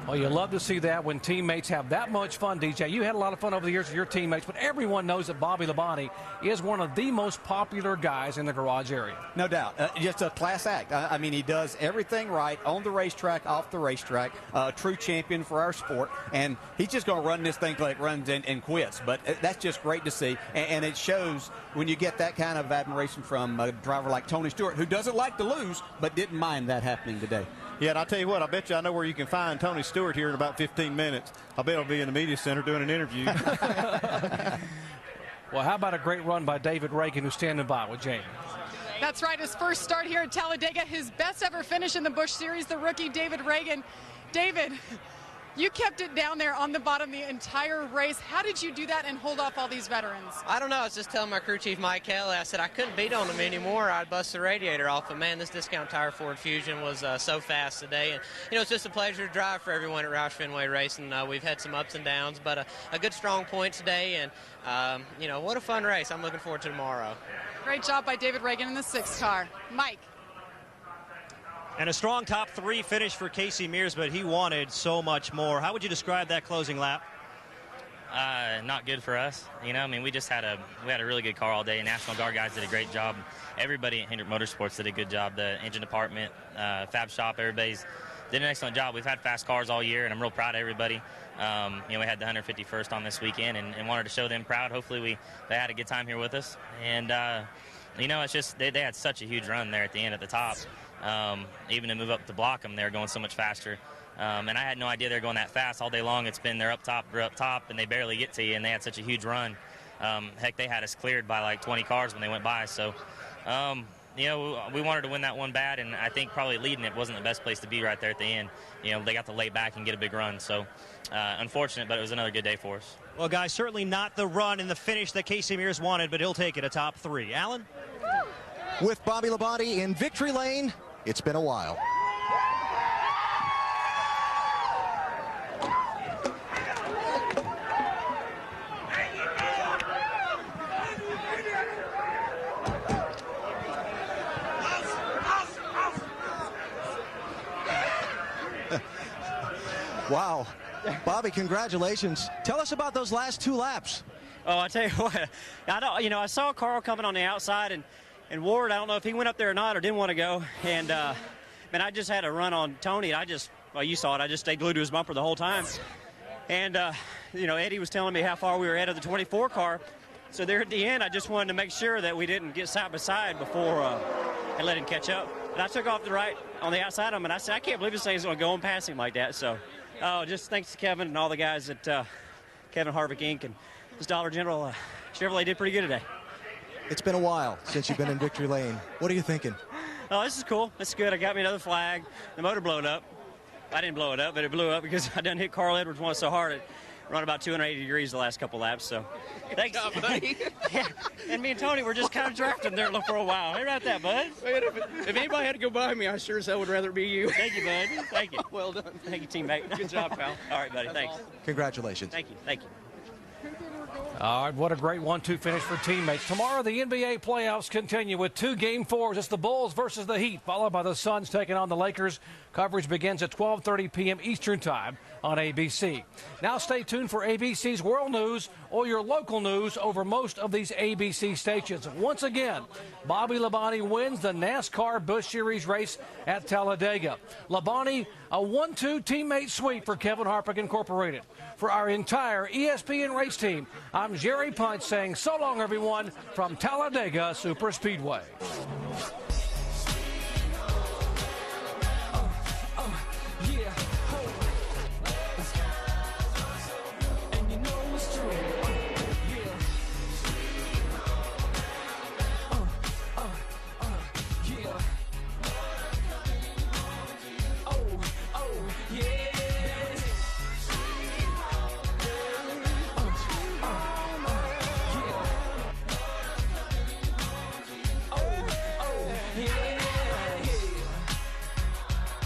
[SPEAKER 17] Well, you love to see that when teammates have that much fun, DJ. You had a lot of fun over the years with your teammates, but everyone knows that Bobby Labonte is one of the most popular guys in the garage area.
[SPEAKER 13] No doubt. Just a class act. I mean, he does everything right on the racetrack, off the racetrack. True champion for our sport. And he's just going to run this thing till it runs and quits. But that's just great to see. And it shows when you get that kind of admiration from a driver like Tony Stewart, who doesn't like to lose, but didn't mind that happening today.
[SPEAKER 12] Yeah, and I'll tell you what, I bet you I know where you can find Tony Stewart here in about 15 minutes. I bet he'll be in the media center doing an interview.
[SPEAKER 17] Well, how about a great run by David Reagan, who's standing by with Jamie?
[SPEAKER 1] That's right, his first start here at Talladega, his best ever finish in the Busch Series, the rookie David Reagan. David, you kept it down there on the bottom the entire race. How did you do that and hold off all these veterans?
[SPEAKER 20] I don't know. I was just telling my crew chief, Mike Kelly, I said I couldn't beat on them anymore. I'd bust the radiator off. But, man, this discount tire Ford Fusion was so fast today. And, you know, it's just a pleasure to drive for everyone at Roush Fenway Racing. We've had some ups and downs, but a good, strong point today. And, you know, what a fun race. I'm looking forward to tomorrow.
[SPEAKER 1] Great job by David Reagan in the 6th car. Mike.
[SPEAKER 7] And a strong top 3 finish for Casey Mears, but he wanted so much more. How would you describe that closing lap?
[SPEAKER 24] Not good for us. You know, I mean, we had a really good car all day. National Guard guys did a great job. Everybody at Hendrick Motorsports did a good job. The engine department, fab shop, everybody's did an excellent job. We've had fast cars all year, and I'm real proud of everybody. You know, we had the 151st on this weekend, and wanted to show them proud. Hopefully, they had a good time here with us. And you know, it's just they had such a huge run there at the end at the top. Even to move up to block them, they're going so much faster. And I had no idea they're going that fast all day long. It's been they're up top, and they barely get to you, and they had such a huge run. Heck, they had us cleared by like 20 cars when they went by. So, you know, we wanted to win that one bad, and I think probably leading it wasn't the best place to be right there at the end. You know, they got to lay back and get a big run. So, unfortunate, but it was another good day for us.
[SPEAKER 7] Well, guys, certainly not the run and the finish that Casey Mears wanted, but he'll take it a top 3. Alan?
[SPEAKER 6] With Bobby Labonte in victory lane, it's been a while. Wow. Bobby, congratulations. Tell us about those last 2 laps.
[SPEAKER 25] Oh, I tell you what, I saw Carl coming on the outside, and Ward, I don't know if he went up there or not or didn't want to go. And, man, I just had a run on Tony. Well, you saw it. I just stayed glued to his bumper the whole time. And, you know, Eddie was telling me how far we were ahead of the 24 car. So there at the end, I just wanted to make sure that we didn't get side by side before I let him catch up. And I took off the right on the outside of him, and I said, I can't believe this thing's going to go and pass him like that. So, just thanks to Kevin and all the guys at Kevin Harvick, Inc. and this Dollar General. Chevrolet did pretty good today.
[SPEAKER 6] It's been a while since you've been in victory lane. What are you thinking?
[SPEAKER 25] Oh, this is cool. This is good. I got me another flag. The motor blew up. I didn't blow it up, but it blew up because I done hit Carl Edwards once so hard run about 280 degrees the last couple laps. So thanks.
[SPEAKER 5] Good job, buddy.
[SPEAKER 25] Yeah, and me and Tony were just kind of drafting there for a while. How about that, bud?
[SPEAKER 5] Man, if anybody had to go by me, I sure as hell would rather be you.
[SPEAKER 25] Thank you, bud. Thank you.
[SPEAKER 5] Well done.
[SPEAKER 25] Thank you, teammate.
[SPEAKER 5] Good job, pal.
[SPEAKER 25] All right, buddy. Thanks.
[SPEAKER 5] Awesome.
[SPEAKER 6] Congratulations.
[SPEAKER 25] Thank you. Thank you.
[SPEAKER 17] All right, what a great 1-2 finish for teammates. Tomorrow, the NBA playoffs continue with 2 Game 4s. It's the Bulls versus the Heat, followed by the Suns taking on the Lakers. Coverage begins at 12:30 p.m. Eastern Time on ABC. Now stay tuned for ABC's World News or your local news over most of these ABC stations. Once again, Bobby Labonte wins the NASCAR Busch Series race at Talladega. Labonte, a 1-2 teammate sweep for Kevin Harvick Incorporated. For our entire ESPN race team, I'm Jerry Punch saying so long, everyone, from Talladega Superspeedway.